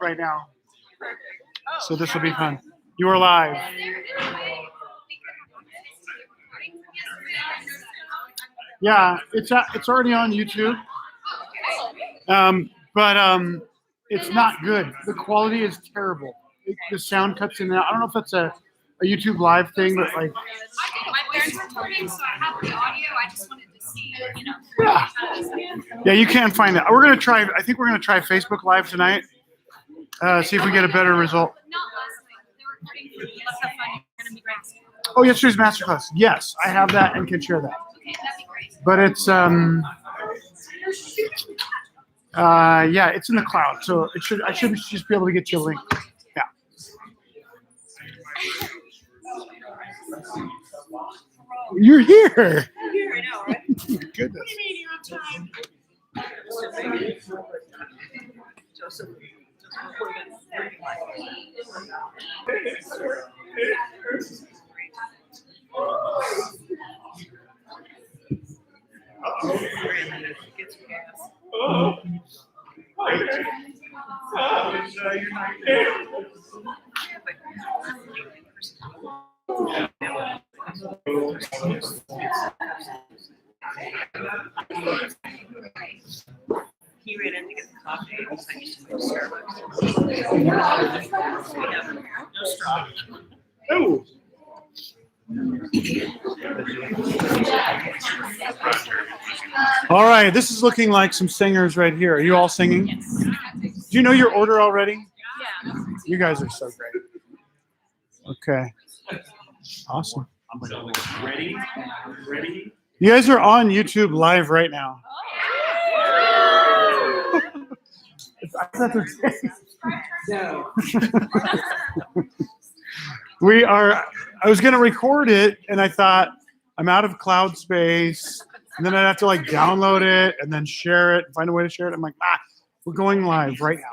right now. So this will be fun. You are live. Yeah, it's already on YouTube. But it's not good. The quality is terrible. The sound cuts in and out. I don't know if that's a YouTube live thing, but like. My parents were recording, so I have the audio. I just wanted to see, Yeah. Yeah, you can find that. We're gonna try. I think we're gonna try Facebook Live tonight. See if we get a better result. Not last night. They were recording for me. Let's have fun. You're gonna be great. Oh, yesterday's masterclass. Yes, I have that and can share that. Okay, that'd be great. But it's yeah, it's in the cloud, so I should just be able to get you a link. Yeah. You're here. I'm here, I know, right? Goodness. What do you mean you have time? Joseph. He ran in to get the coffee. He was like, used to go to Starbucks. No straw. Oh. All right, this is looking like some singers right here. Are you all singing? Yes. Do you know your order already? Yeah. You guys are so great. Okay. Awesome. Ready? You guys are on YouTube live right now. That's okay. No. We are. I was going to record it, and I thought I'm out of cloud space, and then I'd have to like download it and then share it, find a way to share it. I'm like, we're going live right now.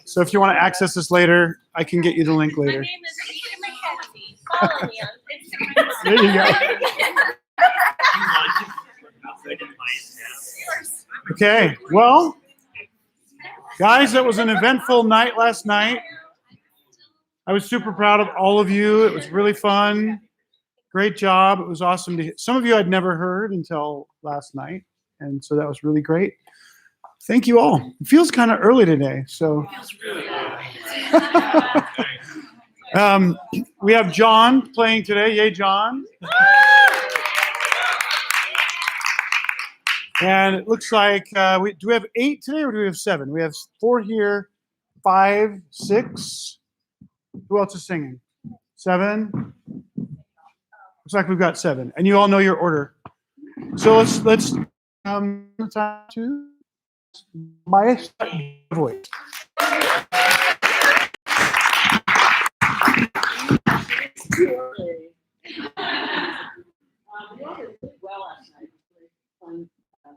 So if you want to access this later, I can get you the link My later. name is Rita McKenzie. Follow me on Instagram. There you go. Okay. Well, guys, that was an eventful night last night. I was super proud of all of you. It was really fun. Great job. It was awesome to hear. Some of you I'd never heard until last night, and so that was really great. Thank you all. It feels kind of early today, so. We have John playing today. Yay, John. And it looks like, do we have 8 today or do we have 7? We have 4 here, 5, 6. Who else is singing? 7. Looks like we've got 7. And you all know your order. So let's time to Voigt. Well last night. It was fun to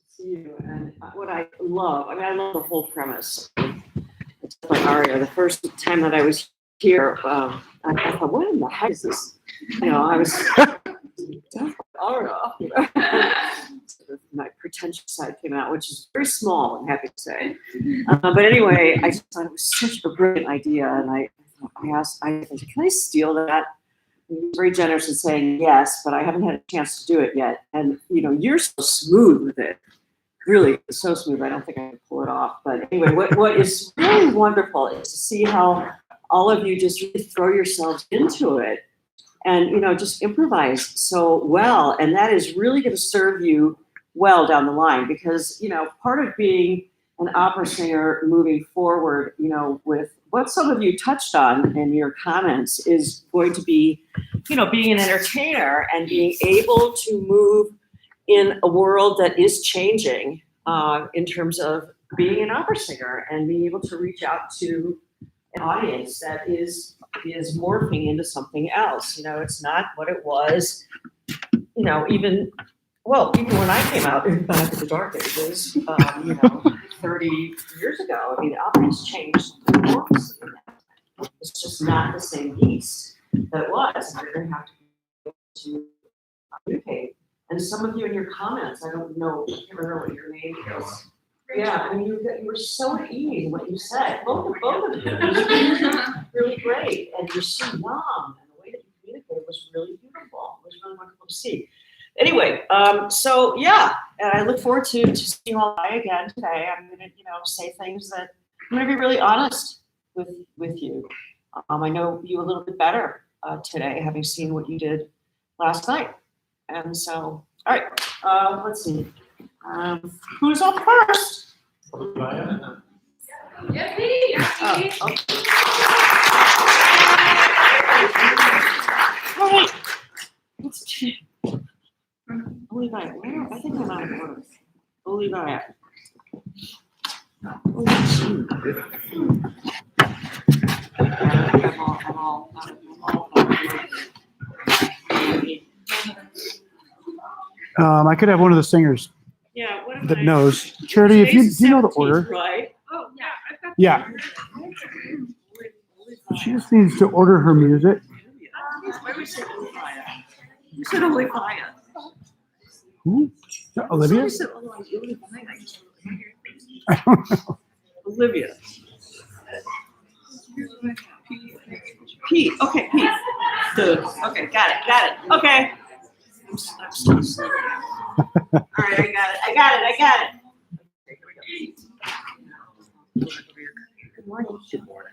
see you. And what I love, I love the whole premise. It's by Aria. The first time that I was here, I thought, what in the heck is this? I was Aria. My pretentious side came out, which is very small, I'm happy to say. But anyway, I just thought it was such a brilliant idea, and I asked, can I steal that? He was very generous in saying yes, but I haven't had a chance to do it yet. And you're so smooth with it, really so smooth. I don't think I can pull it off. But anyway, what is really wonderful is to see how all of you just really throw yourselves into it, and just improvise so well. And that is really going to serve you well down the line, because part of being an opera singer moving forward, with what some of you touched on in your comments, is going to be, being an entertainer and being able to move in a world that is changing in terms of being an opera singer and being able to reach out to an audience that is morphing into something else. It's not what it was, even when I came out back in the dark ages, 30 years ago. I mean, opera's changed enormously. It's just not the same beast that it was. And you're going to have to communicate. And some of you in your comments, I don't know, I can't remember what your name is. Yeah, I mean, you were so at ease in what you said. Both of them was really great, and you're so young, and the way that you communicated was really beautiful. It was really wonderful to see. Anyway, so yeah, and I look forward to seeing you all again today. I'm gonna, say things that I'm gonna be really honest with you. I know you a little bit better today, having seen what you did last night, and so all right. Let's see. Who's up first? Yeah, me. Okay. Wait. Levi, I think I'm out of order. Levi. I could have one of the singers Yeah, what am that I? knows. Charity, if Today's you know the 17th, order. right? Oh, yeah, I've got. Yeah. She just needs to order her music. Why do we say Olivia? You said Olivia. Who? Olivia? Somebody said Olivia. I don't know. Olivia. Pete. Okay, Pete. Okay, got it. Okay. I'm still sleeping. All right, I got it. Okay, here we go. Good morning.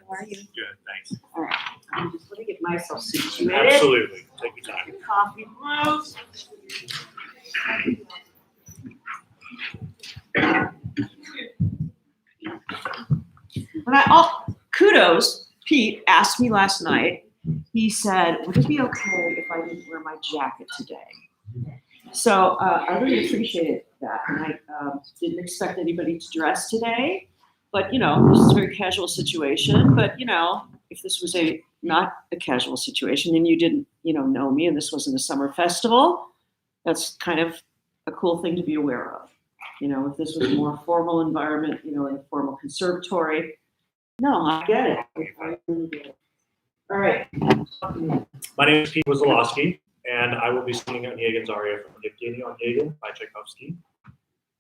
How are you? Good, thanks. All right. Let me get myself situated. Absolutely. Take your time. Coffee brews. Kudos. Pete asked me last night. He said, "Would it be okay if I didn't wear my jacket today?" So I really appreciated that, and I didn't expect anybody to dress today. But this is a very casual situation. But if this was not a casual situation, and you didn't know me, and this wasn't a summer festival, that's kind of a cool thing to be aware of. If this was a more formal environment, in a formal conservatory. No, I get it. I really get it. All right. My name is Pete Wazalowski, and I will be singing Onegин's aria from Yevgeny Onegin by Tchaikovsky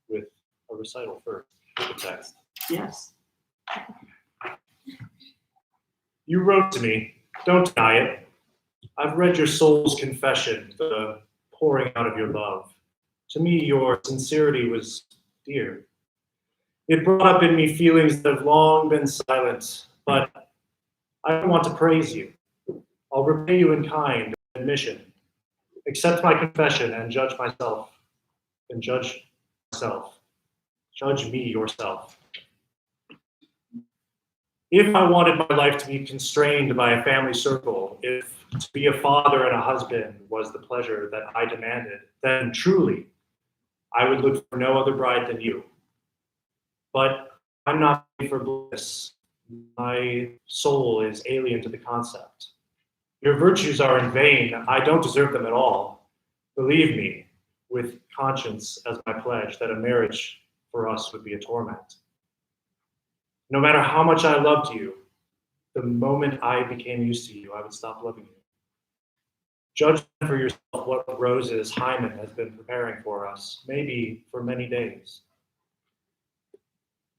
with a recital first, the text. Yes. You wrote to me, don't deny it. I've read your soul's confession, the pouring out of your love. To me, your sincerity was dear. It brought up in me feelings that have long been silent, but I don't want to praise you. I'll repay you in kind, admission. Accept my confession and judge myself. And judge myself. Judge me yourself. If I wanted my life to be constrained by a family circle, if to be a father and a husband was the pleasure that I demanded, then truly I would look for no other bride than you. But I'm not made for bliss. My soul is alien to the concept. Your virtues are in vain. I don't deserve them at all. Believe me, with conscience as my pledge, that a marriage for us would be a torment. No matter how much I loved you, the moment I became used to you, I would stop loving you. Judge for yourself what roses Hymen has been preparing for us, maybe for many days.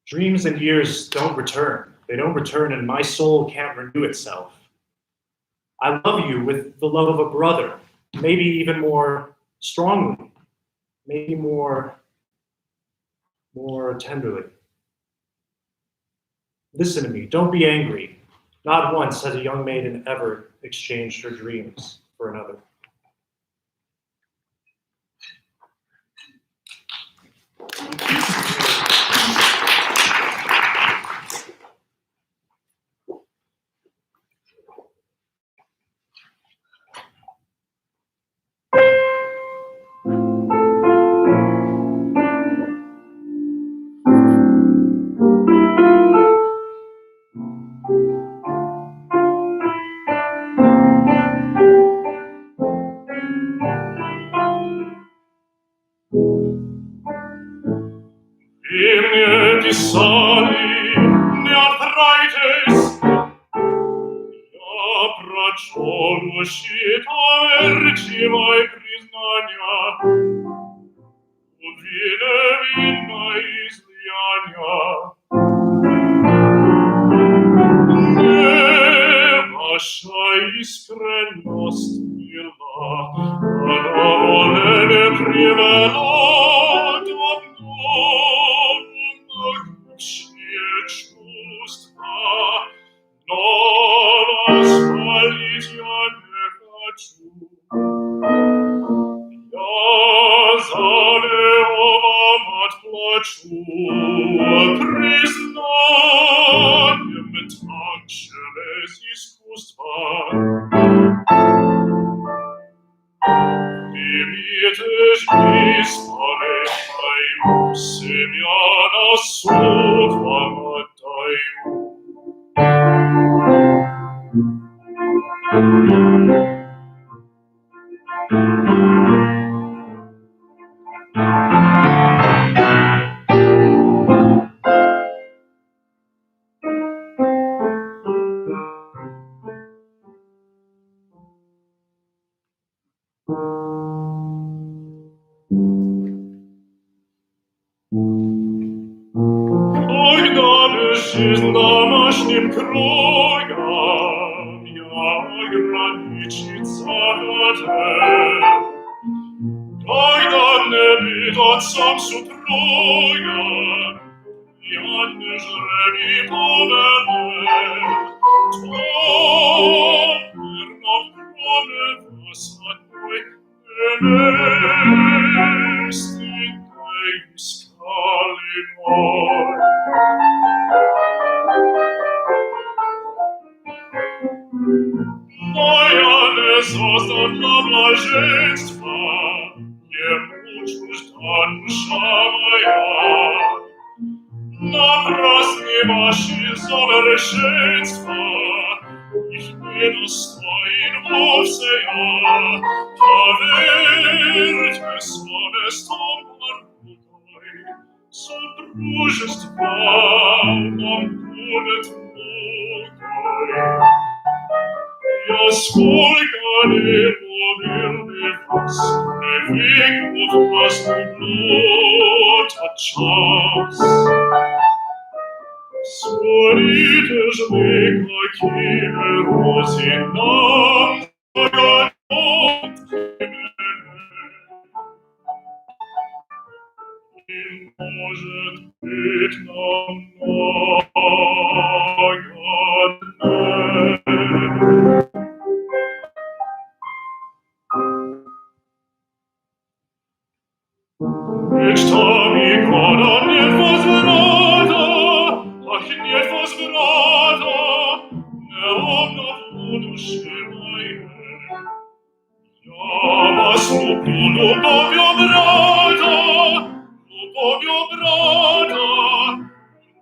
Dreams and years don't return. They don't return, and my soul can't renew itself. I love you with the love of a brother, maybe even more strongly, maybe more tenderly. Listen to me, don't be angry. Not once has a young maiden ever exchanged her dreams for another. Imnie sali, ne arthritis, ja прочел считаете мои признания, увидев винное излияние. isprenost illa, alla volene privelat ob non sciet justa, novas valitia nefaciu. Iazane ovam ad placiu, priznaniem tanceles iscustva. Dimites dispare aium, semiana sud vamat aium. Когда жизнь домашним кругом, я ограничиться хотел. Когда не бит отцом супруга, я не жреби повелел. То верно кроме вас одной невесты не искали мой. Моя не создана блаженства, ему чужда душа моя. Напрасны ваши совершенства, их не достоин вовсе я. Поверьте совестом порукой, супружество нам будет мукой. Я сколько не любил вас, привыкнув вас люблю тот час. Смотрите ж вы, какие розы нам загорят. И может быть нам многое. Мечтами года нет возврата, ах, нет возврата, неровно в душе моей. Я вас люблю любовью брата,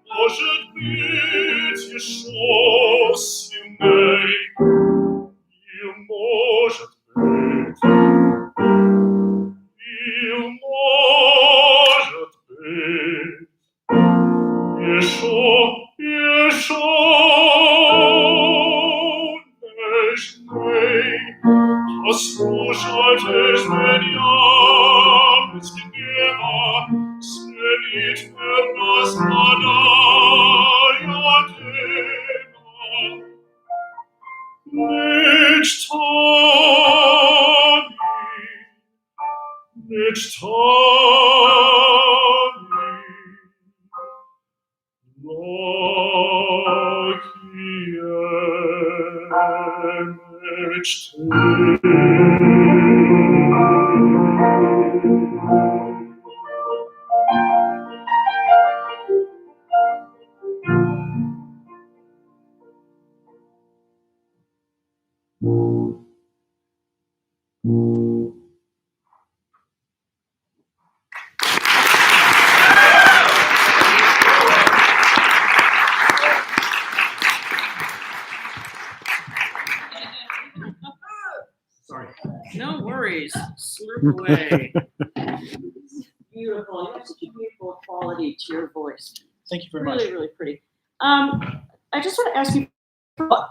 может быть еще сильней, и может быть. Может быть, еще нежней. Послушайте меня без гнева, сменить верно знания дева. Мечтами, благие мечты. Sorry. No worries. Slurp away. Beautiful. You have such a beautiful quality to your voice. Thank you very Really, much. really pretty. I just want to ask you, how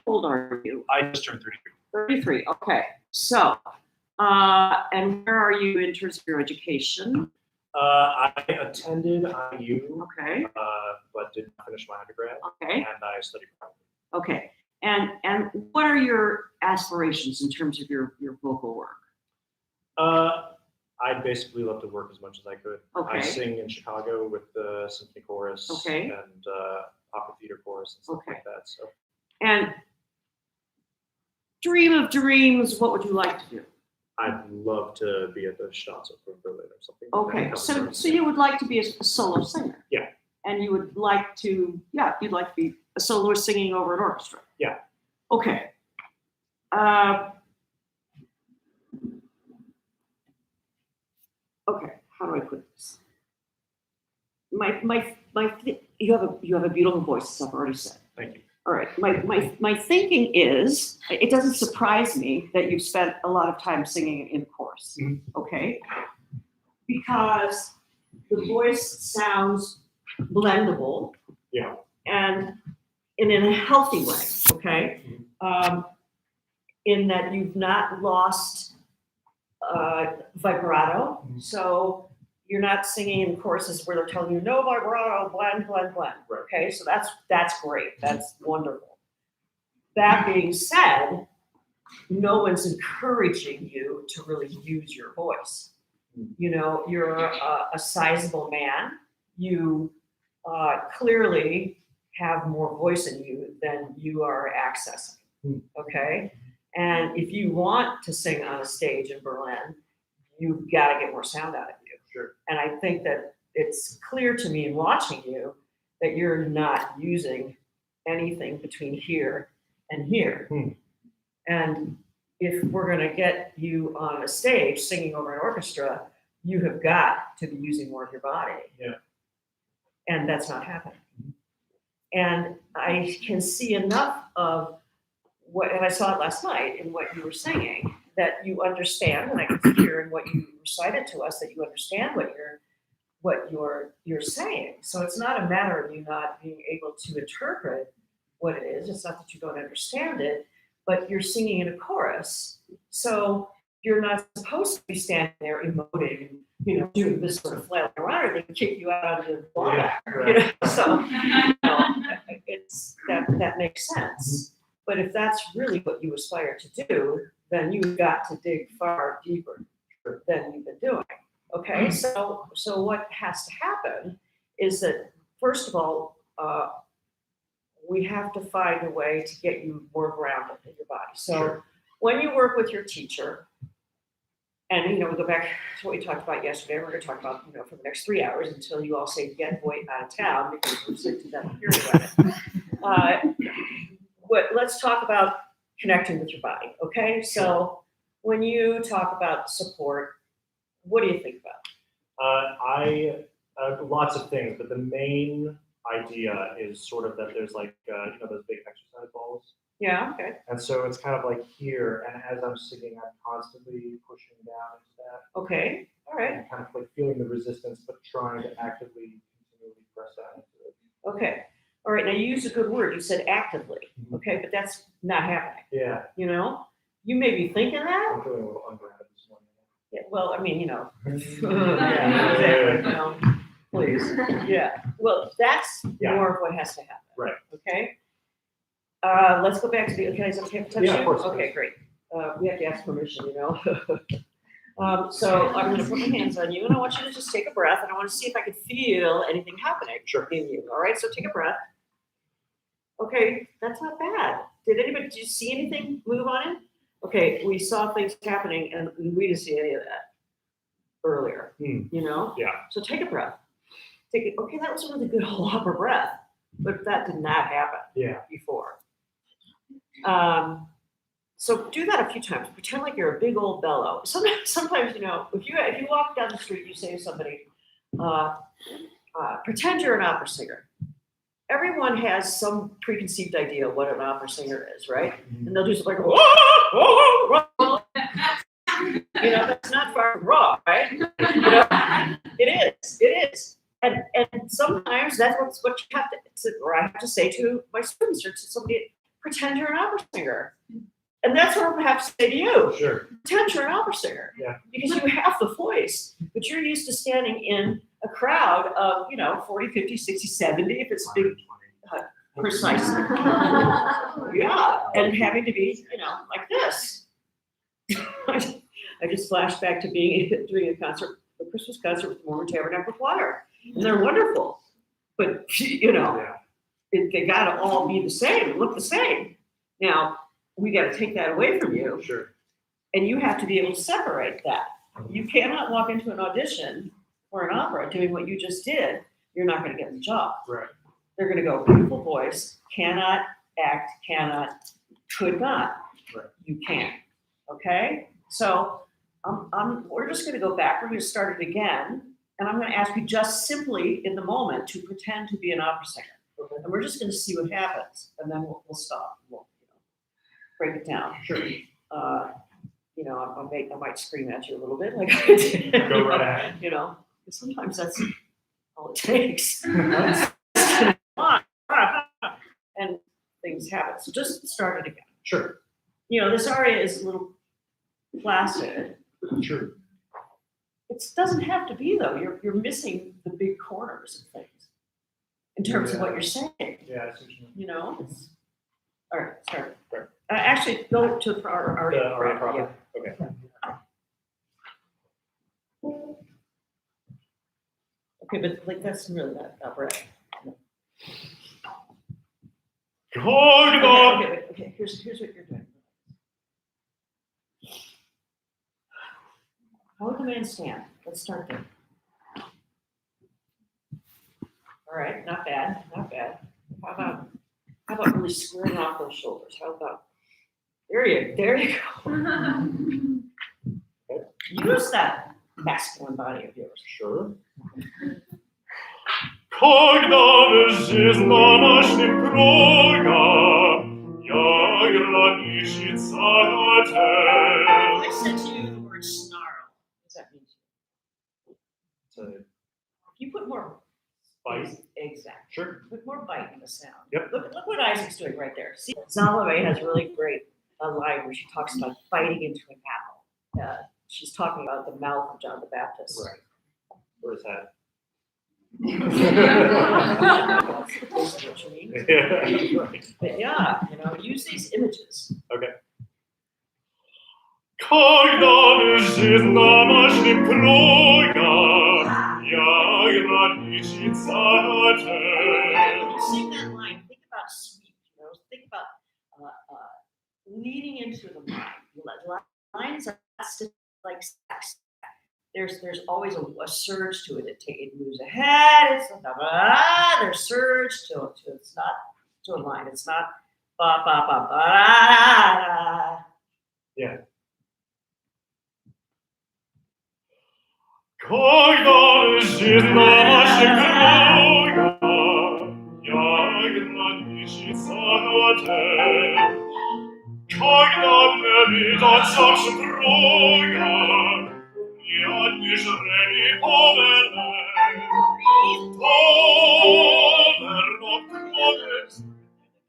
old are you? I just turned 33. 33. Okay. So, and where are you in terms of your education? I attended IU, Okay. but did not finish my undergrad, Okay. and I studied privately. Okay. And what are your aspirations in terms of your vocal work? I'd basically love to work as much as I could. Okay. I sing in Chicago with the symphony chorus Okay. and opera theater chorus and stuff Okay. like that. So, And dream of dreams, what would you like to do? I'd love to be at the Staatsoper in Berlin or something. Okay, so you would like to be a solo singer? Yeah. And you would like to, you'd like to be a soloist singing over an orchestra? Yeah. Okay. Okay, how do I put this? You have a beautiful voice, as I've already said. Thank you. All right, my thinking is, it doesn't surprise me that you've spent a lot of time singing in chorus, okay? Because the voice sounds blendable. Yeah. And in a healthy way, okay? In that you've not lost vibrato, so you're not singing in choruses where they're telling you no vibrato, blend, blend, blend. Okay, so that's great. That's wonderful. That being said, no one's encouraging you to really use your voice. You know, you're a sizable man. You clearly have more voice in you than you are accessing. Okay, and if you want to sing on a stage in Berlin, you've got to get more sound out of you. Sure. And I think that it's clear to me in watching you that you're not using anything between here and here. And if we're going to get you on a stage singing over an orchestra, you have got to be using more of your body. Yeah. And that's not happening. And I can see enough of what, and I saw it last night in what you were singing, that you understand, and I can hear in what you recited to us that you understand what you're saying. So it's not a matter of you not being able to interpret what it is. It's not that you don't understand it, but you're singing in a chorus. So you're not supposed to be standing there emoting and, you know, doing this sort of flailing around, or they can kick you out of the bar. Yeah, right. You know? So it's that makes sense. But if that's really what you aspire to do, then you've got to dig far deeper than you've been doing. Okay, so what has to happen is that, first of all, we have to find a way to get you more grounded in your body. So when you work with your teacher, and we go back to what we talked about yesterday, we're going to talk about for the next 3 hours until you all say get Voigt out of town, because we're sick to death of hearing about it. Let's talk about connecting with your body. Okay, so when you talk about support, what do you think about? Lots of things, but the main idea is sort of that there's like those big exercise balls. Yeah. Okay. And so it's kind of like here, and as I'm singing, I'm constantly pushing down into that. Okay. All right. And kind of like feeling the resistance, but trying to actively continually press down into it. Okay. All right. Now you used a good word. You said actively. Okay, but that's not happening. Yeah. You may be thinking that. I'm feeling a little ungrounded this morning. Yeah. Well, I mean, Yeah. exactly. Please. Yeah. Well, that's more of what has to happen. Right. Okay. Let's go back to the. Can I touch you? Yeah, of course. Okay, great. We have to ask permission, So I'm going to put my hands on you, and I want you to just take a breath, and I want to see if I can feel anything happening in you. All right. So take a breath. Okay, that's not bad. Did you see anything move on it? Okay, we saw things happening, and we didn't see any of that earlier. Yeah. So take a breath. Take it. Okay, that was a really good whole upper breath, but that did not happen before. So do that a few times. Pretend like you're a big old bellow. Sometimes if you walk down the street, you say to somebody, pretend you're an opera singer. Everyone has some preconceived idea of what an opera singer is, right? And they'll do something like, whoa. That's not far from wrong, right? It is. And sometimes that's what you have to, or I have to say to my students or to somebody, pretend you're an opera singer. And that's what I have to say to you. Sure. Pretend you're an opera singer. Yeah. Because you have the voice, but you're used to standing in a crowd of, 40, 50, 60, 70, if it's big. Precisely. Yeah, and having to be, like this. I just flashed back to doing a concert, a Christmas concert with the Mormon Tabernacle Choir, and they're wonderful. But Yeah. they got to all be the same, look the same. Now we got to take that away from you, Sure. and you have to be able to separate that. You cannot walk into an audition for an opera doing what you just did. You're not going to get the job. Right. They're going to go beautiful voice, cannot act, could not. Right. You can't. Okay? So we're just going to go back. We're going to start it again. And I'm going to ask you just simply in the moment to pretend to be an opera singer. Okay. And we're just going to see what happens. And then we'll stop. We'll break it down. Sure. I might scream at you a little bit like I did. Go right ahead. Because sometimes that's all it takes. And things happen. So just start it again. Sure. This aria is a little placid. Sure. It doesn't have to be though. You're missing the big corners of things in terms of what you're saying. Yeah, I see what you mean. It's, all right, start. Right. Actually, go to our aria. The aria proper. Yeah. Okay. Okay, but like that's really not right. Cogna. Okay. Here's what you're doing. How would the man stand? Let's start there. All right, not bad. How about really squaring off those shoulders? How about there you go. Use that masculine body of yours. Sure. Когда жизнь домашним круга, я граничится на I тел. said to you the word snarl. What does that mean to you? So, If you put more bite. exactly. Sure. Put more bite in the sound. Yep. Look what Isaac's doing right there. See, Zalave has really great a line where she talks about biting into an apple. She's talking about the mouth of John the Baptist. Right. Where's that? That's what you mean. Yeah. Right. But yeah, use these images. Okay. Когда жизнь домашним круга, я граничится на When тел. you sing that line, think about sweep. Think about leading into the mind. Lines are like sex. There's always a surge to it. It moves ahead. It's there's surge to it. It's not to a line. It's not ba ba ba ba. Yeah. Когда жизнь домашним круга, я граничится на тел. Когда не видаться супруга, я не жребий повернет. Повернут кровь.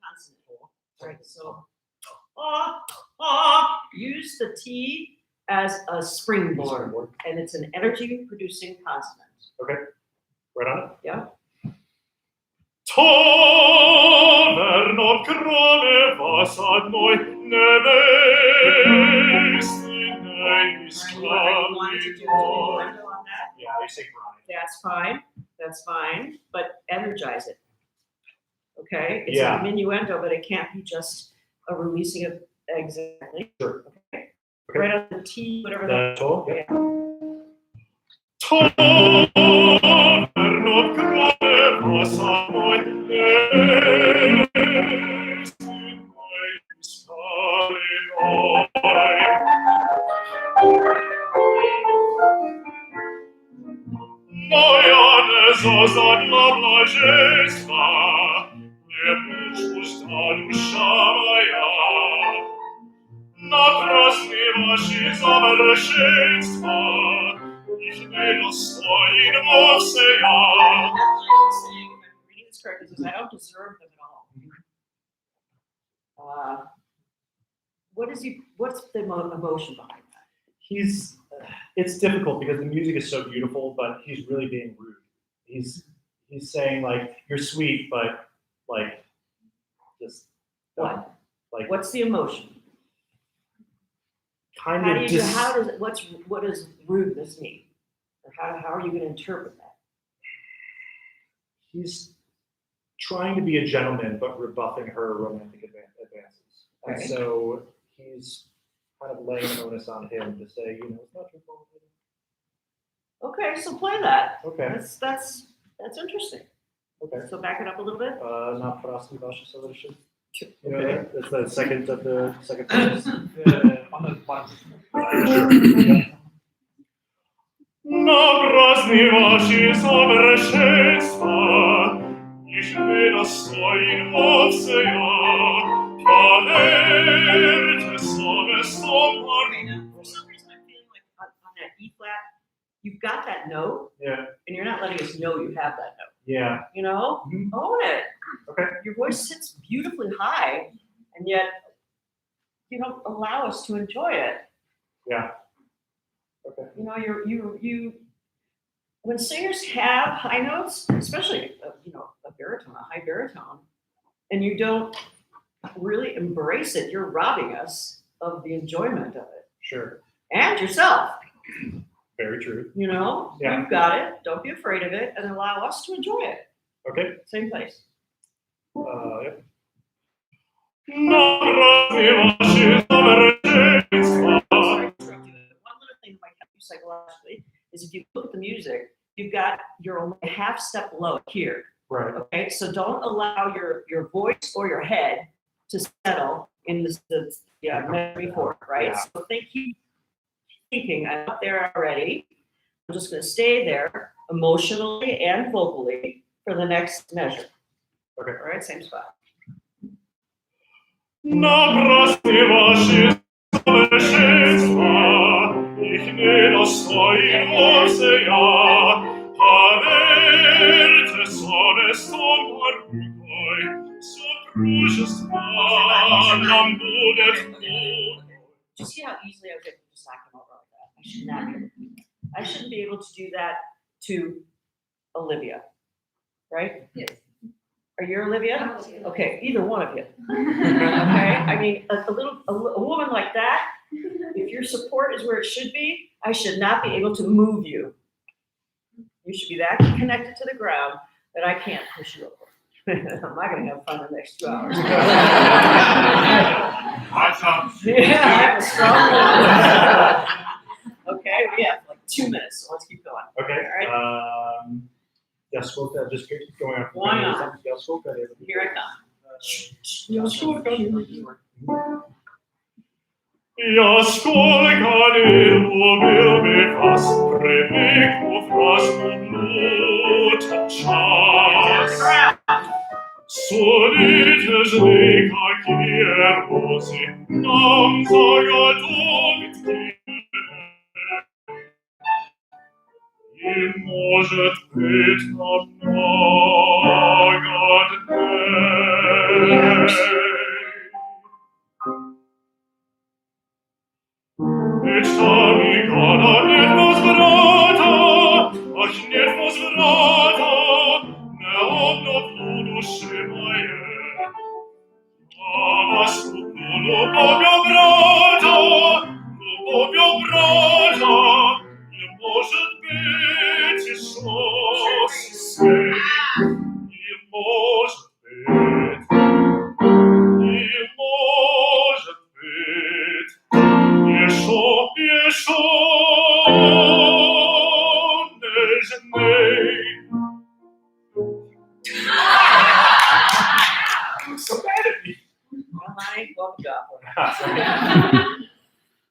Consonant. Right. So use the T as a springboard, and it's an energy-producing consonant. Okay. Right on it? Yeah. Повернут кроме вас одной невесты не искали мой. Yeah, I synchronize. That's fine, but energize it. Okay? It's Yeah. a minuendo, but it can't be just a releasing of exactly. Sure. Okay. Okay. Right on the T, whatever that. The toe? Yeah. Повернут кроме вас одной невесты не искали мой. Моя незазнанна блаженства, не пуста душа моя, на красные ваши замершенства, их недостоин вовсе я. Saying, if I'm reading this correctly, it says, I don't deserve them at all. What's the emotion behind that? It's difficult because the music is so beautiful, but he's really being rude. He's saying like, you're sweet, but like, Just What? like What's the emotion? kind How do of you do, just how does it, what does rudeness mean? Or how are you gonna interpret that? he's trying to be a gentleman, but rebuffing her romantic advances. And Okay. so he's kind of laying an onus on him to say, it's not your fault. Okay, so play that. Okay. That's interesting. Okay. So back it up a little bit. Na prostý vaše sovršenství. Okay. That's the second of the second verse. On the bottom. На праздны ваши совершенства, ich недостоин вовсе я, поверьте совестом Okay, now, for some reason, I'm feeling like on that E flat, you've got that note, Yeah. and you're not letting us know you have that note. Yeah. You know, Mhm. own it. Okay. Your voice sits beautifully high, and yet you don't allow us to enjoy it. Yeah. Okay. You know, you. When singers have high notes, especially a baritone, a high baritone, and you don't really embrace it, you're robbing us of the enjoyment of it Sure. and yourself. Very true. You know, Yeah. You've got it. Don't be afraid of it, and allow us to enjoy it. Okay. Same place. Yep. на праздны ваши совершенства. Sorry to interrupt you. One little thing that might help you psychologically is if you look at the music, you're only a half step below here. Right. Okay, so don't allow your voice or your head to settle in the memory fork, right? Yeah. So thinking, I'm up there already. I'm just going to stay there emotionally and vocally for the next measure. Okay. All right, same spot. На праздны ваши совершенства, их недостоин вовсе я, поверьте совестом порукой, супружество нам будет мудрой. Do you see how easily I was able to just knock him over like that? I should not be able to do that. I shouldn't be able to do that to Olivia, right? Yes. Are you Olivia? I'm Olivia. Okay, either one of you. Okay, I mean, a woman like that, if your support is where it should be, I should not be able to move you. You should be that connected to the ground that I can't push you over. I'm not gonna have fun the next 2 hours. That sounds Yeah, I have a strong one. Okay, we have like 2 minutes, so let's keep going. Okay. All right. Jag ska just keep going on. Why not? Jag ska det. Here I come. Jag skolkar ner och vill mig fast bredvid och fast med blodet chans. Så lite zlika kier osi, nam zaga dovit и может быть намного дней. Мечтами года нет возврата, ах, нет возврата, не обновлю души моей. А наступну любовью брата, не может быть еще сей, не может быть, не может быть. Еще нежней. So bad at me. Well, honey, welcome to God.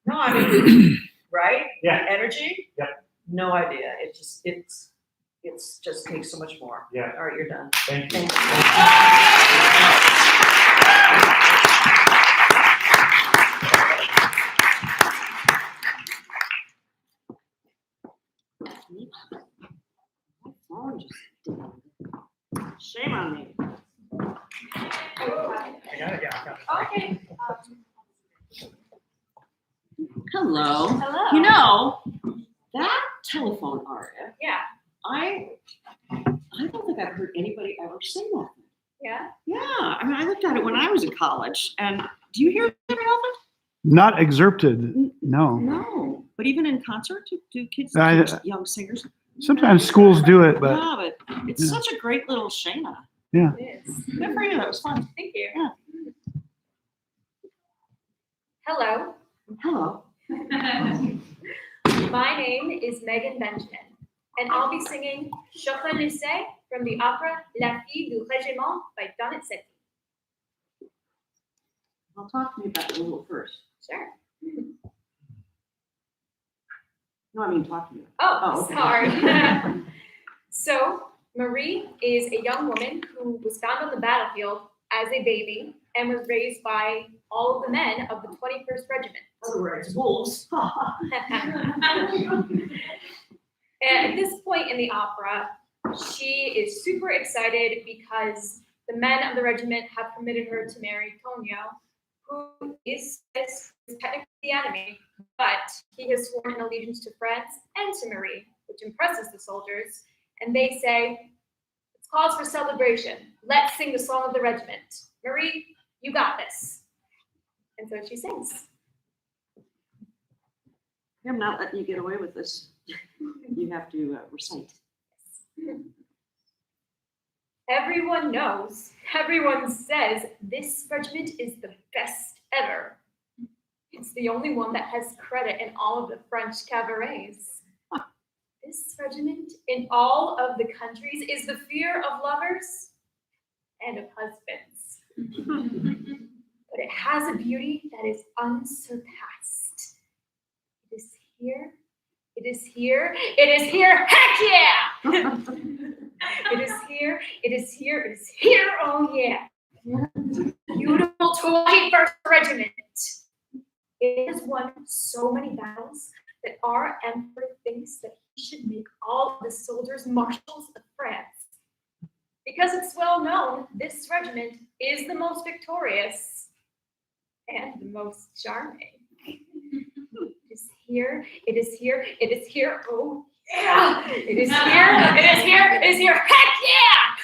No, I mean, right? Yeah. Energy? Yep. No idea. It just takes so much more. Yeah. All right, you're done. Thank you. Thank you. My phone just did. Shame on me. I got it. Yeah. Okay. Hello. Hello. You know, that telephone aria, Yeah. I don't think I've heard anybody ever sing that. Yeah. Yeah, I mean, I looked at it when I was in college, and do you hear it very often? Not excerpted. No. No, but even in concert, do kids, young singers? Sometimes schools do it, but Yeah, but it's yeah. such a great little Shayna. Yeah. It is. Good for you. That was fun. Thank you. Yeah. Hello. Hello. My name is Megan Benjamin, and I'll be singing Je connaissais from the opera La Fille du Régiment by Donizetti. Well, talk to me about it a little first. Sure. No, I mean, talk to me. Oh, okay. sorry. So, Marie is a young woman who was found on the battlefield as a baby and was raised by all of the men of the 21st Regiment. In other words, wolves. And at this point in the opera, she is super excited because the men of the regiment have permitted her to marry Tonio, who is technically the enemy, but he has sworn an allegiance to France and to Marie, which impresses the soldiers. And they say, it's cause for celebration. Let's sing the song of the regiment. Marie, you got this. And so she sings. I'm not letting you get away with this. You have to recite. Everyone knows, everyone says this regiment is the best ever. It's the only one that has credit in all of the French cabarets. This regiment in all of the countries is the fear of lovers and of husbands. But it has a beauty that is unsurpassed. It is here. It is here. It is here. Heck yeah! It is here. It is here. It is here. Oh yeah. Beautiful 21st Regiment. It has won so many battles that our emperor thinks that he should make all of the soldiers marshals of France. Because it's well known, this regiment is the most victorious and the most charming. It is here, it is here, it is here, oh yeah! It is here, it is here, it is here, heck yeah!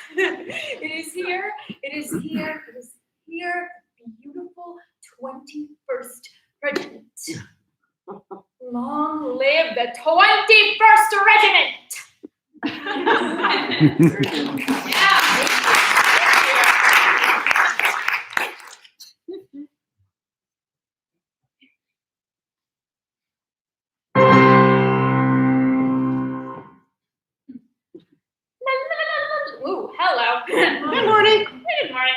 It is here, it is here, it is here, the beautiful 21st Regiment. Long live the 21st Regiment! Very good. Yeah. Ooh, hello. Good morning. Good morning.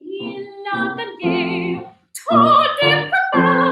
Il a gagné trop de copains.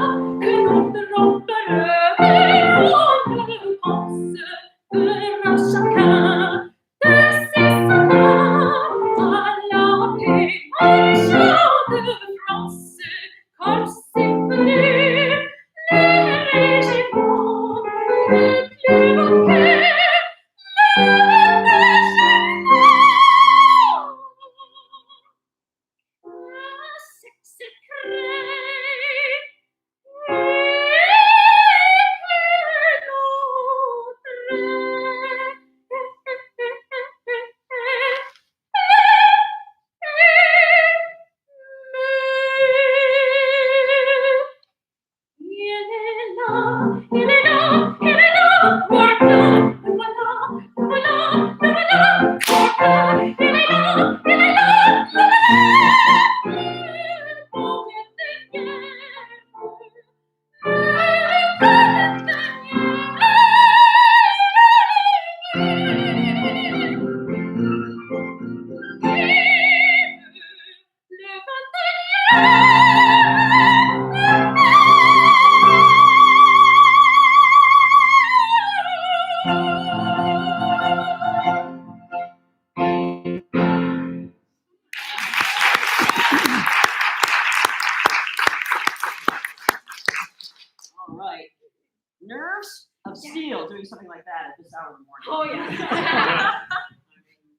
hour in the morning. Oh, yeah.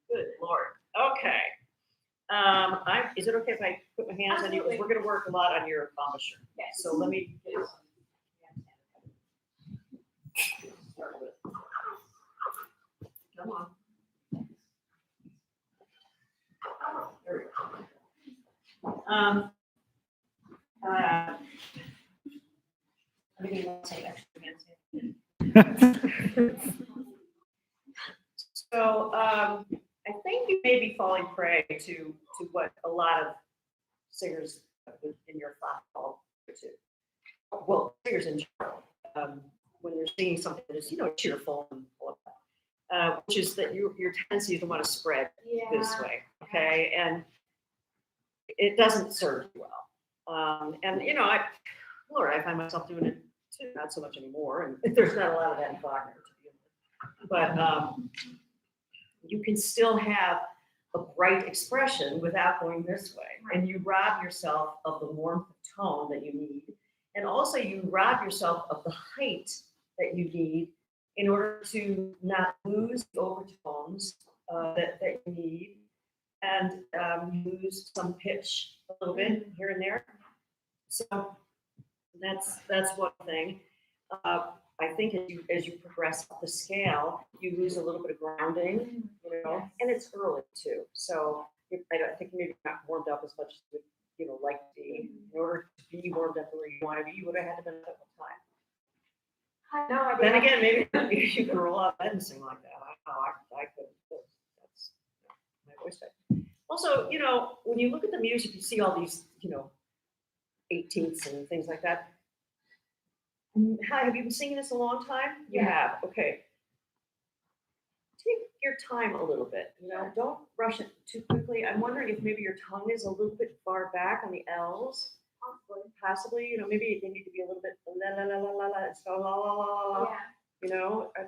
Good Lord. Okay. Is it okay if I put my hands on you? Because we're going to work a lot on your embouchure. Yes. So let me. Start with. Come on. There we go. Let me take extra hands. So I think you may be falling prey to what a lot of singers in your class fall to. Well, singers in general, when they're singing something that is, cheerful and all of that, which is that your tendency is to want to spread this way, okay? And it doesn't serve you well. And I find myself doing it too, not so much anymore, and there's not a lot of that in Wagner to begin with. But you can still have a bright expression without going this way. And you rob yourself of the warmth of tone that you need. And also you rob yourself of the height that you need in order to not lose the overtones that you need. And lose some pitch a little bit here and there. So that's one thing. I think as you progress up the scale, you lose a little bit of grounding, and it's early too. So I think maybe not warmed up as much as you like to be. In order to be warmed up where you want to be, you would have had to been a couple times. No idea. Then again, maybe you can roll out and sing like that. I couldn't. That's my voice type. Also, when you look at the music, you see all these, 18ths and things like that. Hi, have you been singing this a long time? You have. Okay. Take your time a little bit. Don't rush it too quickly. I'm wondering if maybe your tongue is a little bit far back on the L's. Possibly. Maybe they need to be a little bit la la la la la la. It's la la la la la.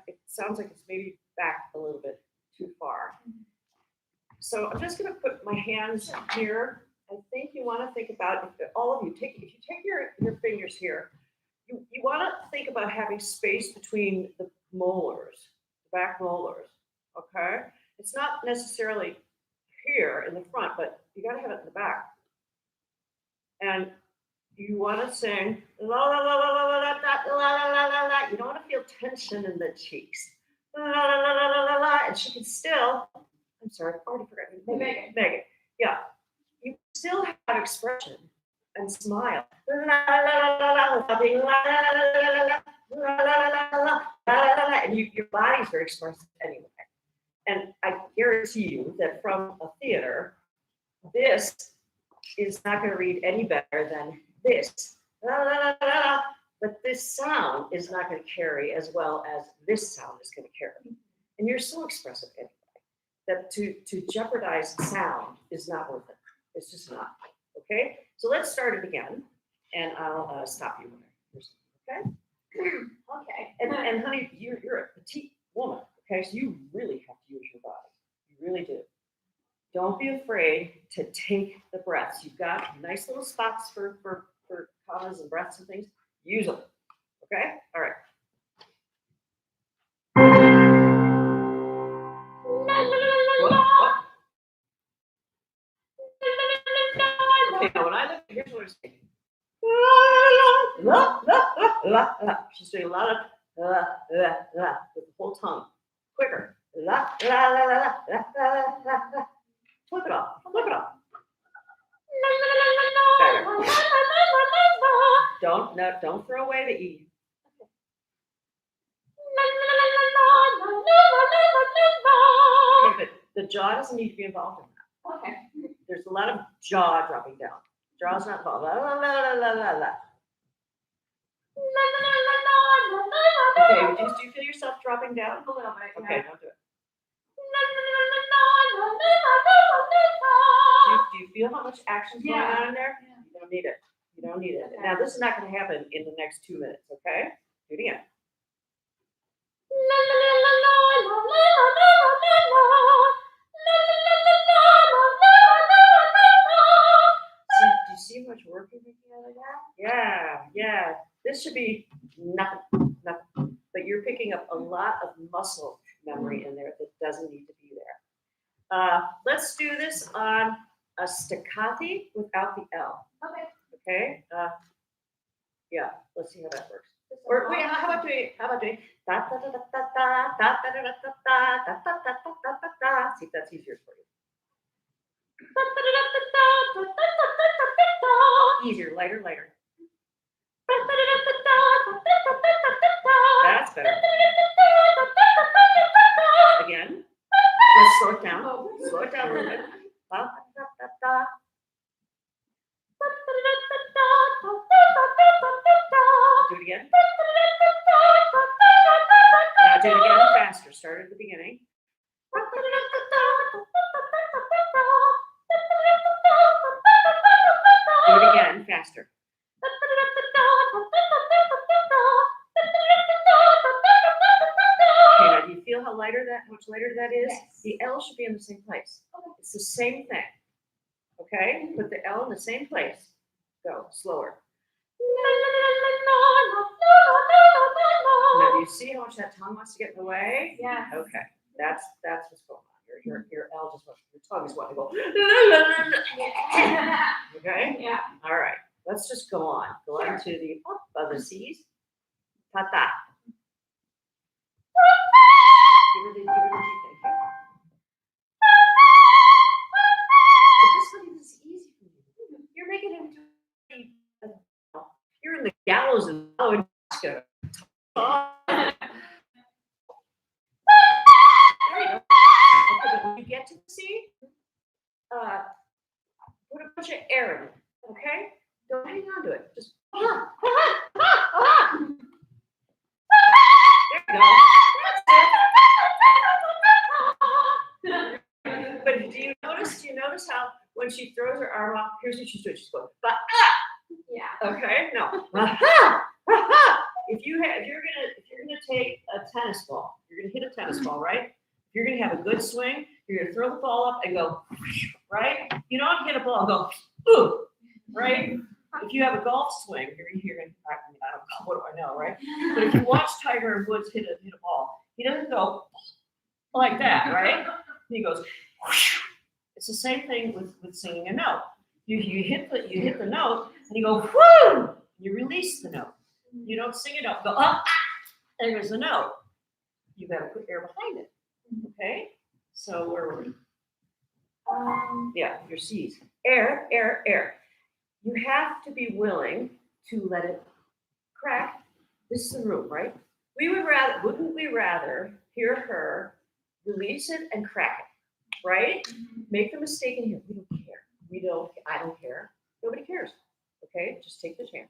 It sounds like it's maybe back a little bit too far. So I'm just going to put my hands here. I think you want to think about, all of you, if you take your fingers here, you want to think about having space between the molars, the back molars, okay? It's not necessarily here in the front, but you got to have it in the back. And you want to sing la la la la la la la la la la la. You don't want to feel tension in the cheeks. La la la la la la la. And she can still, I'm sorry, I already forgot. Megan. Yeah. You still have expression and smile. And your body's very expressive anyway. And I guarantee you that from a theater, this is not going to read any better than this. But this sound is not going to carry as well as this sound is going to carry. And you're so expressive anyway that to jeopardize sound is not worth it. It's just not. Okay? So let's start it again, and I'll stop you when okay? Okay. And honey, you're a petite woman, okay? So you really have to use your body. You really do. Don't be afraid to take the breaths. You've got nice little spots for commas and breaths and things. Use them. Okay? All right. Okay, now when I look, here's what I'm saying. La, la, la, la, la. She's doing a lot of la, la, la, with the whole tongue. Quicker. La, la, la, la, la, la, la, la, la. Flip it off. Flip it off. Better. Don't throw away the E. Okay, but the jaw doesn't need to be involved in that. Okay. There's a lot of jaw dropping down. Jaw's not involved. La, la, la, la, la, la. Okay, do you feel yourself dropping down? A little bit. Okay, don't do it. Do you feel how much action's going on in there? Yeah. You don't need it. You don't need it. Okay. Now, this is not going to happen in the next 2 minutes, okay? Do it again. Do you see how much work you're making out of that? Yeah. This should be nothing. But you're picking up a lot of muscle memory in there that doesn't need to be there. Let's do this on a staccati without the L. Okay. Okay? Yeah, let's see how that works. Or wait, how about doing da da da da da da da da da da da da da da da da. See if that's easier for you. Easier, lighter, lighter. That's better. Again. Let's slow it down. Slow it down a little bit. Do it again. Now do it again faster. Start at the beginning. Do it again faster. Okay, now do you feel how much lighter that is? Yes. The L should be in the same place. It's the same thing. Okay? Put the L in the same place. Go, slower. Now do you see how much that tongue wants to get in the way? Yeah. Okay, that's what's going on. Your L just wants, your tongue is wanting to go. Okay? Yeah. All right, let's just go on. Go on to the up of the C's. Ta-ta. Give her the G, thank you. But this one is easy for you. You're making it into you're in the gallows in Alaska. There you go. Okay, but when you get to the C, put a bunch of air in it. Okay? Don't hang on to it. Just there you go. That's it. But do you notice how when she throws her arm off, here's what she's doing. She's going, ba Yeah. okay? No. If you're gonna take a tennis ball, you're gonna hit a tennis ball, right? If you're gonna have a good swing, you're gonna throw the ball up and go, right? You don't hit a ball and go, ooh, right? If you have a golf swing, you're gonna I don't know, what do I know, right? But if you watch Tiger Woods hit a ball, he doesn't go like that, right? He goes, whoosh. It's the same thing with singing a note. You hit the note and you go, whoo! You release the note. You don't sing it up, go, ah, there's the note. You gotta put air behind it. Okay? So where were we? Yeah, your C's. Air, air, air. You have to be willing to let it crack. This is the room, right? Wouldn't we rather hear her release it and crack it, right? Make the mistake in here. We don't care. I don't care. Nobody cares. Okay? Just take the chance.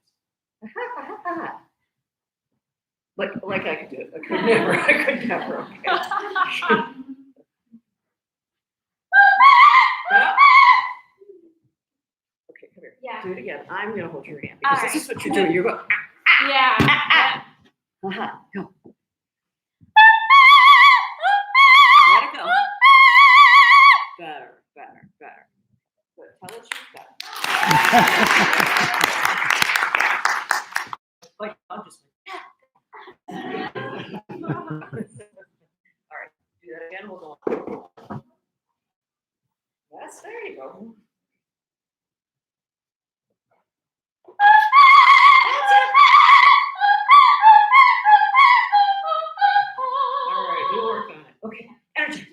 Like I could do it. I could never. Okay. Okay, come here. Yeah. Do it again. I'm gonna hold your hand because All this is what you're doing. You're going, Yeah. go. Let it go. Better. Good. Tell us you've got it. Like, I'll just. All right, do that again. We'll go on. Yes, there you go. All right, we'll work on it. Okay, energy.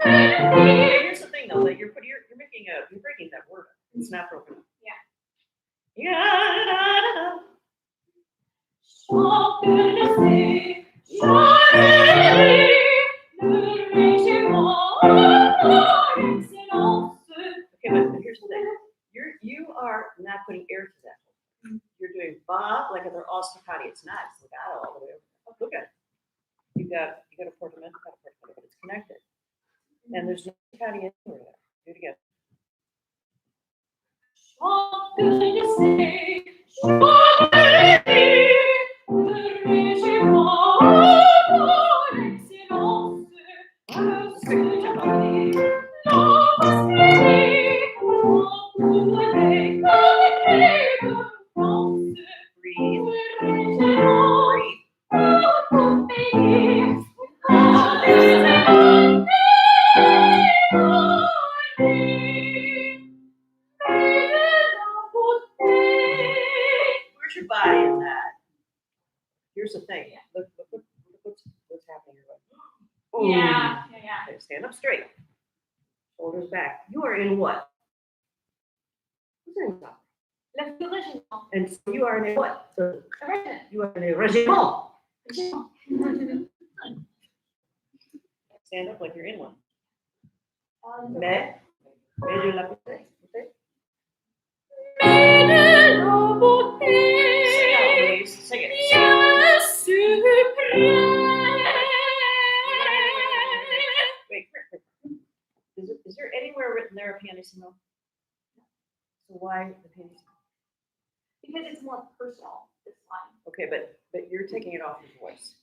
Here's the thing, though, that you're breaking that word. It's not broken. Yeah. Yeah. Okay, but here's the thing. You are not putting air to that. You're doing ba like they're all staccati. It's not. It's legato all the way over. Oh, look at it. You got a portamento, but it's connected. And there's no staccati anywhere there. Do it again. Breathe. Yeah. Okay, stand up straight. Shoulders back. You are in what? Who's in what? Le original. And so you are in a what? Original. You are in a regiment. Original. Stand up like you're in one. Um, Mais de la beauté. Okay? Mais de la beauté. Sing out, please. Sing it. Je suis Wait, is there anywhere written there a pianissimo? So why the pianissimo? Because it's more personal, this line. Okay, but you're taking it off your voice.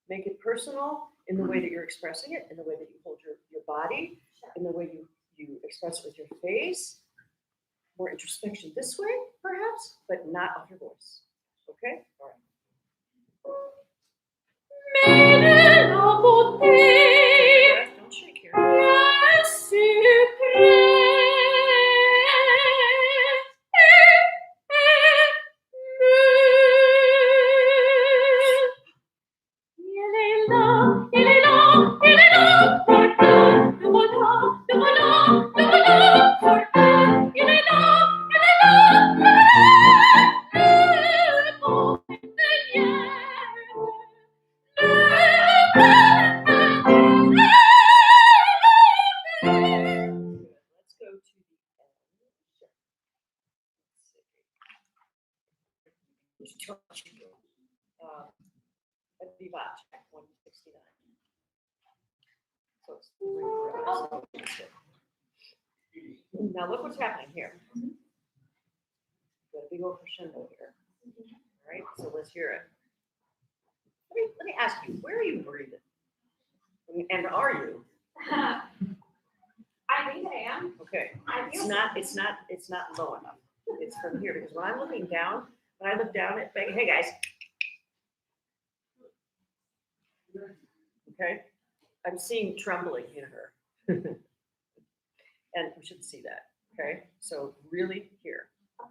Make it personal in the way that you're expressing it, in the way that you hold your body, in the way you express it with your face. More introspection this way, perhaps, but not off your voice. Okay? All right. Mais de la beauté. Take a breath. Don't shake here. Je suis Let's go to the end. Vivat, 169. So now look what's happening here. Got a big old crescendo here. All right, so let's hear it. Let me ask you, where are you breathing? And are you? I think I am. Okay. I It's feel not low enough. It's from here because when I'm looking down, when I look down at hey guys. Okay. I'm seeing trembling in her. And we should see that. Okay. So really here.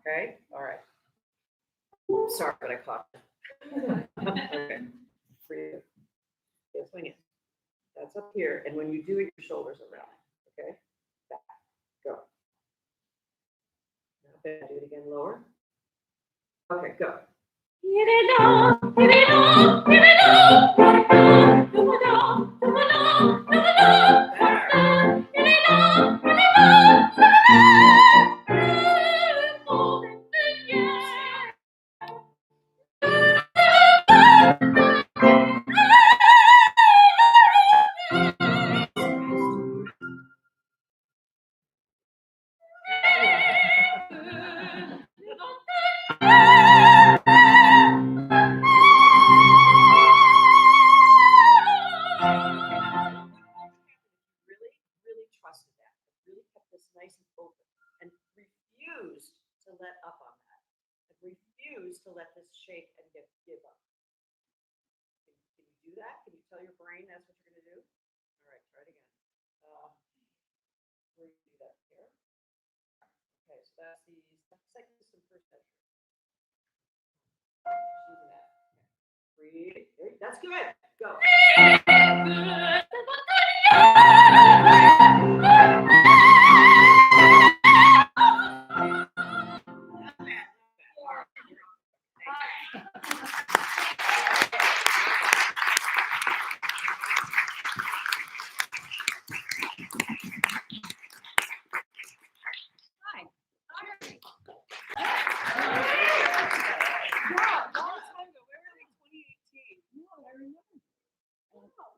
Okay. All right. Sorry, but I caught it. Okay. For you. Yeah, swing it. That's up here. And when you do it, your shoulders around. Okay. Back. Go. Now back. Do it again. Lower. Okay. Go. Really trusted that. Really kept this nice and open and refused to let up on that. And refused to let this shake and give up. Can you do that? Can you tell your brain that's what you're going to do? All right, try it again. Where do you do that? Here? Okay, so that's the second system first measure. Do that. Okay. Breathe. That's good. Go.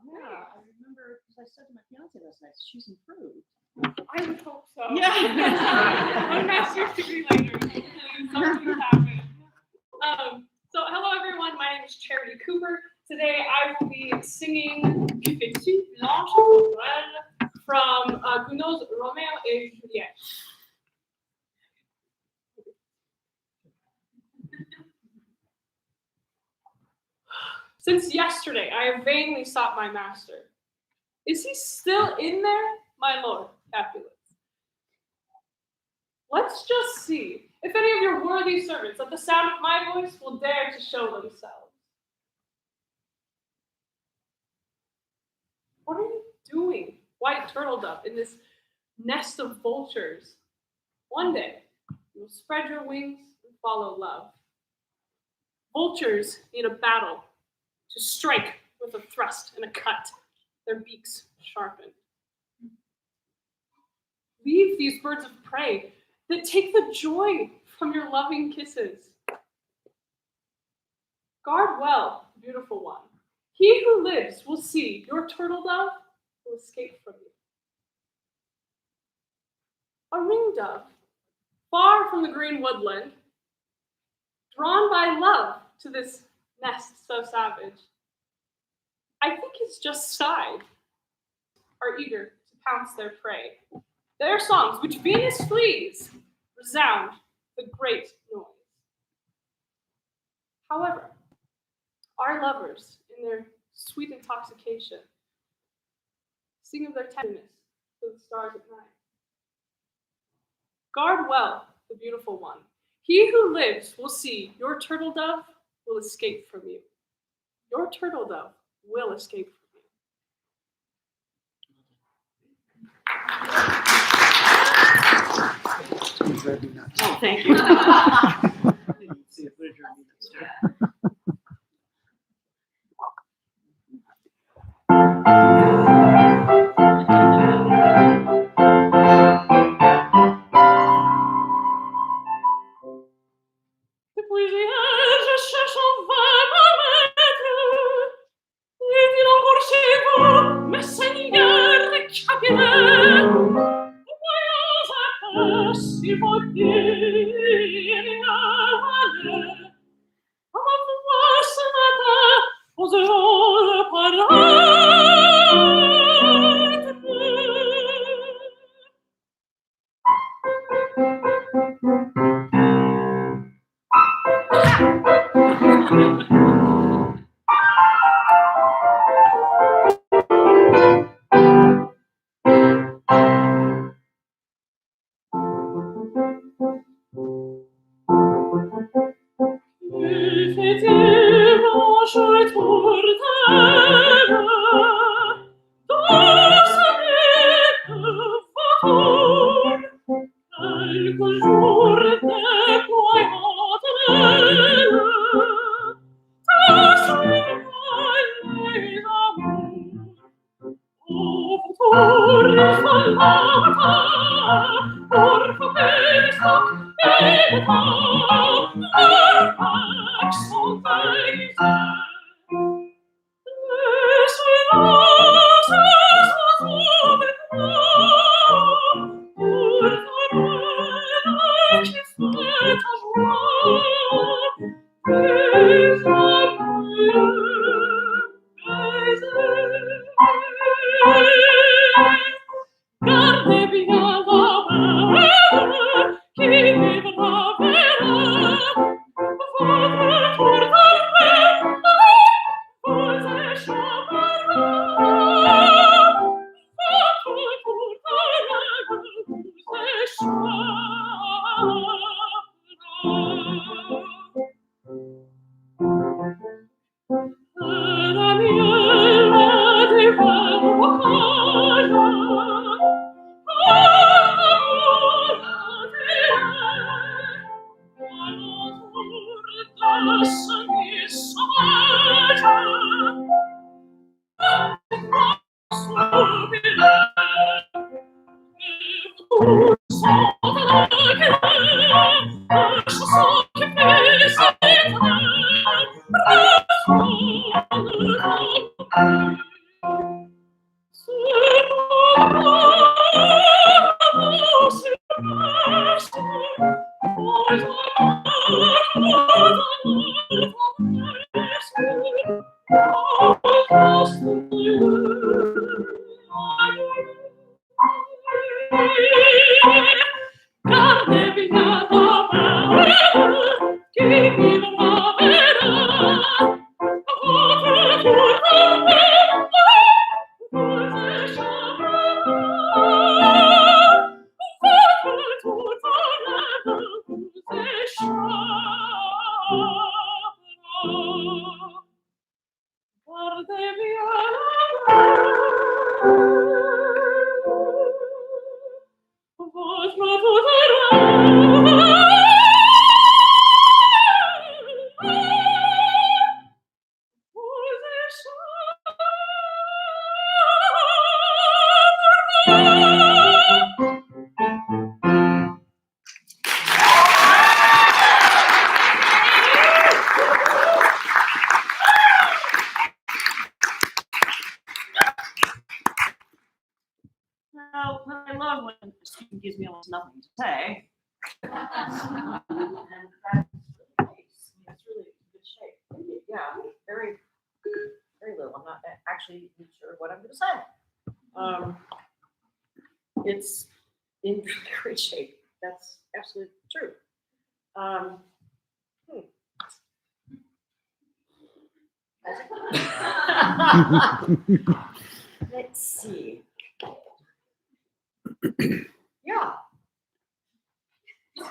Yeah, I remember because I said to my fiance last night, she's improved. I would hope so. Yeah. One master's degree later, something happened. So hello everyone, my name is Charity Cooper. Today I will be singing Effective Blanche Temporelle from Gounod's Romeo et Juliette. Since yesterday, I have vainly sought my master. Is he still in there, my lord, Capulet? Let's just see if any of your worthy servants at the sound of my voice will dare to show themselves. What are you white turtle dove in this nest of vultures. One day, you will spread your wings and follow love. Vultures need a battle to strike with a thrust and a cut, their beaks sharpened. Leave these birds of prey that take the joy from your loving kisses. Guard well, beautiful one. He who lives will see your turtle dove will escape from you. A ring dove, far from the green woodland, drawn by love to this nest so savage, I think it's just sighed, are eager to pounce their prey. Their songs, which Venus flees, resound with great noise. However, our lovers, in their sweet intoxication, sing of their tenderness to the stars at night. Guard well the beautiful one. He who lives will see your turtle dove will escape from you. Your turtle dove will escape from you. Oh, thank you. See a pleasure in this. Depuis hier, je cherche en vain ma maître. Est-il encore chez vous, mes seigneurs et capitaines? Voyons un peu si vos dires avalent. Avant de voir ce matin, oserons le paraître. Il fait dimanche autour d'elle, dans sa nette fantôme, quelques jours déployant elle, tâchant les amours. Au futur il fallait pour frapper stock et le temps, leur pack sont brisés. Le silence soit trouvé pour Farelle qui fait ta joie, des amoureux baisers. Gardez bien la main, qui vivra verra votre tour d'armée, vous échappera. Votre tour d'armée vous échappera. La mienne des vocages, Gardez bien la main, Well, I love when a student gives me almost nothing to say. And that's really nice. It's really in good shape. Yeah, very, very little. I'm not actually sure what I'm going to say. It's in great shape. That's absolutely true. Let's see. Yeah. I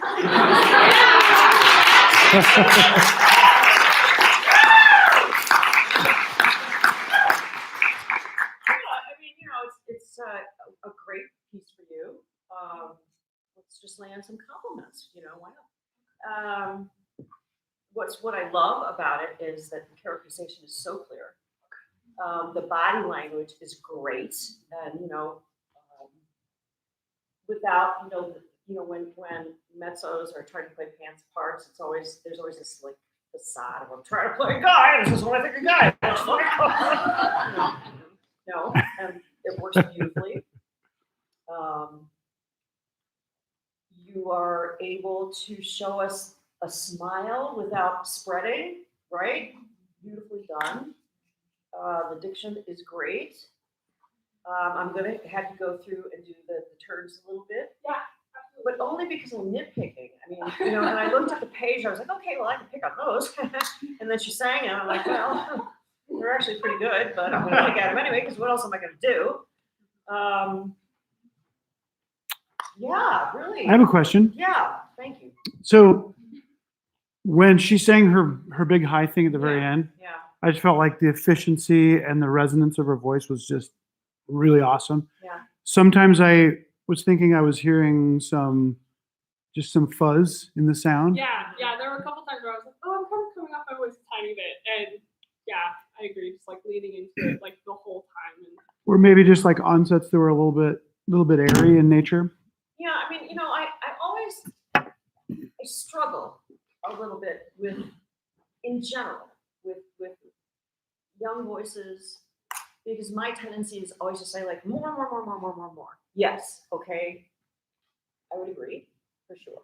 mean, it's a great piece for you. Let's just land some compliments. Why not? What I love about it is that the characterization is so clear. The body language is great, and without when mezzos are trying to play pants parts, there's always this like facade of I'm trying to play a guy. This is what I think a guy. No, and it works beautifully. You are able to show us a smile without spreading, right? Beautifully done. The diction is great. I'm going to have you go through and do the turns a little bit. Yeah. But only because I'm nitpicking. I mean, and I looked at the page, I was like, okay, well, I can pick on those. And then she sang it, and I'm like, well, they're actually pretty good, but I'm going to pick at them anyway, because what else am I going to do? Yeah, really. I have a question. Yeah, thank you. So when she sang her big high thing at the very end, Yeah. I just felt like the efficiency and the resonance of her voice was just really awesome. Yeah. Sometimes I was thinking I was hearing some fuzz in the sound. Yeah. There were a couple times where I was like, oh, I'm kind of coming off my voice a tiny bit. And yeah, I agree. Just like leaning into it like the whole time. And Or maybe just like onsets that were a little bit airy in nature. Yeah, I mean, I always struggle a little bit with, in general, with young voices, because my tendency is always to say like more. Yes, okay, I would agree for sure.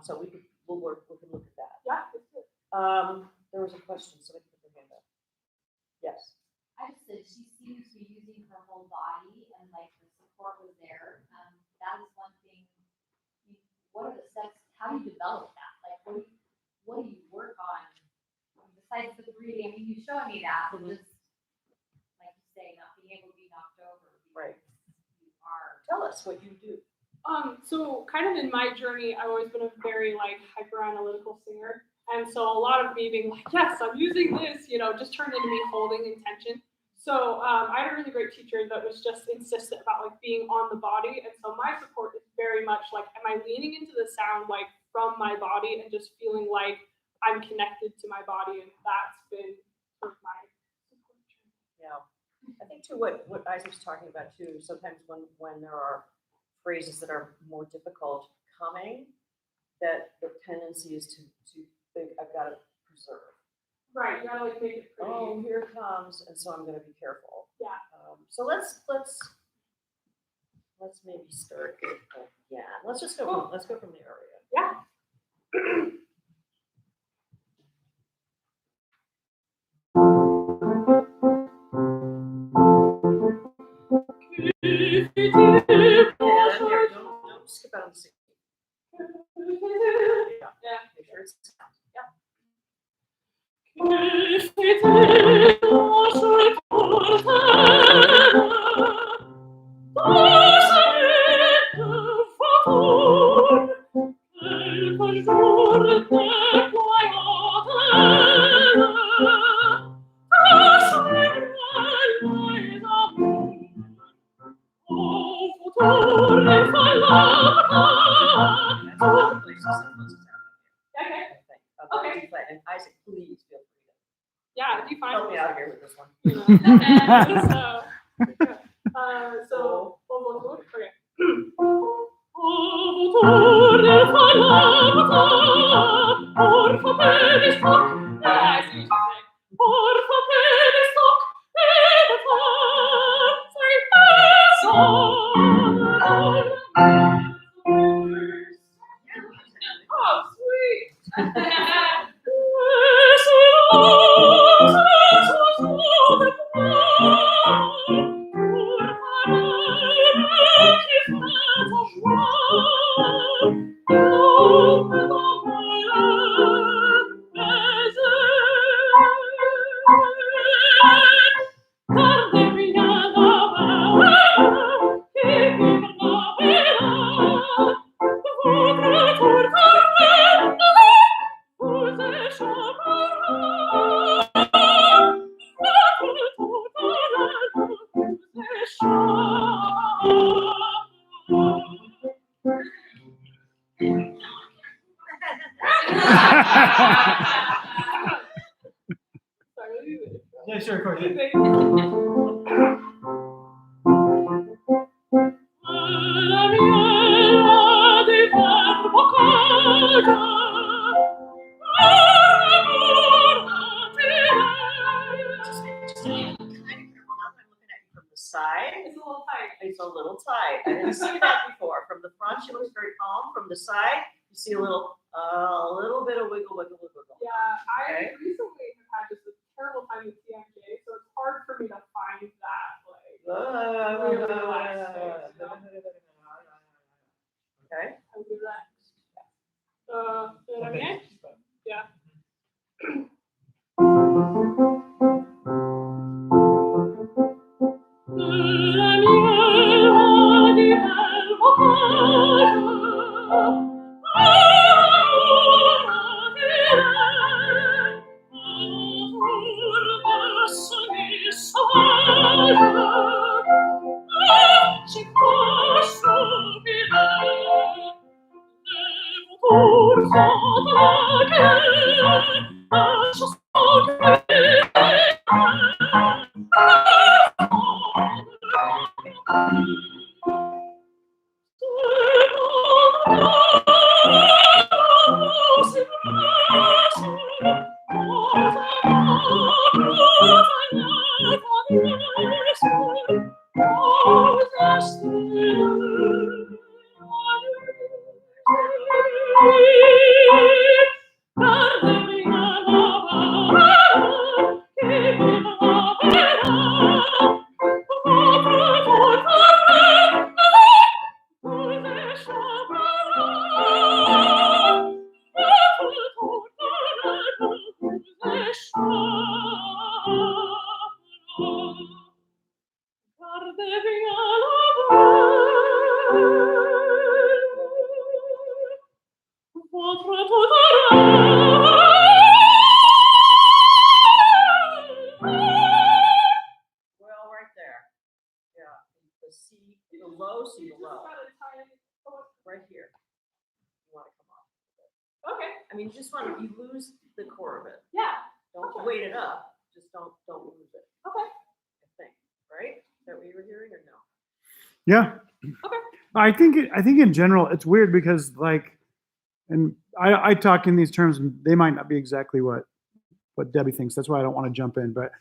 So we can look at that. yeah, it's good. There was a question, so I can put your hand up. Yes. I just said she seems to be using her whole body and like the support was there. That is one thing. What are the steps? How do you develop that? Like, what do you work on besides the breathing? I mean, you showed me that, but just like you say, not being able to be knocked over. Right. You are. Tell us what you do. So kind of in my journey, I've always been a very like hyper analytical singer. And so a lot of me being like, yes, I'm using this, just turned into me holding intention. So I had a really great teacher that was just insistent about like being on the body. And so my support is very much like, am I leaning into the sound like from my body and just feeling like I'm connected to my body? And that's been sort of my support. Yeah. I think too what Isaac's talking about too, sometimes when there are phrases that are more difficult coming, that the tendency is to think I've got to preserve. Right, you gotta like make it pretty. Oh, here it comes, and so I'm going to be careful. Yeah. So let's maybe start it again. Let's just go. Cool. Let's go from the area. Yeah. Here, don't skip out on the scene. Yeah. Make sure it's Okay. And Isaac, please feel free Yeah, do you to find help me out here with this one. So, okay. Oh, sweet. Yeah, sure, of course. From the side, It's a little tight. it's a little tight. I didn't see that before. From the front, she looks very calm. From the side, you see a little bit of wiggle, wiggle, wiggle, wiggle. Yeah, I Okay. recently have had just a terrible time with TMJ, so it's hard for me to find that like really relaxed space. So Okay. I'm relaxed. You know what I mean? Yeah. Well, right there. Yeah. The C, the low C below. Right here. You want to come off. Okay. I mean, you just want to, you lose the core of it. Yeah. Don't Okay. weight it up. Just don't lose it. Okay. I think. Right? Is that what you were hearing or no? Yeah. Okay. I think in general it's weird because like, and I talk in these terms. They might not be exactly what Debbie thinks. That's why I don't want to jump in. But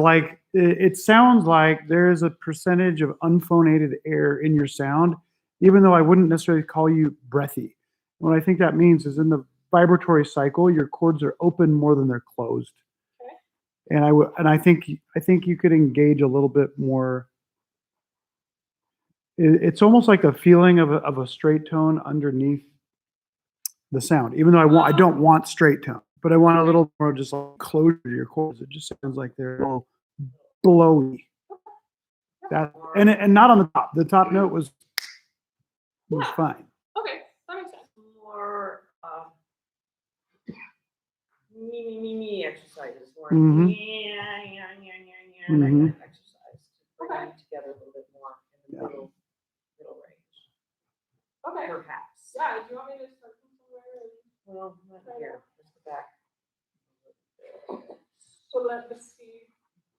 like it sounds like there is a percentage of unphonated air in your sound, even though I wouldn't necessarily call you breathy. What I think that means is in the vibratory cycle, your chords are open more than they're closed. Okay. And I think you could engage a little bit more. It's almost like a feeling of a straight tone underneath the sound, even though I don't want straight tone, but I want a little more just like closure to your chords. It just sounds like they're a little blowy. That and not on the top. The top note was fine. Okay. That makes sense. More me exercises. More Mhm. that kind Mhm. of exercise to bring them together a little bit more in the middle range. Okay. Perhaps. Yeah. Do you want me to start from somewhere? Well, not here. Let's go back. So let us see.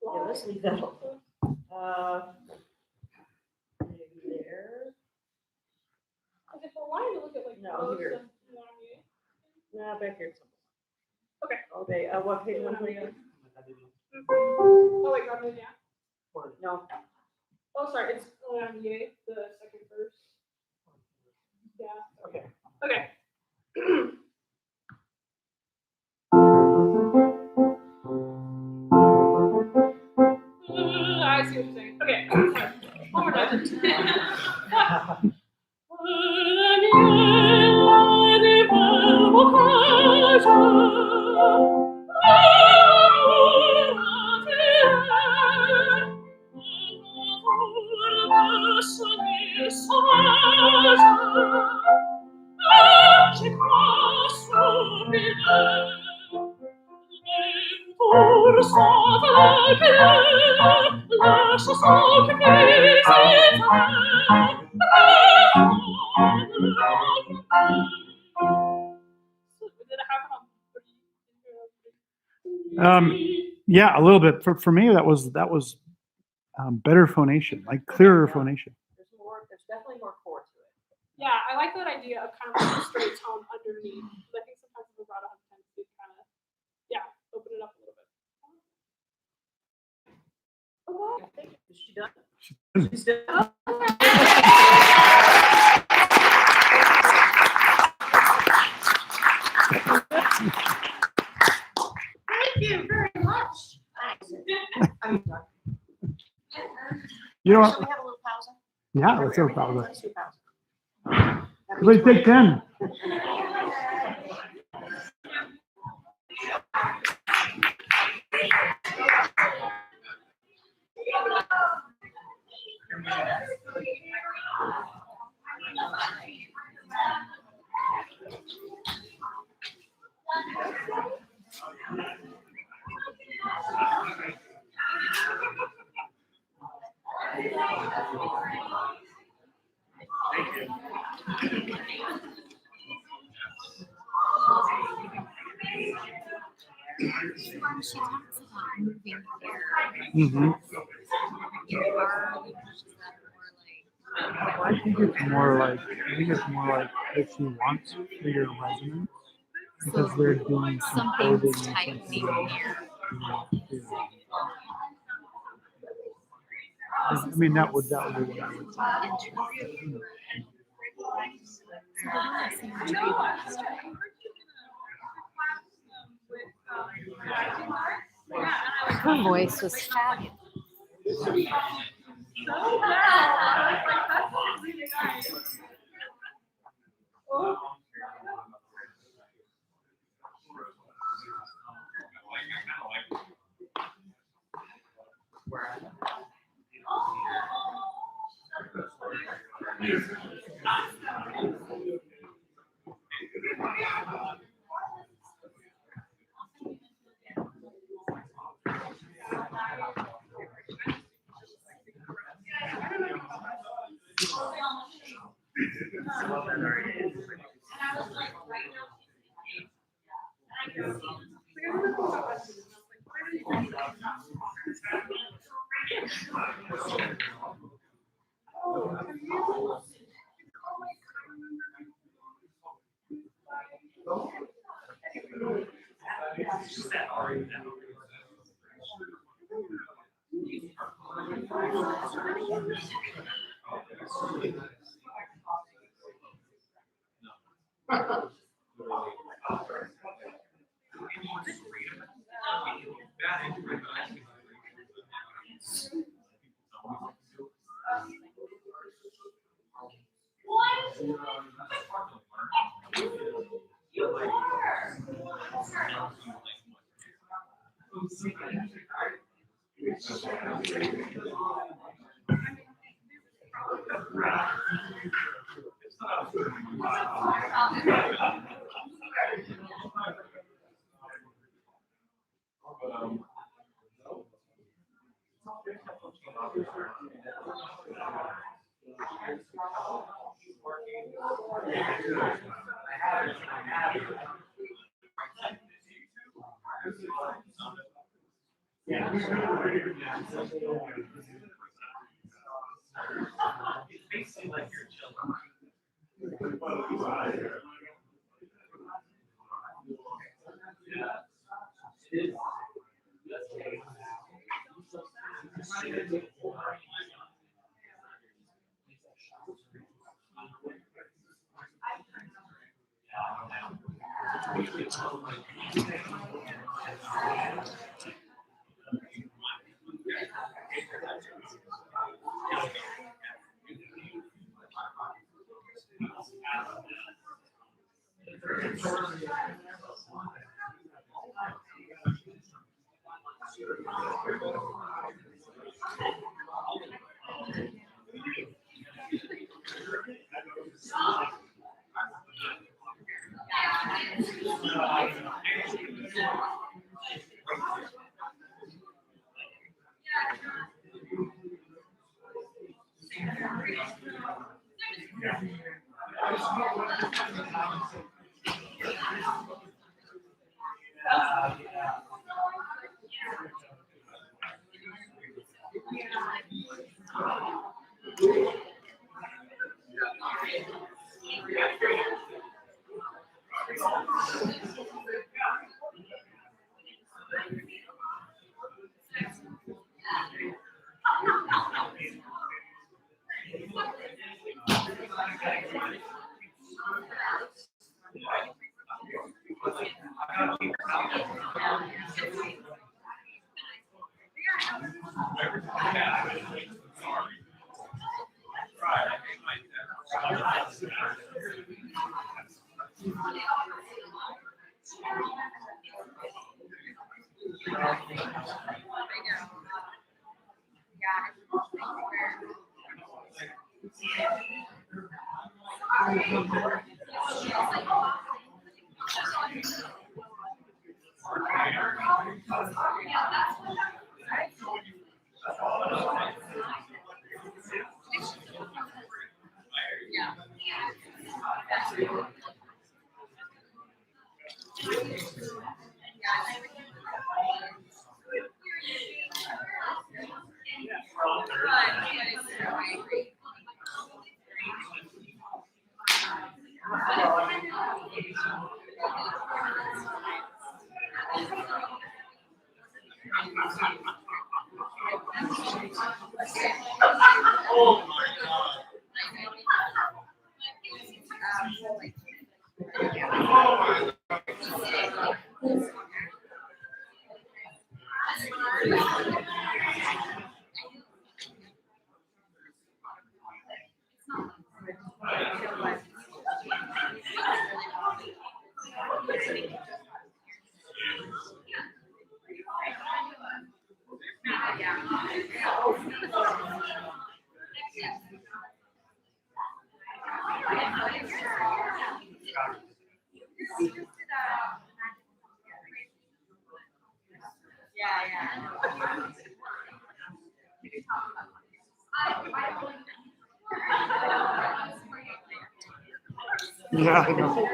Yeah, let's leave that open. Maybe there. Because if we're wanting to look at like No, most here. of, you know what I mean? Nah, back here somewhere. Okay. Okay, what page one are you? Oh wait, Robin, yeah. No, Oh, sorry. It's Only on the 8th, the second verse. Yeah. Okay. Okay. I see what you're saying. Okay. One more time. Yeah, a little bit. For me, that was better phonation, like clearer phonation. There's definitely more core to it. Yeah, I like that idea of kind of like a straight tone underneath. Because I think sometimes the vibrato has a tendency to kind of, open it up a little bit. Okay, thank you. Is she done? She's She's done. Thank you very much. You know Shall what? we have a little pause? Yeah, let's have a pause. Let's do pause. Everybody take 10. She talks about moving here. Mm-hmm. Or I think it's more like if she wants clear resonance because they're doing some coding something's and tightening something. here. I mean, that would be what I would say. Her voice was fabulous. Yeah, I know.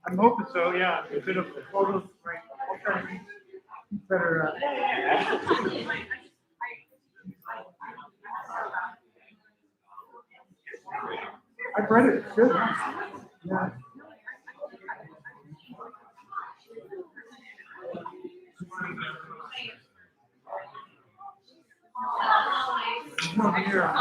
I'm hoping so, yeah. A bit of photos, right? I'll try to be better. I've read it. It's good. Yeah. No, here.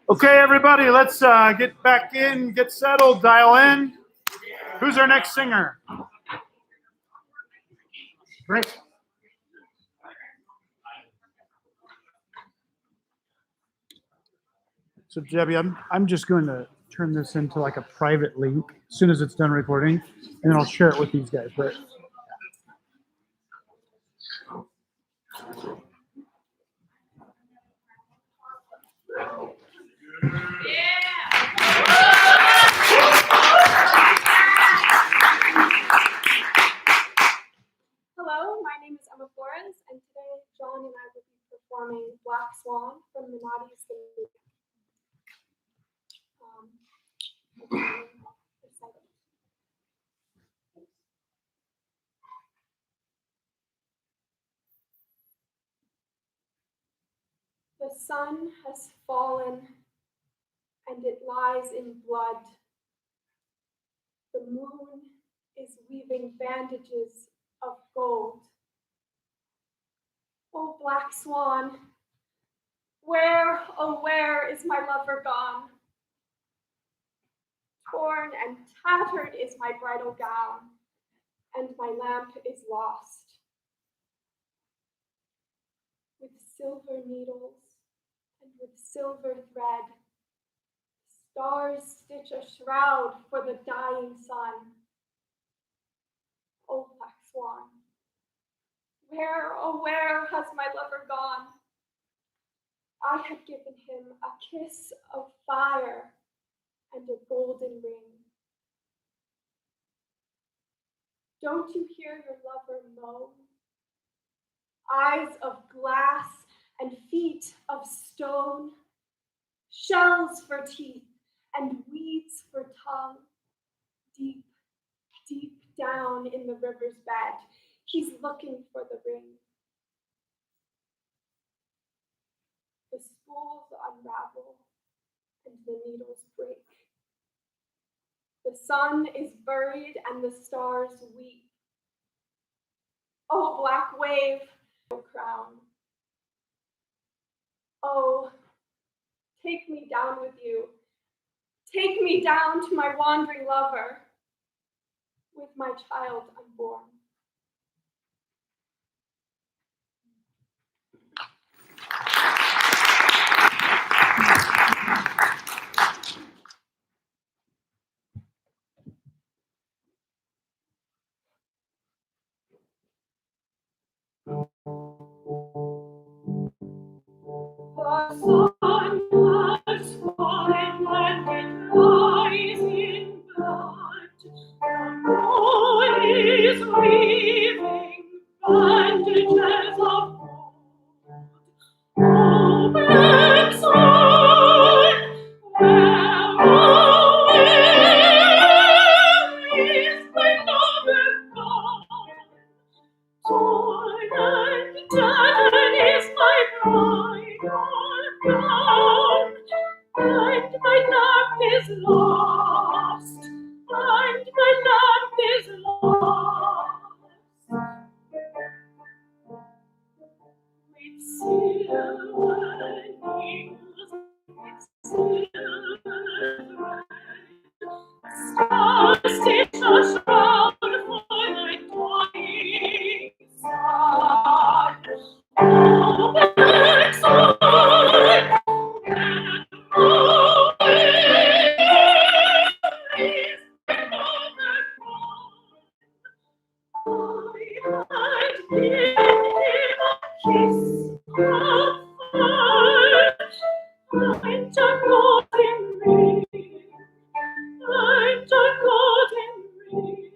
Okay, everybody, let's get back in, get settled, dial in. Who's our next singer? Great. So Debbie, I'm just going to turn this into like a private link as soon as it's done recording, and then I'll share it with these guys. But Hello, my name is Emma Florence, and today John and I will be performing Black Swan from Minotti's The recital. The sun has fallen, and it lies in blood. The moon is weaving bandages of gold. Oh, black swan, where, oh, where is my lover gone? Torn and tattered is my bridal gown, and my lamp is lost. With silver needles and with silver thread, stars stitch a shroud for the dying sun. Oh, black swan, where, oh, where has my lover gone? I had given him a kiss of fire and a golden ring. Don't you hear your lover moan? Eyes of glass and feet of stone, shells for teeth and weeds for tongue. Deep, deep down in the river's bed, he's looking for the ring. The spools unravel and the needles break. The sun is buried and the stars weep. Oh, black wave, oh, crown. Oh, take me down with you. Take me down to my wandering lover, with my child unborn. The sun has fallen and it lies in blood. The moon is weaving bandages of gold. Oh, black sun, where is my lover gone? Torn and tattered is my bridal gown, and my love is lost, and my love is lost. With silver needles, with silver thread, stars stitch a shroud for thy dying son. Oh, black sun, oh, where is my lover gone? I had given him a kiss of fire, and a golden ring, and a golden ring.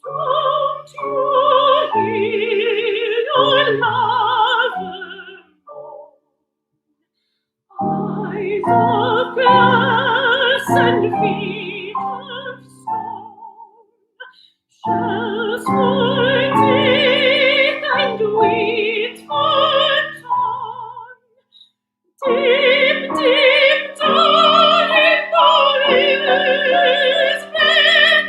Don't you hear your lover moan? Eyes of glass and feet of stone, shells for teeth and weeds for tongue. Deep, deep down in the river's bed,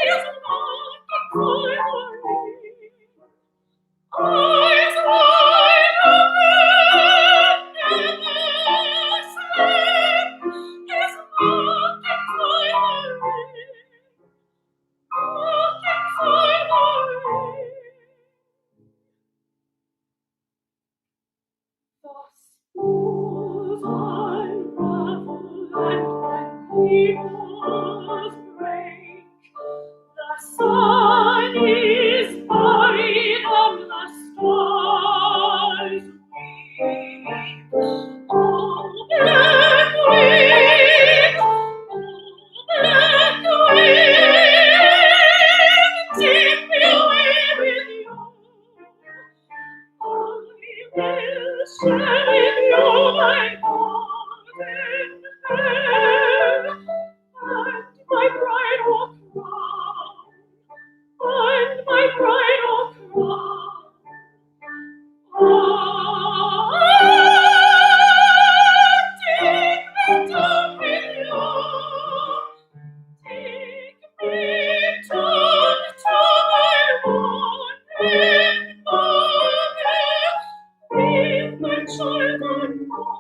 is longing for the rain. Eyes wide open, never sleep, is longing for the rain, longing for the rain. The spools unravel and when cables break, the sun is buried and the stars weep. Oh, black wing, oh, black wing, take me away with you. I will share with you my golden hair, and my bridal crown, and my bridal crown. Ah, take me down with you, take me down to my wandering mother, with my child unborn,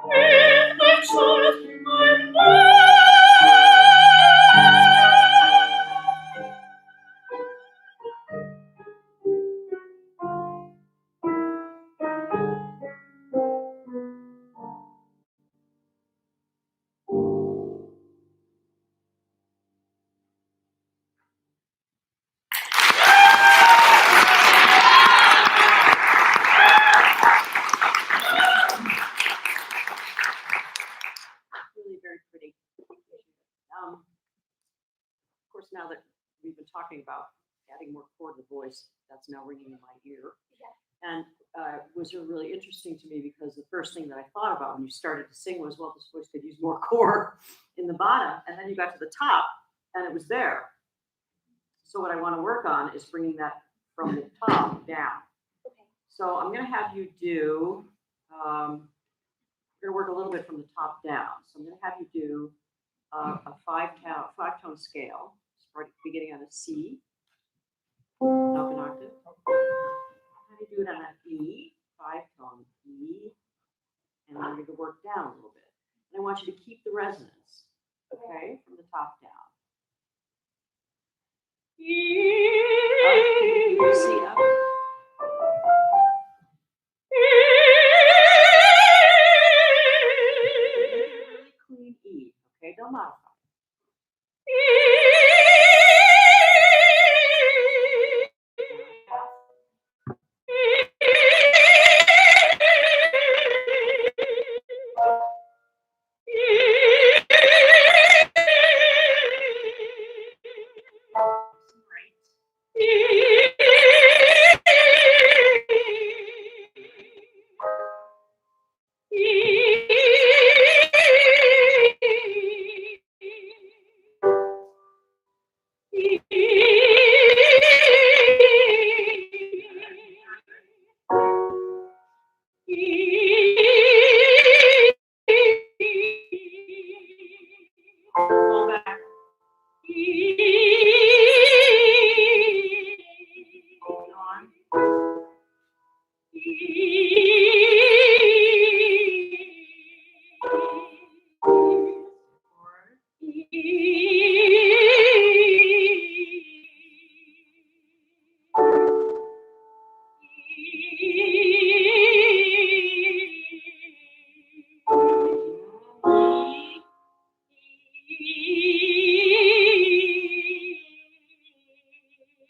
with my child unborn. Really very pretty. Of course, now that we've been talking about adding more chordal voice, that's now ringing in my ear. And was really interesting to me because the first thing that I thought about when you started to sing was, well, this voice could use more core in the bottom. And then you got to the top and it was there. So what I want to work on is bringing that from the top down. Okay. So I'm going to have you do, we're going to work a little bit from the top down. So I'm going to have you do a five-tone scale, beginning on a C, up an octave. How do you do it on an E, 5-tone E, and then you're going to work down a little bit. And I want you to keep the resonance, okay, from the top down. Up, C up. Really clean E, okay, don't modify. Fall back. Hold on.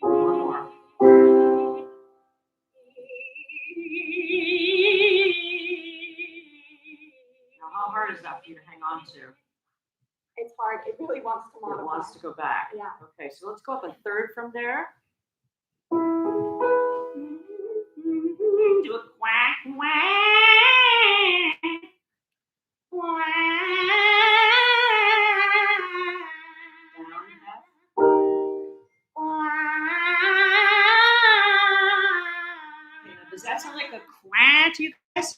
One more. Now, how hard is that for you to hang on to? It's hard. It really wants to It modify. wants to go back. Yeah. Okay, so let's go up a third from there. Do a quack, quack. Quack. Down half. Okay, now, does that sound like a quack to you guys?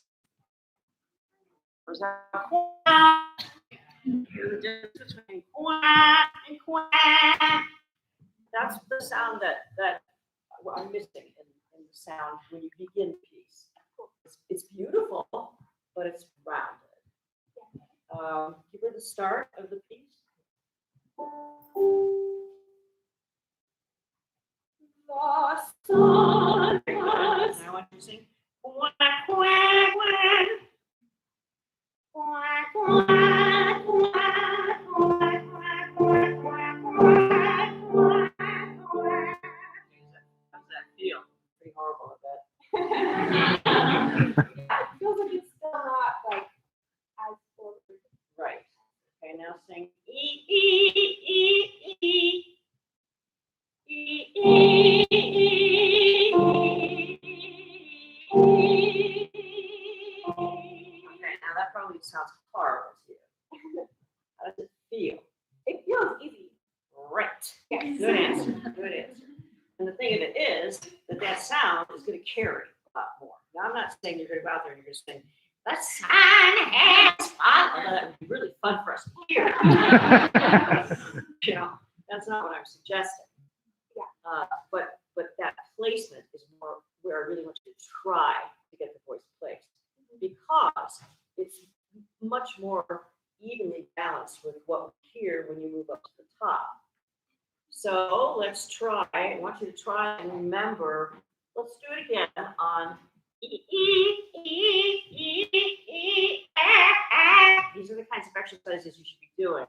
Or is that a quack? Here's the difference between quack and quack. That's the sound that I'm missing in the sound when you begin the piece. It's beautiful, but it's rounded. Give her the start of the piece. The sun Very good. And I want you to sing quack, quack, quack. Quack, quack, quack, quack, quack, quack, quack, quack, quack. How's that feel? Pretty horrible, I bet. It feels like it's still not like as forward. Right. Okay, now sing E, E, E, E, E, E, E, Okay, now that probably sounds horrible to you. How does it feel? It feels easy. Right. Yes. Good answer. Good answer. And the thing of it is that sound is going to carry a lot more. Now, I'm not saying you're going to go out there and you're going to sing, "The sun has fallen." Although that would be really fun for us to hear. You know, that's not what I'm suggesting. Yeah. But that placement is more where I really want you to try to get the voice placed, because it's much more evenly balanced with what we hear when you move up to the top. So let's try. I want you to try and remember. Let's do it again on E, E, E, E, E, These are the kinds of exercises you should be doing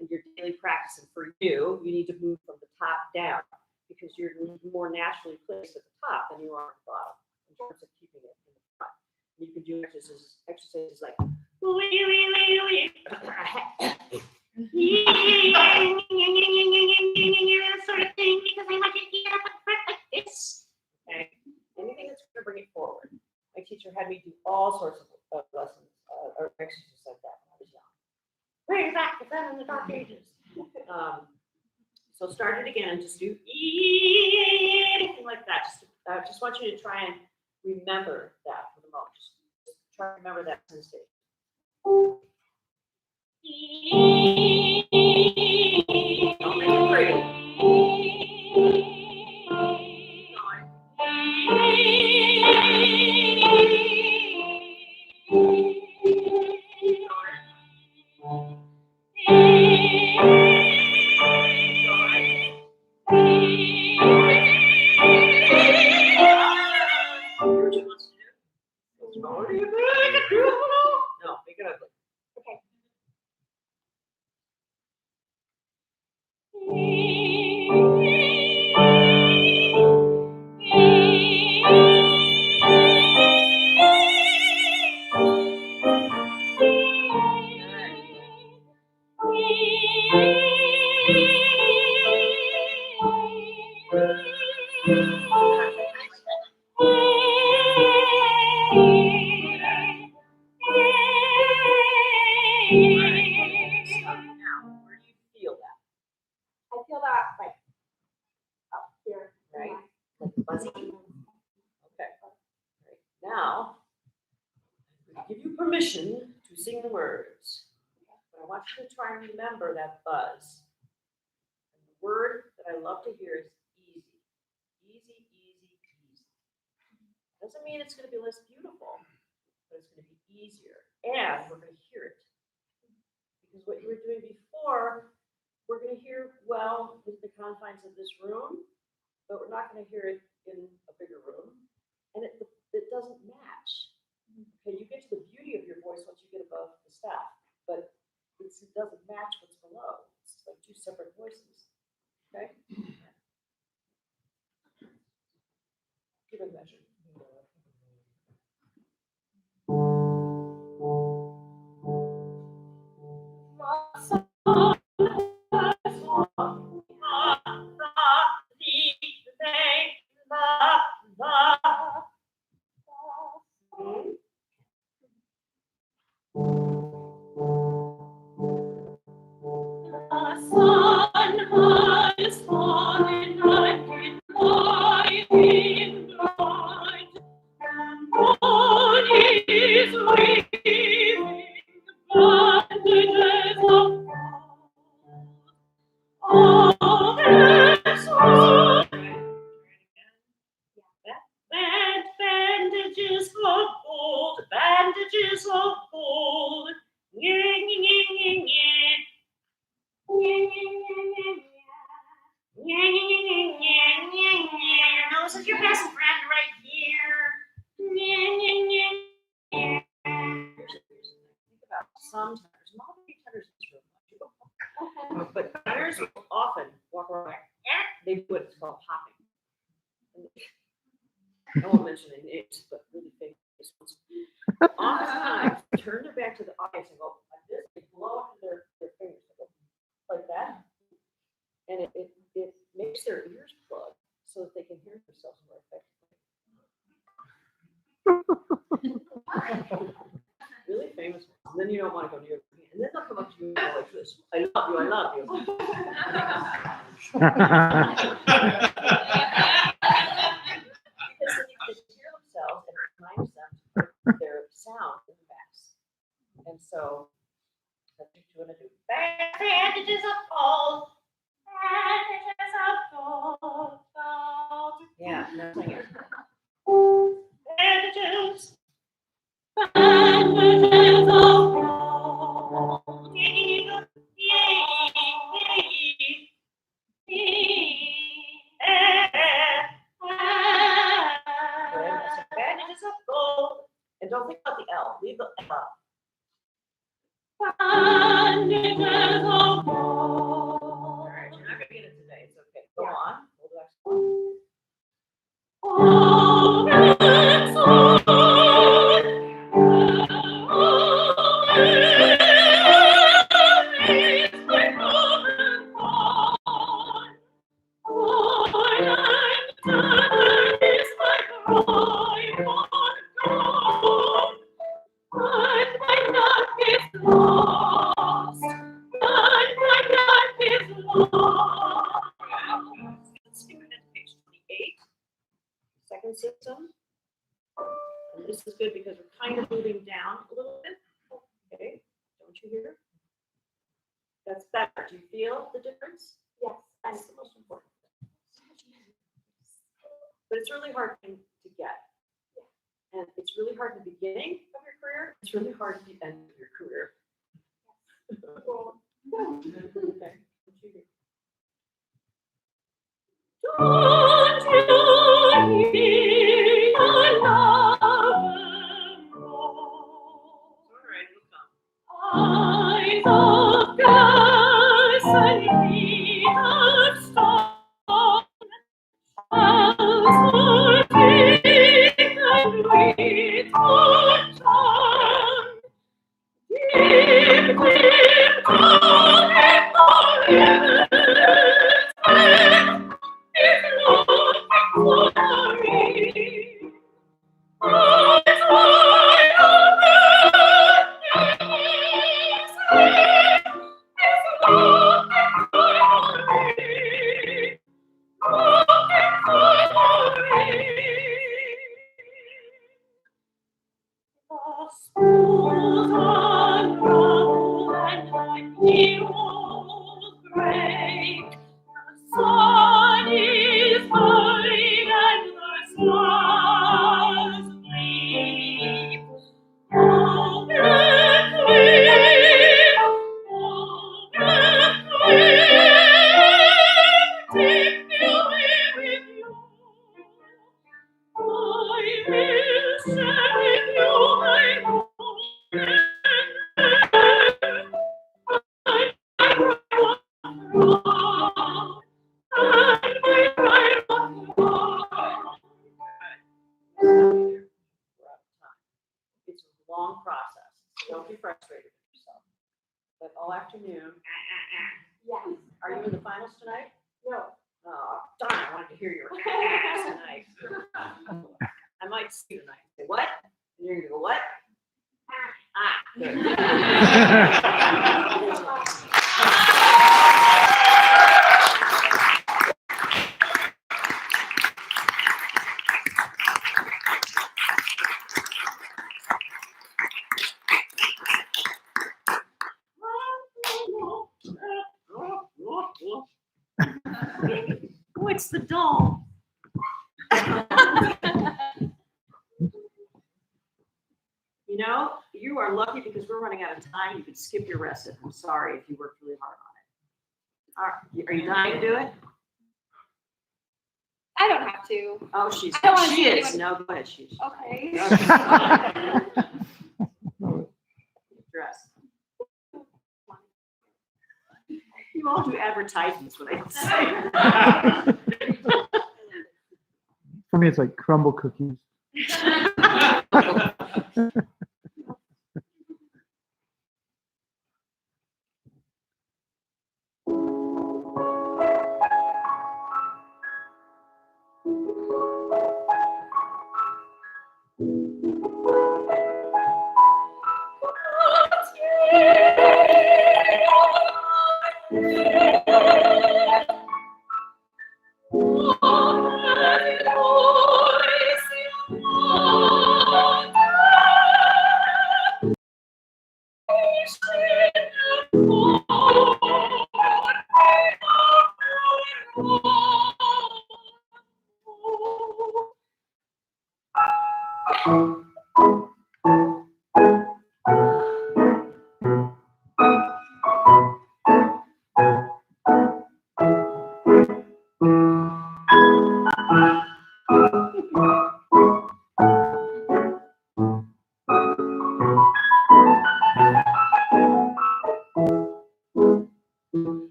in your daily practice. And for you, you need to move from the top down, because you're more naturally placed at the top than you are at the bottom in terms of keeping it in the front. You can do exercises like sort of thing, because I want you to get up in front like this. Okay, anything that's going to bring it forward. My teacher had me do all sorts of lessons or exercises like that when I was young. Bring back the fun in the dark ages. So start it again. Just do anything like that. Just want you to try and remember that for the moment. Just try to remember that sensation. Don't make it pretty. Here's what wants to do. What do you think? No, make it ugly. Now, where do you feel that? I feel that like up here. Right? Like fuzzy? Okay. Right. Now, I'm going to give you permission to sing the words. But I want you to try and remember that buzz. And the word that I love to hear is easy. Easy, easy, easy. Doesn't mean it's going to be less beautiful, but it's going to be easier. And we're going to hear it. Because what you were doing before, we're going to hear well within the confines of this room, but we're not going to hear it in a bigger room. And it doesn't match. Okay, you get to the beauty of your voice once you get above the staff, but it doesn't match what's below. It's like two separate voices. Okay? Give it a measure. Bandages of gold, bandages of gold. This is your best friend right here. Think about some tenors, not many tenors in this room, but tenors will often walk around like, they do it, it's called popping. I won't mention any names, but really famous ones. Oftentimes, turn their back to the audience and go like this, they blow up their fingers, they go like that, and it makes their ears plug so that they can hear themselves more effectively. Really famous ones. And then you don't want to go near them. And then they'll come up to you and go like this. I love you, I love you. Because they hear themselves and it reminds them to put their sound in the mass. And so that's what you want to do. Bandages of gold. Bandages of gold. Yeah, now sing it. Bandages. Bandages of gold. Bandages of gold. And don't think about the L. Leave the L out. Bandages of gold. All right, you're not going to get it today. It's okay. Go on. Hold the next one. Second system. And this is good because we're kind of moving down a little bit. Okay, don't you hear? That's better. Do you feel the difference? Yes. That's the most important thing. But it's really hard thing to get. And it's really hard in the beginning of your career. It's really hard at the end of your career. Okay. Don't you hear your lover roar? All right, we'll come. Eyes of glass and feet of stone, hands for teeth and wit for charm. Deep, deep down in the river's bed is looking for me. Eyes wide open, is looking for me. Looking for me. The spools unravel and the heroes break. The sun is burning and the stars weep. Oh, Bethlehem, oh, Bethlehem, take me away with you. I will share with you my home It's a long process. So don't be frustrated with yourself. But all afternoon. Yes. Are you in the finals tonight? No. Oh, darn, I wanted to hear your tonight. I might see you tonight. Say, what? And you're gonna go, what? Oh, it's the doll. You know, you are lucky because we're running out of time. You could skip your recipe. I'm sorry if you worked really hard on it. Are you dying to do it? I don't have to. Oh, she's. I don't wanna She see is. anyone- No, go ahead. She's. Okay. Dress. You all do advertisements when I say. For me, it's like crumble cookies.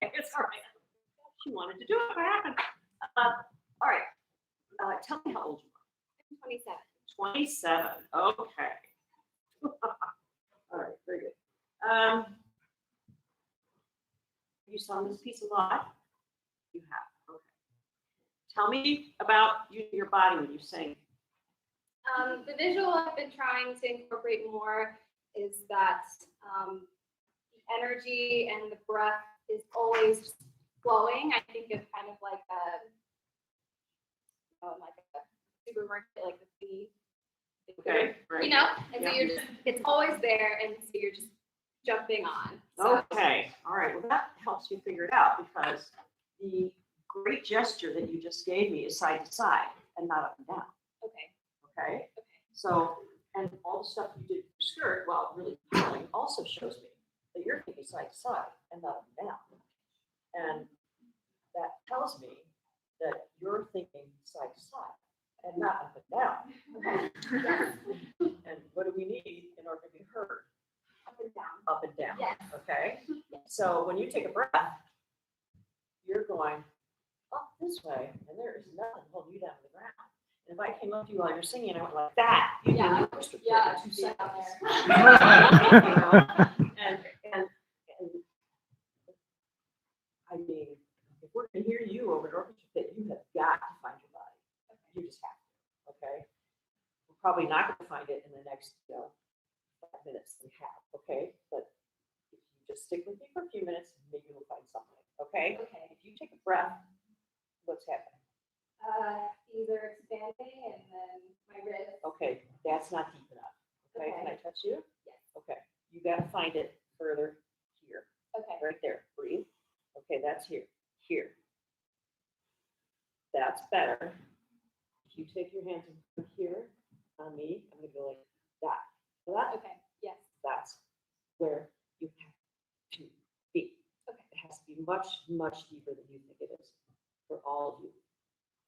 It's all right. She wanted to do it. What happened? All right. Tell me how old you are. 27. 27. Okay. All right. Very good. You sung this piece a lot. You have. Okay. Tell me about your body when you sing. The visual I've been trying to incorporate more is that the energy and the breath is always flowing. I think of kind of like a supermarket, like the sea. Okay. Right. You know, and Yeah. so you're just, it's always there, and so you're just jumping on. So, Okay, all right, well, that helps me figure it out because the great gesture that you just gave me is side to side and not up and down, okay. okay? So, and all the stuff you did with your skirt, while really compelling, also shows me that you're thinking side to side and not up and down. And that tells me that you're thinking side to side and not up and down. And what do we need in order to be heard? Up and down. Up and down, Yes. okay? So when you take a breath, you're going up this way, and there is nothing holding you down to the ground. And if I came up to you while you're singing, and I went like that, you'd Yeah. be orchestra pit Yeah, in 2 yeah, seconds. there. You know? And I mean, if we're gonna hear you over an orchestra pit, you have got to find your body. You just have to, okay? We're probably not gonna find it in the next, 5 minutes we have, okay? But if you just stick with me for a few minutes, maybe we'll find something, okay? Okay. If you take a breath, what's happening? Either expanding and then my ribs. Okay, that's not deep enough. Okay, can I touch you? Yes. Okay, you gotta find it further here, Okay. right there, breathe. Okay, that's here, here. That's better. If you take your hands and put here on me, I'm gonna go like that. So that, Okay. Yes. that's where you have to be. Okay. It has to be much, much deeper than you think it is for all of you.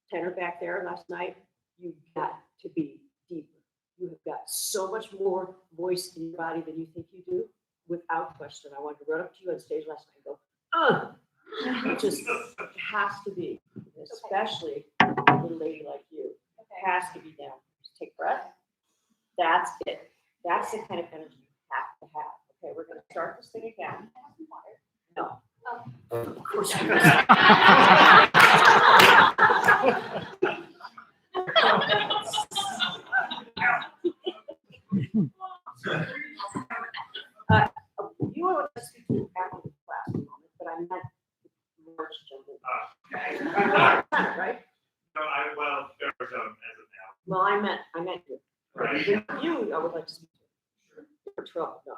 Tenor back there last night, you've got to be deeper. You have got so much more voice in your body than you think you do, without question. I wanted to run up to you on stage last night and go, it just has to be, especially a little lady like you, Okay. has to be down. Just take a breath. That's it. That's the kind of energy you have to have. Okay, we're gonna start this thing again. No. Oh. Of course you You want to speak to after the class a moment, but I meant March jumping. Right? No, well, there was, as of now. Well, I meant you. Right. You, I would like to speak to. You're trouble, no.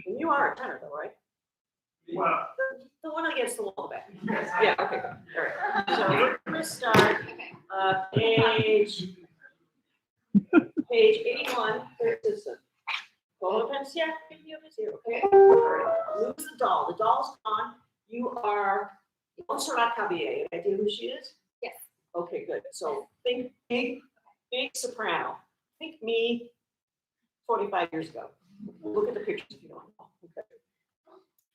And you are a tenor though, right? Well, The one against the wall back. Yeah, okay, good. All right. So we're gonna start, page 81, third system. Colopensia, okay? All right. Lose the doll. The doll's gone. You are Montserrat Caballé. Any idea who she is? Yes. Okay, good. So think big soprano. Think me 45 years ago. Look at the pictures if you don't know.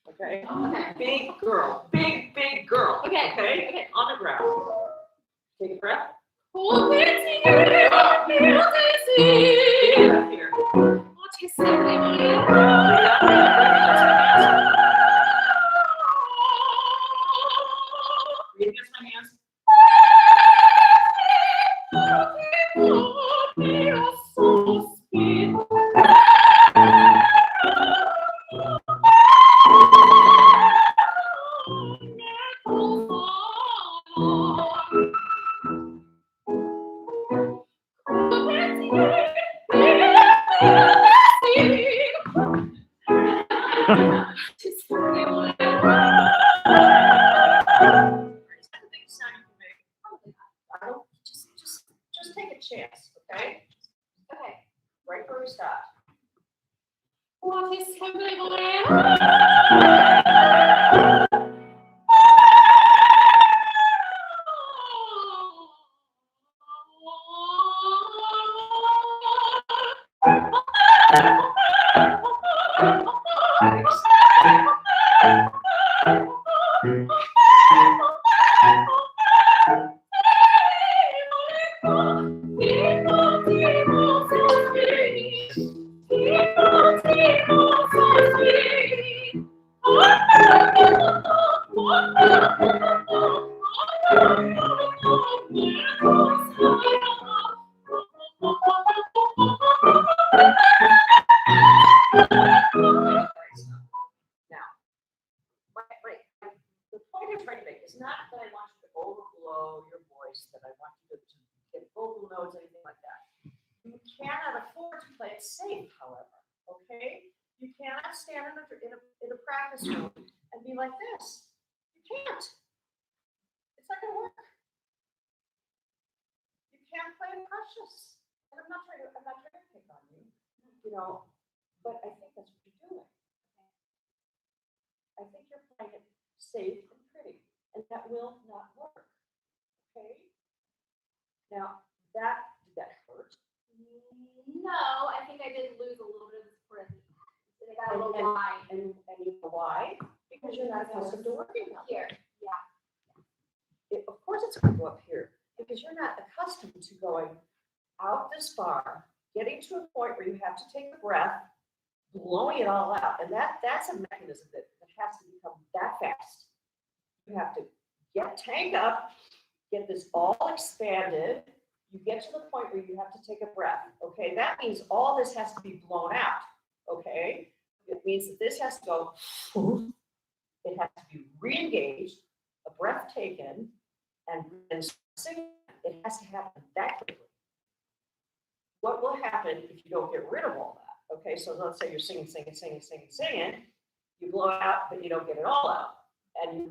Okay. Okay. Big girl. Big girl. Okay. Okay. On the ground. Take a breath. Oh, Big breath here. Breathe against my hands. Just take a chance, okay? Okay. Right where we stop. What is happening? The point I'm trying to make is not that I want you to overblow your voice, that I want you to get vocal notes, anything like that. You cannot afford to play it safe, however, okay? You cannot stand in a practice room and be like this. You can't. It's not gonna work. You can't play it precious. And I'm not trying to pick on you, but I think that's what you're doing. I think you're playing it safe and pretty, and that will not work. Okay? Now, did that hurt? No, I think I did lose a little bit of the sprint. It got a little wide. And you know why? Because you're not accustomed to working out Here. Yeah. Of course it's going to go up here, because you're not accustomed to going out this far, getting to a point where you have to take a breath, blowing it all out. And that's a mechanism that has to become that fast. You have to tank up, get this all expanded. You get to the point where you have to take a breath. Okay, that means all this has to be blown out. Okay, it means that this has to go, it has to be re-engaged, a breath taken, and sing. It has to happen that quickly. What will happen if you don't get rid of all that? Okay, so let's say you're singing, you blow it out, but you don't get it all out, and you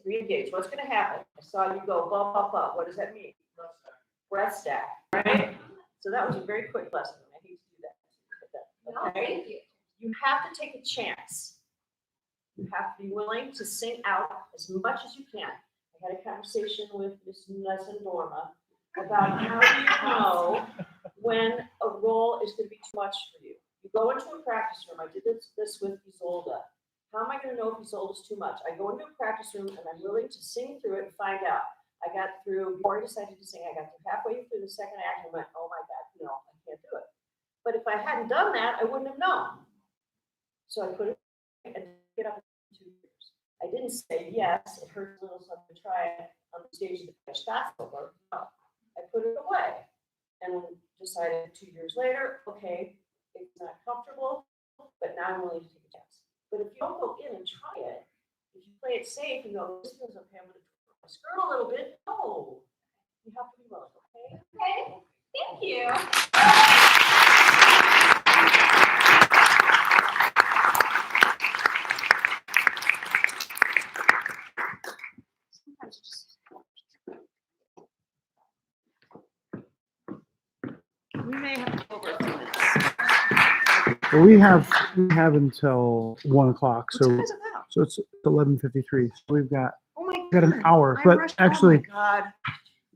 re-engage. What's going to happen? I saw you go bump, bump, bump. What does that mean? Breath stack, right? So that was a very quick lesson. I hate to do that. No, thank you. You have to take a chance. You have to be willing to sing out as much as you can. I had a conversation with Miss Nesson Dorma about how do you know when a role is going to be too much for you. You go into a practice room. I did this with Isolda. How am I going to know if Isolda's too much? I go into a practice room and I'm willing to sing through it and find out. I got through, before I decided to sing, I got through halfway through the second act and went, oh my God, no, I can't do it. But if I hadn't done that, I wouldn't have known. So I put it and get up in 2 years. I didn't say, yes, it hurts a little, so I'm going to try it on the stage of the festival. No, I put it away and decided 2 years later, okay, it's not comfortable, but now I'm willing to take a chance. But if you don't go in and try it, if you play it safe and go, this feels okay, I'm going to skirt a little bit, no, you have to be willing, okay? Okay, thank you. Well, we have until 1 o'clock, What time so is it now? it's 11:53. So we've got Oh my got an God. hour. I But rushed- actually, oh my God.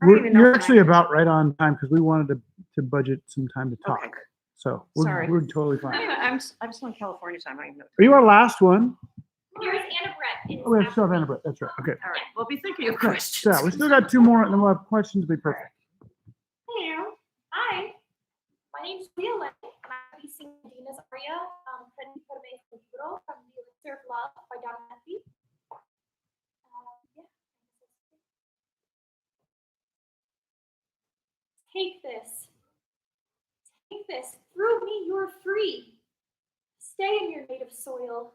I don't even know you're when actually I- about right on time because we wanted to budget some time to talk. Okay. So Sorry. we're totally fine. Anyway, I'm still in California time. I don't even know. Are you our last one? Here's Anna Brett. in Oh, we have South still have Anna Brett. That's right. Okay. All right. Well, be thinking of Okay. questions. Yeah, we still got 2 more, and then we'll have questions. Be perfect. Hello. Hi. My name's Leah Lynn, and I'll be singing Dina's aria, Prendi per me il libro from The Elixir of Love by Donna Murphy. Yeah. Take this. Take this. Through me, you're free. Stay in your native soil.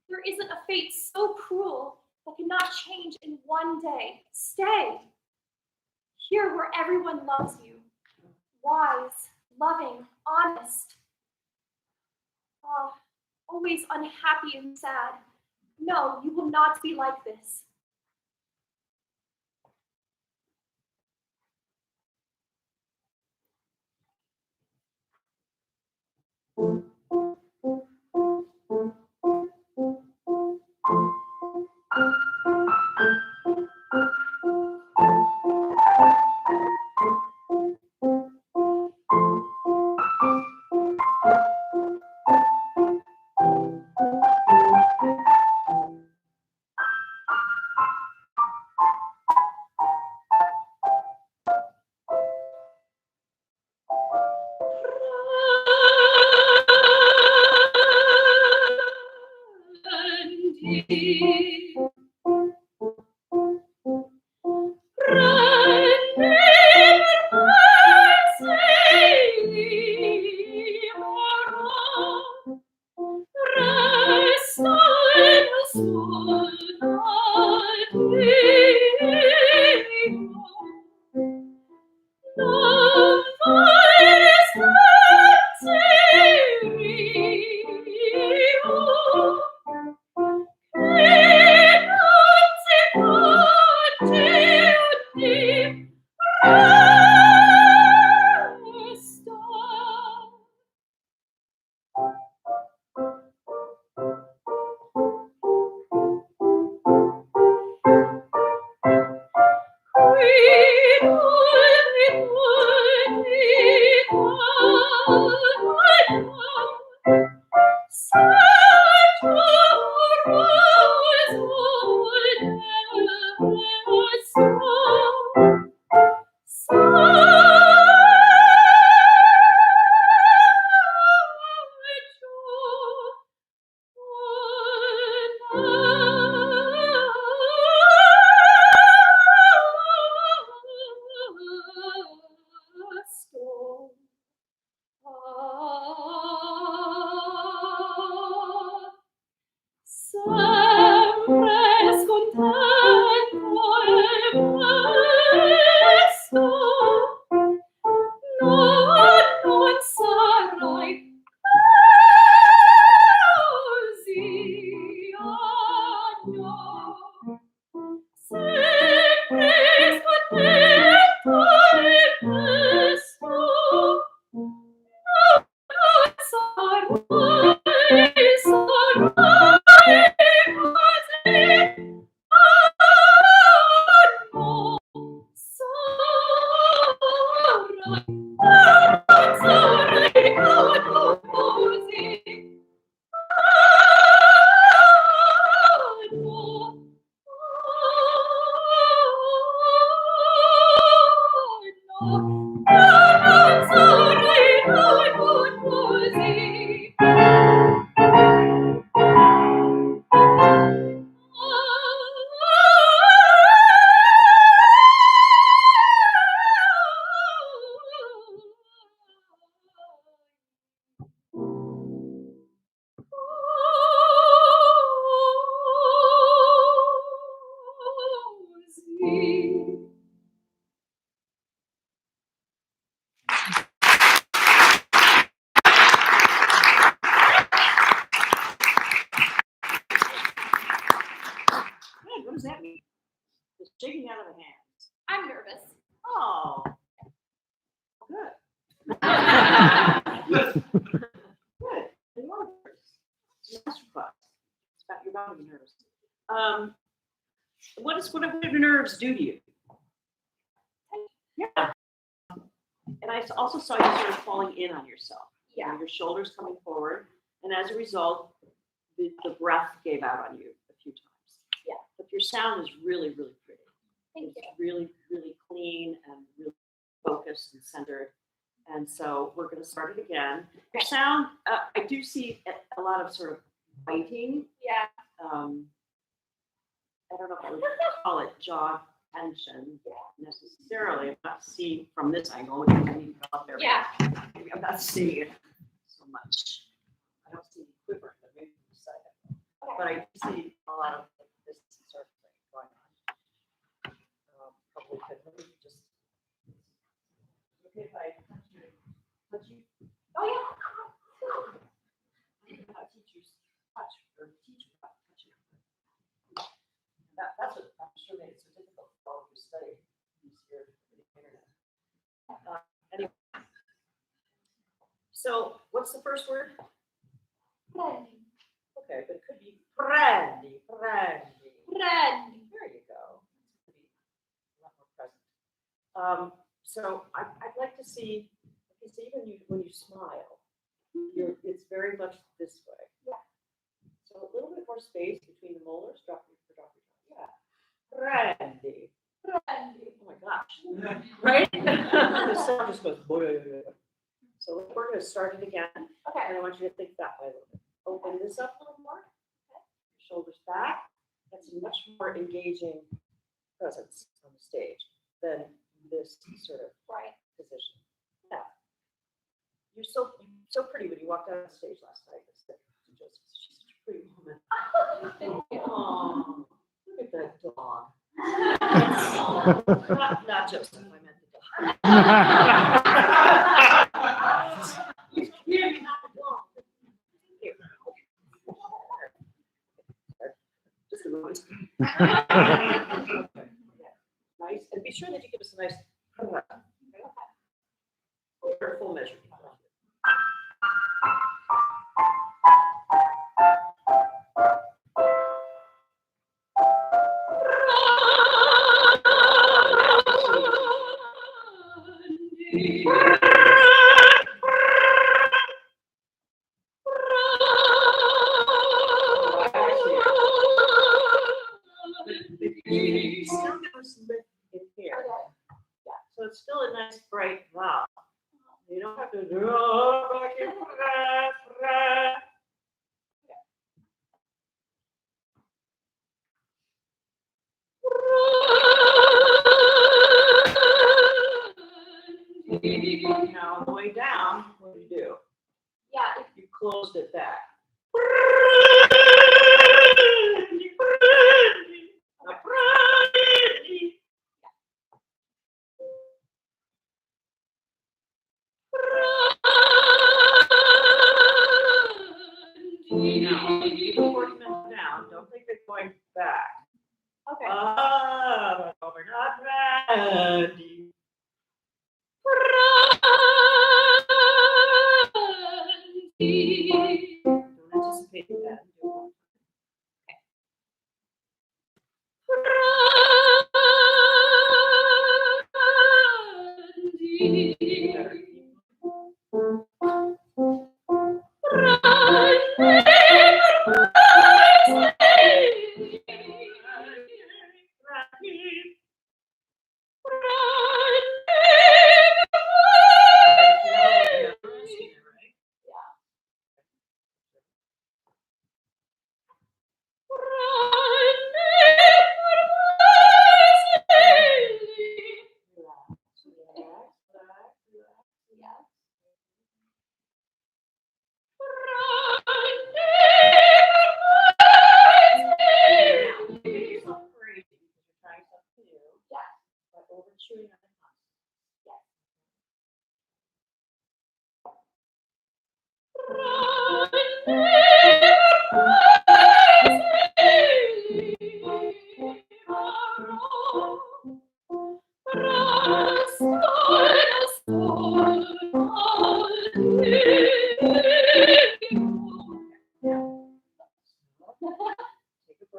There isn't a fate so cruel that cannot change in one day. Stay. Here where everyone loves you. Wise, loving, honest. Always unhappy and sad. No, you will not be like this. Masterclass. It's about your body nerves. What do nerves do to you? Yeah. And I also saw you sort of falling in on yourself. Yeah. Your shoulders coming forward, and as a result, the breath gave out on you a few times. Yeah. But your sound is really, really pretty. Thank you. It's really, really clean and really focused and centered. And so we're going to start it again. Your sound, I do see a lot of sort of biting. Yeah. I don't know if I would call it jaw tension necessarily. I'm not seeing from this angle, which I need to go up there. Yeah. Maybe I'm not seeing it so much. I don't see the quiver, but maybe from the side. But I do see a lot of this sort of thing going on. Probably could let me just. Okay, if I touch you. Oh yeah. How teachers touch or teach you how to touch you. That's what I'm sure made it so difficult for all of you to study these years for the internet. Anyway, so what's the first word? Prendi. Okay, but it could be prendi. Prendi. There you go. It's going to be a lot more present. So I'd like to see, when you smile, it's very much this way. Yeah. So a little bit more space between the molars. Drop your jaw. Yeah. Prendi. Prendi. Oh my gosh. Right? The sound just goes. So we're going to start it again. Okay. And I want you to think that way a little bit. Open this up a little more. Okay. Shoulders back. That's a much more engaging presence on the stage than this sort of position. Yeah. You're so pretty when you walked out on stage last night. She's such a pretty woman. Thank you. Oh, look at that dog. Not Joseph, I meant the dog. You can't have a dog. Here. Just a moment. Okay. Nice, and be sure that you give us a nice full measure. Still give us lip in here. Yeah, so it's still a nice bright vowel. You don't have to do Now on the way down, what do? Yeah. You closed it back. Now, even 40 minutes down, don't think it's going back. Okay. Oh my God, Randy. Don't anticipate that.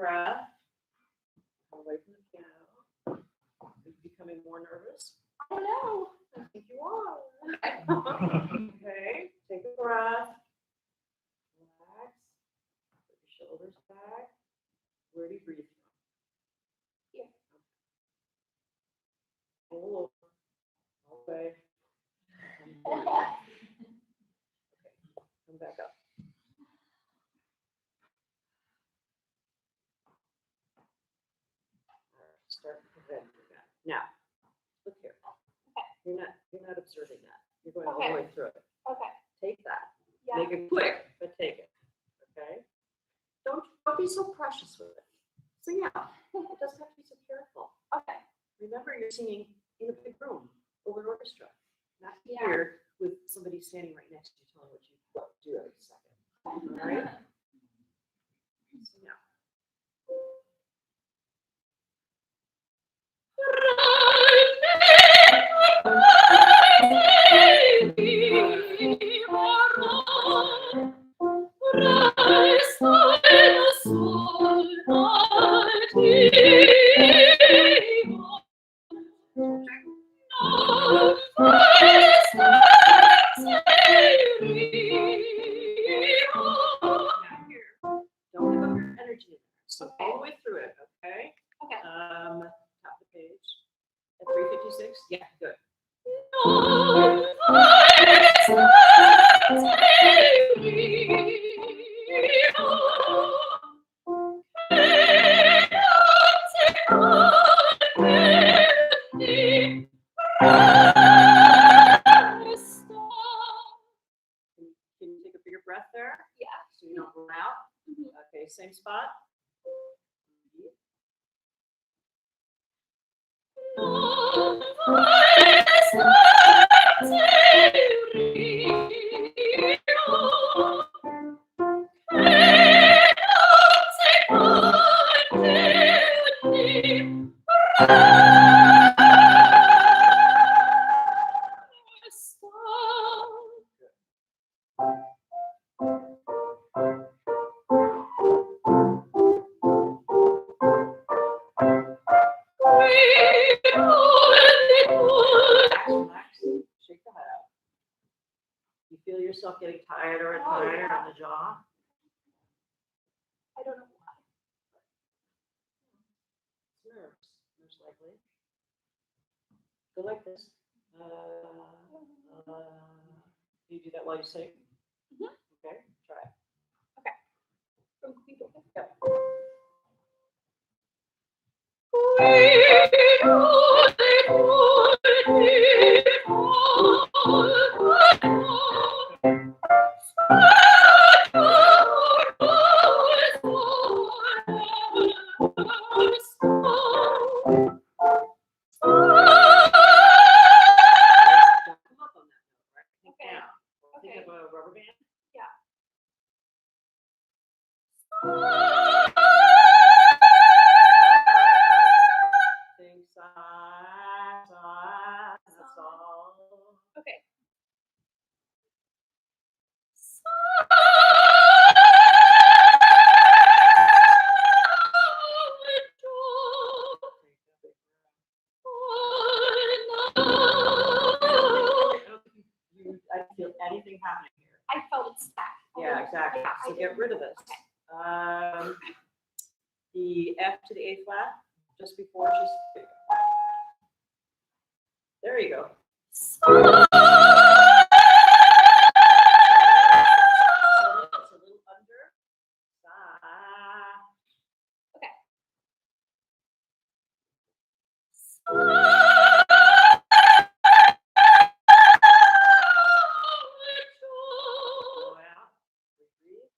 breath. Come away from the piano. Are you becoming more nervous? I don't know. I think you are. Okay, take a breath. Relax. Put your shoulders back. Where do you breathe from? Here. Roll over. All the way. Come back up. All right, start preventing that. Now, look here. You're not observing that. You're going all the way through it. Okay. Take that. Yeah. Make it quick, but take it. Okay? Don't be so precious with it. Sing out. It doesn't have to be so careful. Okay. Remember, you're singing in a big room over an orchestra, not Yeah. here with somebody standing right next to you telling what to do every second. All right? Sing out. Don't give up your energy. So all the way through it, okay? Okay. Top of the page. At 356? Yeah, good. Can you take a bigger breath there? Yeah. So you don't run out? Okay, same spot. Relax. Shake the head out. You feel yourself getting tighter and tighter on the jaw? I don't know why. It's nerves, most likely. Go like this. You do that while you sing? Okay, try it. Yep. Don't come up on that note, right? Think Okay. down. Think Okay. of a rubber band. Yeah. Sing side, side, that's all. Okay. I don't feel anything happening here. I felt it stack. Yeah, exactly. Yeah, I So did. get rid of this. Okay. The F to the A flat, just before, just there you go. It's a little under. Okay. Blow it out. Breathe.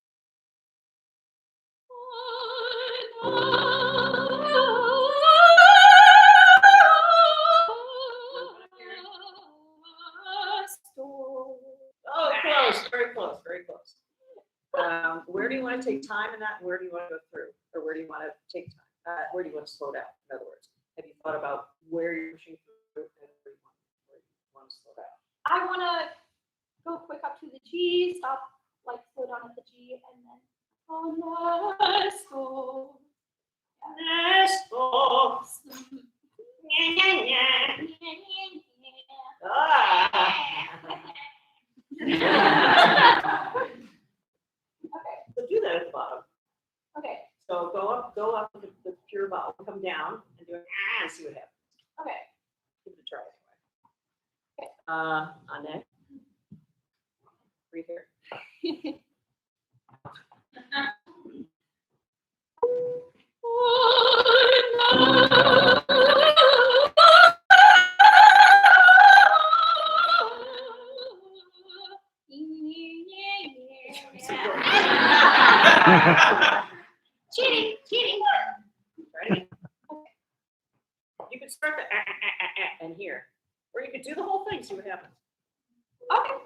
Oh, close, very close, very close. Where do you want to take time in that? And where do you want to go through? Or where do you want to take time? Where do you want to slow down? In other words, have you thought about where you're pushing through and where you want to slow down? I want to go quick up to the G, stop, like slow down at the G, and then on my soul. Esto. So do that at the bottom. Okay. So go up with the pure vowel, come down and do it and see what happens. Okay. Give it a try anyway. Anne. Breathe here. Cheating, cheating. Right? You could start the and here, or you could do the whole thing. See what happens. Okay.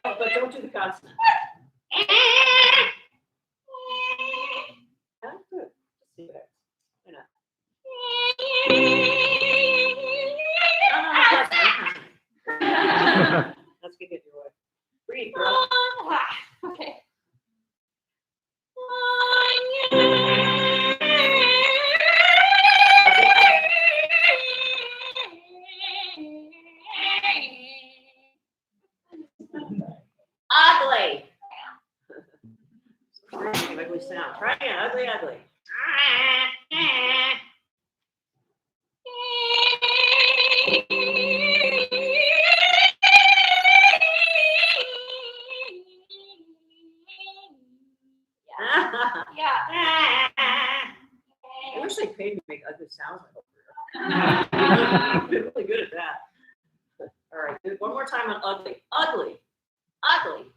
No, but don't do the consonant. Yeah, good. Just see what happens. Why not? Let's get your way. Breathe, girl. Okay. Ugly. Ugly sound. Try again. Ugly, ugly. Yeah. I wish they paid me to make ugly sounds. I've been really good at that. All right, good. One more time on ugly. Ugly. Ugly.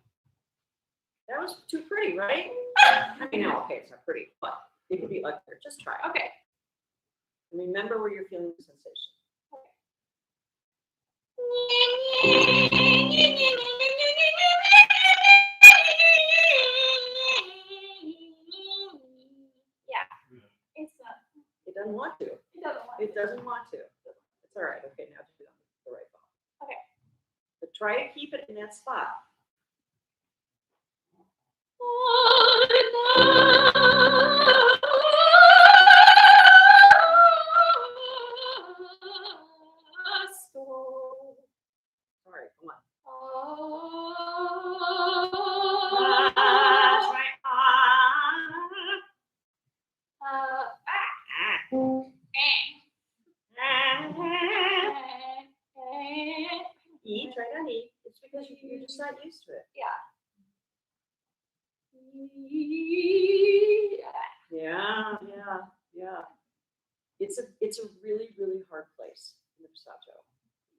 That was too pretty, right? I mean, no, okay, it's not pretty, but it could be uglier. Just try it. Okay. And remember where you're feeling the sensation. Yeah. It's It doesn't want to. it doesn't want It doesn't want to. It's all right. Okay, now do it on the right ball. Okay. But try to keep it in that spot. All right, come on. Try. E, try it on E. It's because you're just not used to it. Yeah. It's a really, really hard place in the passaggio.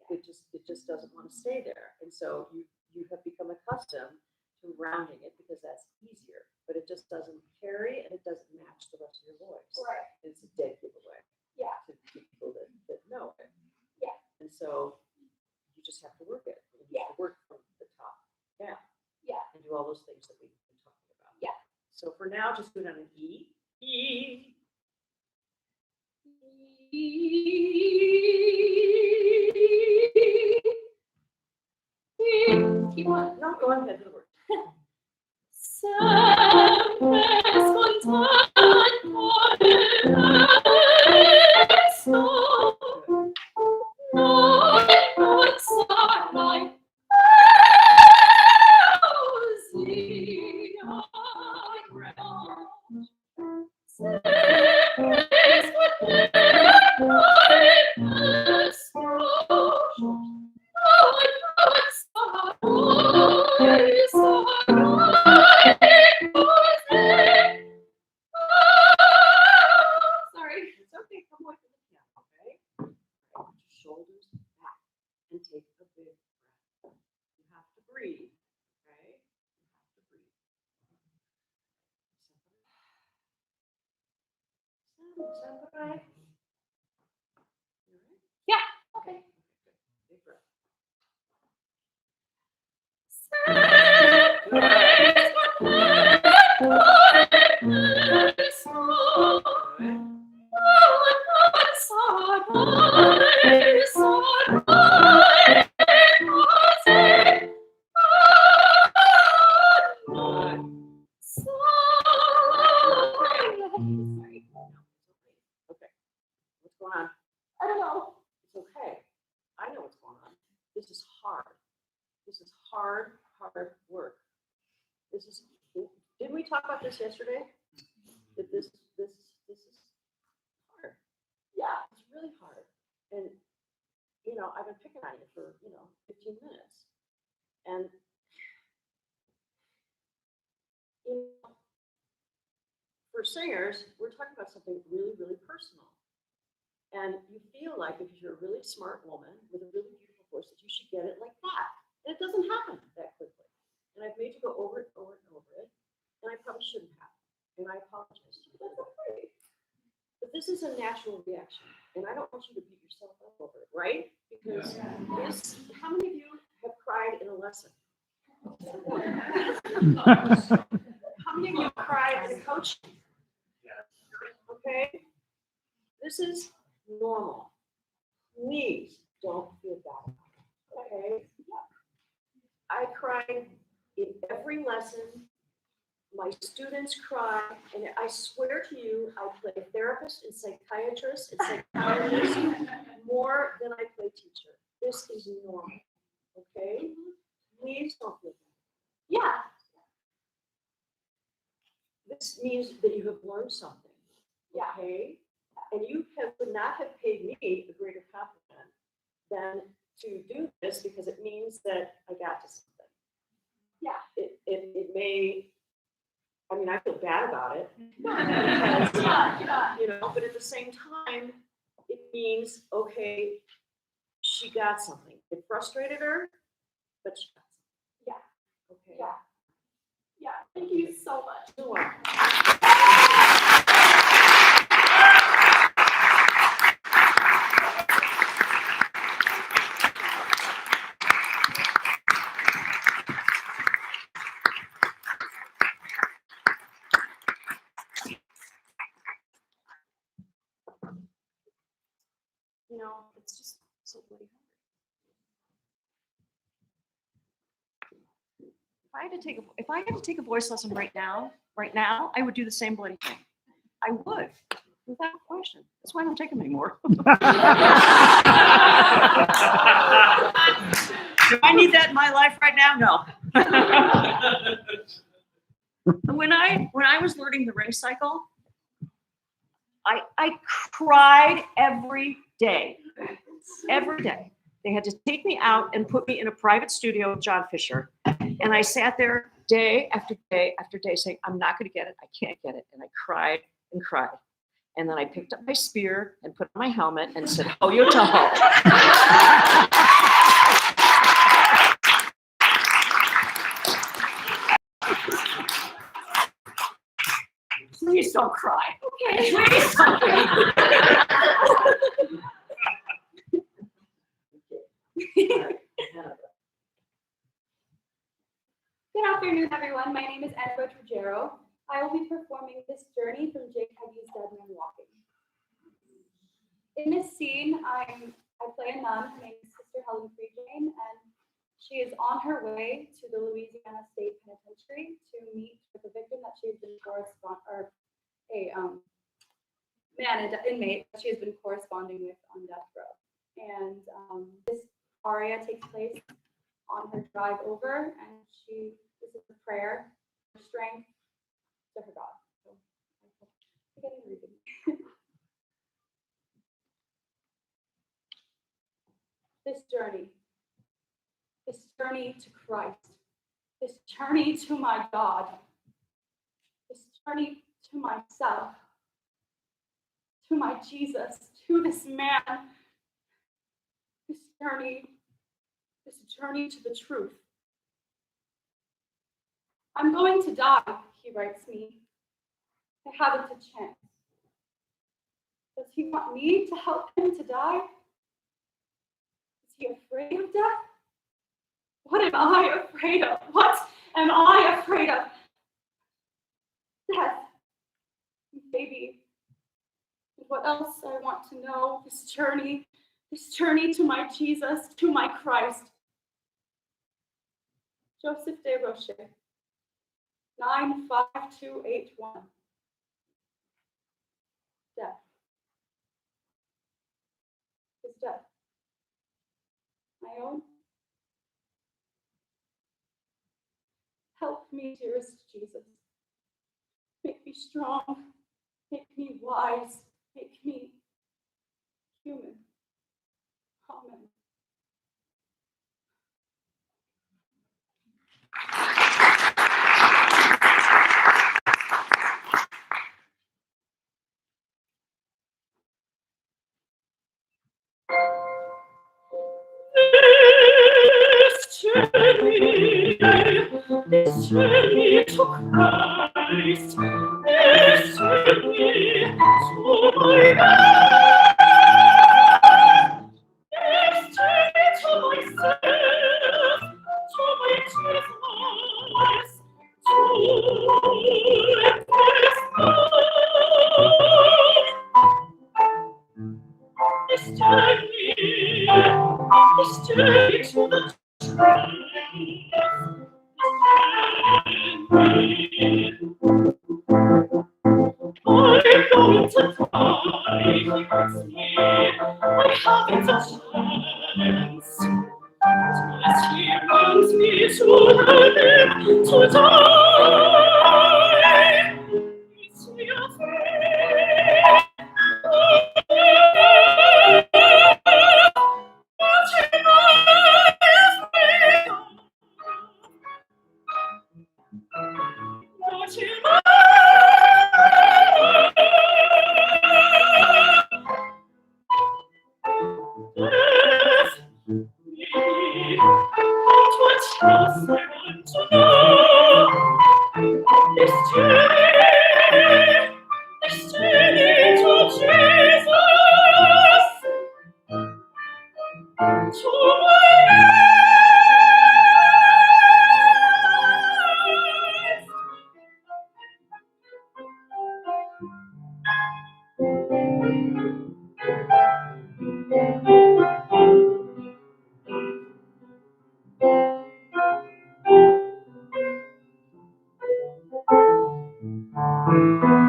It just doesn't want to stay there. And so you have become accustomed to rounding it because that's easier. But it just doesn't carry and it doesn't match the rest of your voice. Right. It's a dead giveaway. Yeah. To people that know it. Yeah. And so you just have to work it. You have to work from the top down. Yeah. And do all those things that we've been talking about. Yeah. So for now, just do it on an E. E. Keep on. No, go ahead. Do the word. Sorry. It's okay. Come away from the piano, okay? Put your shoulders back and take a big breath. You have to breathe, okay? You have to breathe. Sound right? You all right? Yeah. Okay. Big breath. hard, hard work. Didn't we talk about this yesterday? That this is hard. Yeah, it's really hard. And, I've been picking on you for, 15 minutes. And, for singers, we're talking about something really, really personal. And you feel like if you're a really smart woman with a really beautiful voice that you should get it like that. And it doesn't happen that quickly. And I've made you go over it, over and over it. And I probably shouldn't have. And I apologize to you. That's okay. But this is a natural reaction. And I don't want you to beat yourself up over it, right? Because how many of you have cried in a lesson? How many of you have cried in coaching? Okay? This is normal. Please don't feel bad. Okay? I cry in every lesson. My students cry, and I swear to you, I play therapist and psychiatrist and psychologist more than I play teacher. This is normal. Okay? Please don't feel bad. Yeah. This means that you have learned something. Okay? And you would not have paid me a greater compliment than to do this because it means that I got to something. Yeah. It may, I feel bad about it. Because, but at the same time, it means, okay, she got something. It frustrated her, but she got something. Yeah. Okay. Yeah. Yeah. Thank you so much. You're welcome. It's just so bloody hard. If I had to take a voice lesson right now, I would do the same bloody thing. I would, without question. That's why I don't take them anymore. Do I need that in my life right now? No. When I was learning the ring cycle, I cried every day. Every day. They had to take me out and put me in a private studio with John Fisher. And I sat there day after day after day saying, I'm not going to get it. I can't get it. And I cried and cried. And then I picked up my spear and put on my helmet and said, Hoyo Taho. Please don't cry. Okay. Please don't cry. Good afternoon, everyone. My name is Annabelle Trujero. I will be performing this journey from Jake Huggies' Dead Man Walking. In this scene, I play a nun. Her name is Sister Helen Freejane, and she is on her way to the Louisiana State Penitentiary to meet with a victim that she has been an inmate that she has been corresponding with on death row. And this aria takes place on her drive over, and this is a prayer for strength to her God. So I get it reading. This journey to Christ, this journey to my God, this journey to myself, to my Jesus, to this man, this journey to the truth. I'm going to die, he writes me. I haven't a chance. Does he want me to help him to die? Is he afraid of death? What am I afraid of? What am I afraid of? Death. Maybe. And what else I want to know, this journey to my Jesus, to my Christ. Joseph de Rocher, 95281. Death. His death. My own. me, dearest Jesus. Make me strong. Make me wise. Make me human. Amen. This journey to Christ, this journey to my God, this journey to myself, to my Jesus, this journey to the I'm going to die, he hurts me, I haven't a chance. Yes, he wants me to heaven, to die. Is he afraid? What am I afraid of? What am I? Death, me, what else I want to know? This journey to Jesus, to my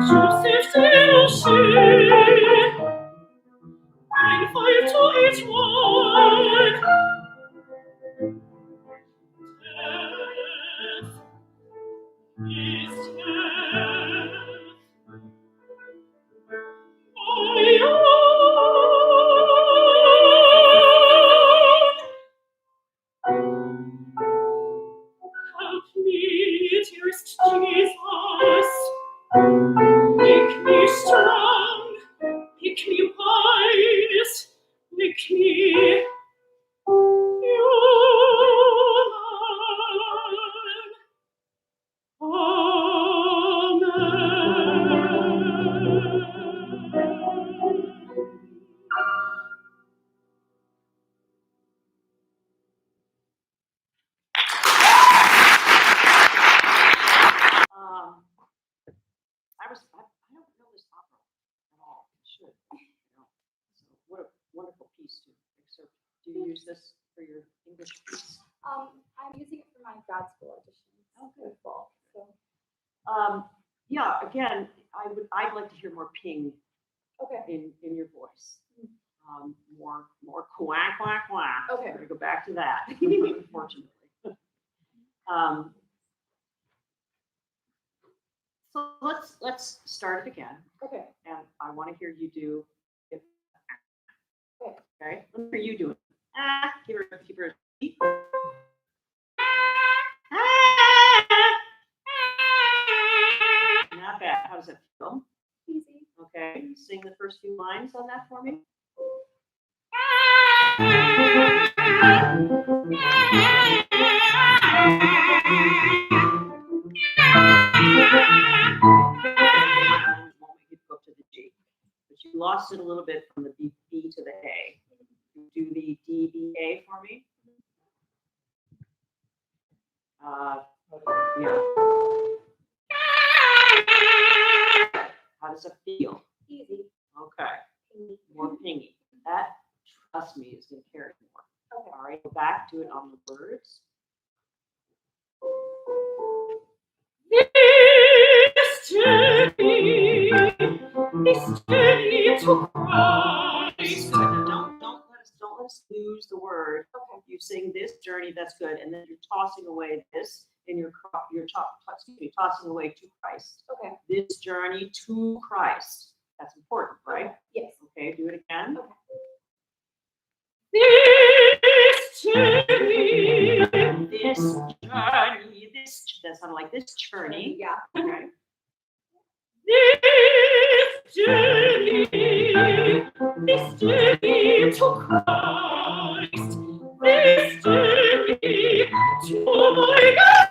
Joseph Tennessee, 9-5 to each one. Death is death. My own. Help me, dearest Jesus. Make me strong, make me wise, make me human. I don't know this opera at all. I should. So what a wonderful piece to excerpt. Do you use this for your English piece? I'm using it for my grad school audition. Oh, good. Fall. So Yeah, again, I'd like to hear more ping okay. in your voice. More quack, quack, quack. Okay. We're gonna go back to that, unfortunately. So let's start it again, Okay. and I want to hear you do it. Okay. Okay, let me hear you do it. Give her a beat. Not bad. How does it feel? Easy. Okay, sing the first few lines on that for me. Won't make it go up to the G, but you lost it a little bit from the B to the A. Do the D, B, A for me. Yeah. How does it feel? Easy. Okay. More pingy. That, trust me, is going to carry more. Okay. All right. Go back. Do it on the words. This journey to Christ. Don't let us lose the word. Okay. You sing this journey, that's good, and then you're tossing away this and you're tossing away to Christ. Okay. This journey to Christ. That's important, right? Yes. Okay, do it again. Okay. This journey, That sounded like this journey. Yeah. Okay. this journey to Christ, this journey to my God.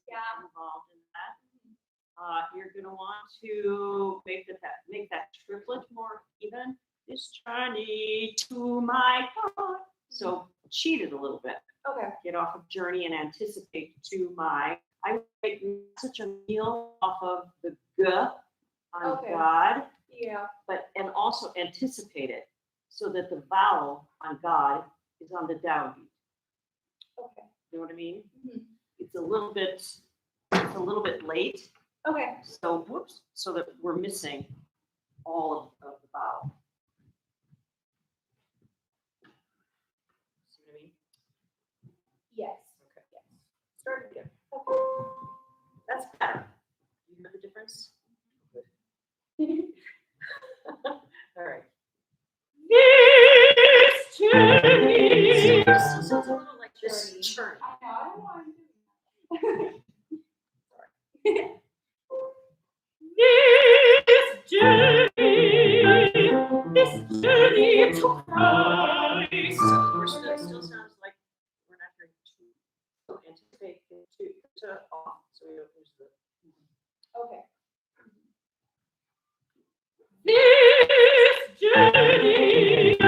Yeah. Involved in that. You're gonna want to make that triplet more even. This journey to my God. So cheat it a little bit. Okay. Get off of journey and anticipate to my. I would make such a meal off of the G on Okay. God, Yeah. and also anticipate it so that the vowel on God is on the downbeat. Okay. You know what I mean? Mhm. It's a little bit late. Okay. So whoops, so that we're missing all of the vowel. See what I mean? Yes. Okay. Yes. Start again. Okay. That's better. You hear the difference? Good. All right. This journey. So it's a little like this churn. I know. I don't want to do that. This journey to Christ. Still sounds like we're not hearing two. So anticipate the two to off. So we don't lose the. Okay. This journey to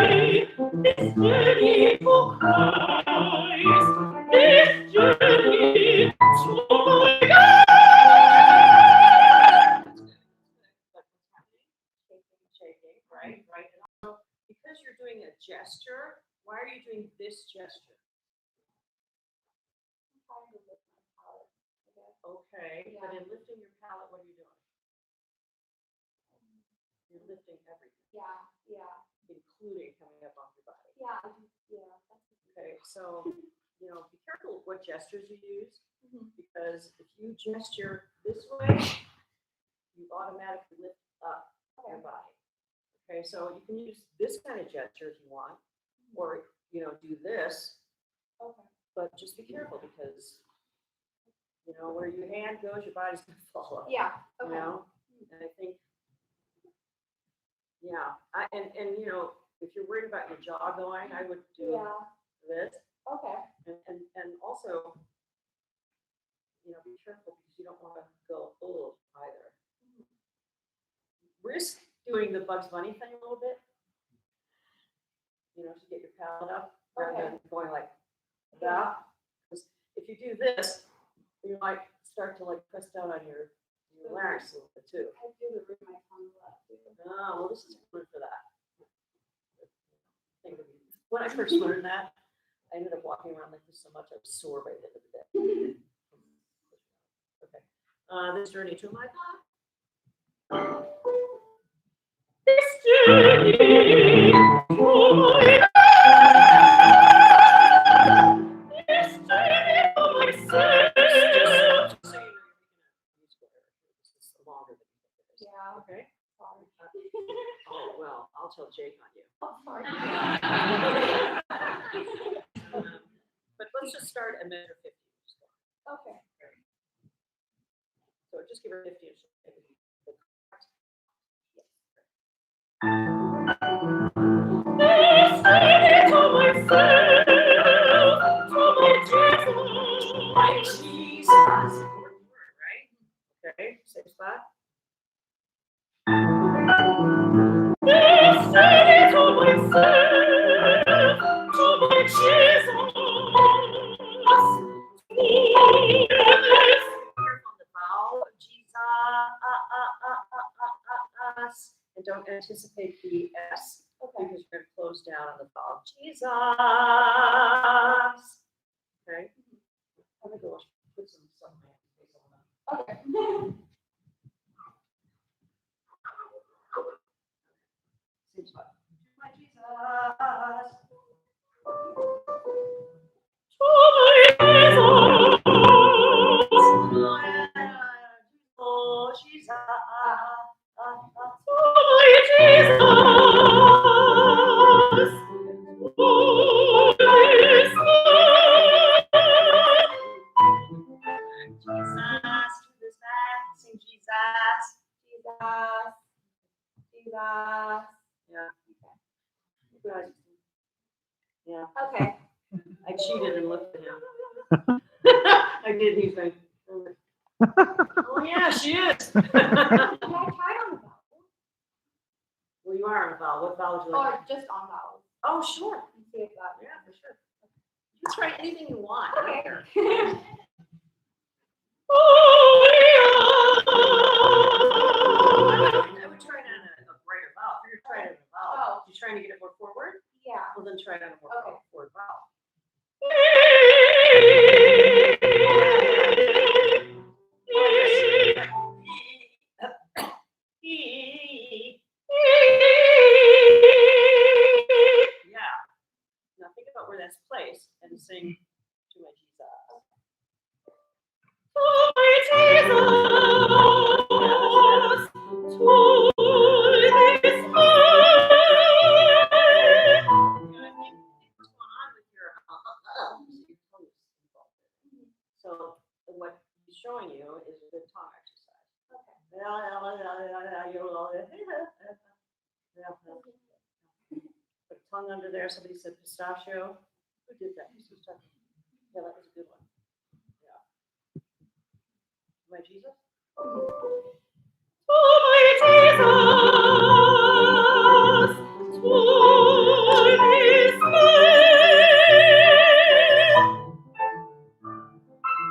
Christ, this journey to my God. Shaking, right? And also, because you're doing a gesture, why are you doing this gesture? Okay, but in lifting your palate, what are you doing? You're lifting everything, Yeah. including coming up off your body. Yeah. Okay, so, be careful what gestures you use, Mhm. because if you gesture this way, you automatically lift up your body. Okay, so you can use this kind of gesture if you want, or, do this, Okay. but just be careful because, where your hand goes, your body's gonna follow. Yeah. You Okay. know, and I think, yeah, if you're worried about your jaw going, I would do Yeah. this, Okay. and also, be careful because you don't want to go old either. Risk doing the Bugs Bunny thing a little bit, to get your palate up rather Okay. than going like that. Because if you do this, you might start to press down on your larynx a little bit too. I do the root of my tongue a lot too. Oh, well, this is good for that. When I first learned that, I ended up walking around like this so much I was sore by the end of the day. Okay. This journey to my God. This journey to my this journey to myself. Just so you know, you're making a musical error. This is longer than you think it is. Yeah. Okay. Oh well, I'll tell Jake on you. Oh, sorry. But let's just start at measure 50. Okay. So just give her 50 and she'll take it. This journey to myself, to my Jesus. Important word, right? Okay, same spot. This journey to myself, to my Jesus. Careful on the vowel, Jesus, and don't anticipate the S because you're going to close down on the vowel. Jesus. Okay. I'm going to go put some sunlight on Okay. same spot. My Jesus. Yeah, Okay. I cheated and looked at him. I did. He's like, oh yeah, she is. Can I try it on the vowel? Well, you are on a vowel. What vowel would you like? Or just on vowels? Oh, sure. And see if that. Yeah, for sure. You can try anything you want. I don't Okay. care. I would try it on a brighter vowel. If you're trying it on a vowel, Oh. you're trying to get it more forward. Yeah. Well, then try it on a more Okay. forward vowel. Yeah. Now think about where that's placed and sing to my Jesus. So what he's showing you is a good tongue exercise. Put tongue under there. Somebody said pistachio. Who did that? Yeah, that was a good one. Yeah. My Jesus?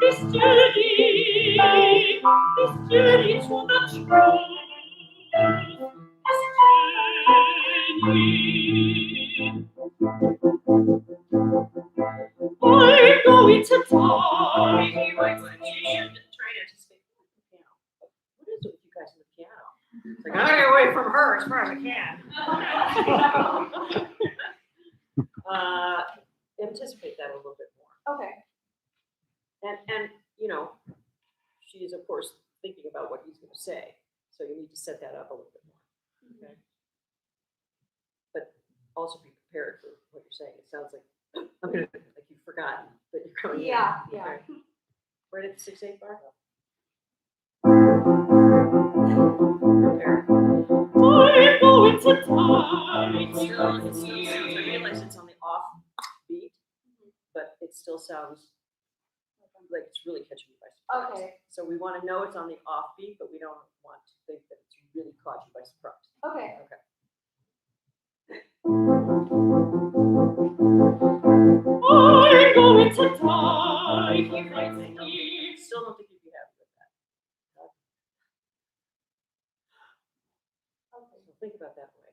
This journey to the truth, I'm going to die. He writes that you should try to anticipate the piano. What is it with you guys in the piano? It's like, I'm gonna get away from her as far as I can. Anticipate that a little bit more. Okay. And you know, she's of course thinking about what he's going to say, so you need to set that up a little bit more. Okay. But also be prepared for what you're saying. It sounds like like you've forgotten that you're coming Yeah, in. yeah. Okay. Right at the 6/8 bar. Prepare. I'm going to die. It still sounds. I realize it's on the off beat, but it still sounds like it's really catching you by surprise. Okay. So we want to know it's on the off beat, but we don't want to think that it's really caught you by surprise. Okay. Okay. I'm going to die. He writes me. Still don't think you'd be happy with that. Okay. So think about that way.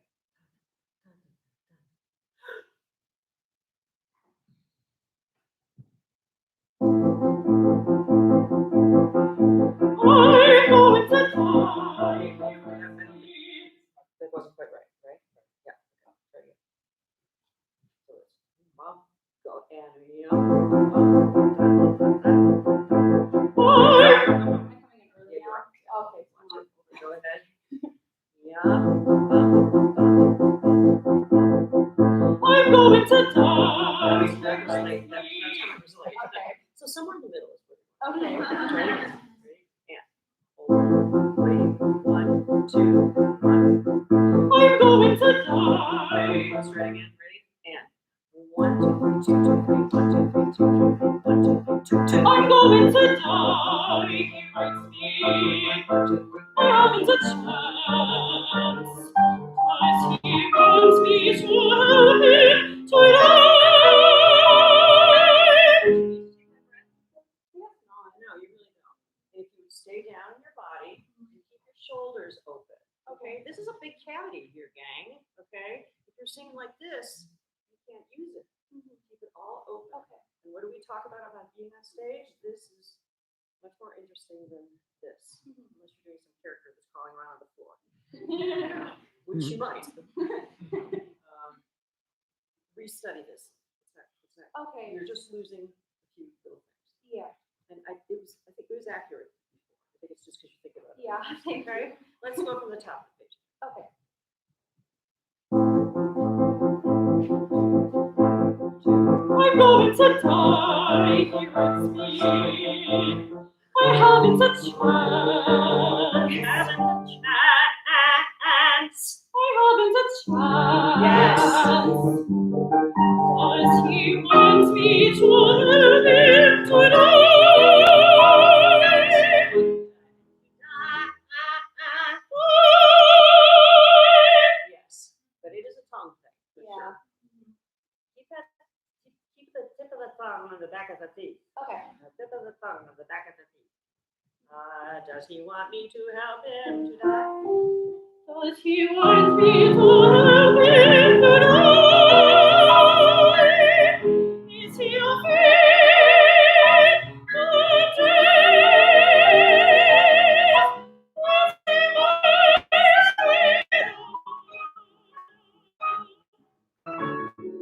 I'm going to die. That wasn't quite right, right? Yeah. Okay. Try again. So it's mom, go and yeah. Yeah, you're right. Okay. Go ahead. Yeah. I'm going to die. That was late. That's how it was late. Okay. So somewhere in the middle is what. Okay. Try it again. Ready? And ready? 1, 2, 1. I'm going to die. Ready? Let's try it again. Ready? And 1, 2, 3, 2, 2, 3, 1, 2, 3, 2, 1, 2, 3, 2, 2. I'm going to die. He writes me. I haven't a chance. As he wants me to help him to die. No, you really don't. If you stay down in your body, you keep your shoulders open. Okay, this is a big cavity here, gang. Okay, if you're singing like this, you can't use it. Keep it all open. Okay. And what do we talk about being on stage? This is much more interesting than this, unless you're doing some character that's crawling around on the floor, which you might. Restudy this. It's not. Okay. You're just losing a few little things. Yeah. And I think it was accurate. I think it's just because you think about it. Yeah. Thank you. Okay. Let's go from the top of the page. Okay. I'm going to die. He writes me. I haven't a chance. You haven't a chance. I haven't a chance. Yes. I does he want me to live tonight? Yes, but it is a tongue thing. For Yeah. Sure. Keep the tip of the tongue on the back of the teeth. Okay. The tip of the tongue on the back of the teeth. Does he want me to help him to die? Does he want me to help him tonight? Is he afraid of death? What am I afraid of?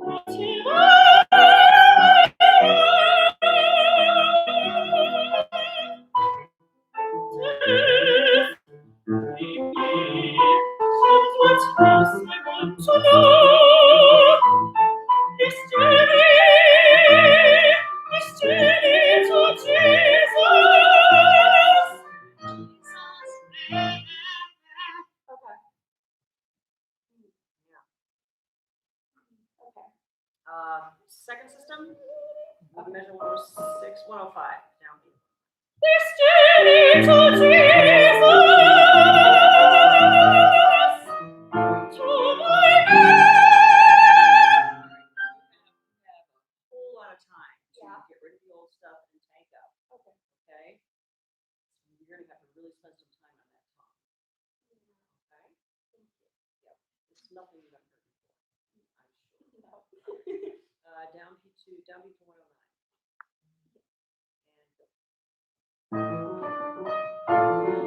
What am I? What's else I want to know? This journey to Jesus. Okay. Okay. Second system. Measure 106, 105. Downbeat. This journey to Jesus. To my Whole lot of time to Yeah. get rid of the old stuff and tank up. Okay. Okay. You're gonna have to really spend some time on that tongue. Okay. Yep. It's nothing you've ever heard before. I'm sure. Downbeat to 109. And go.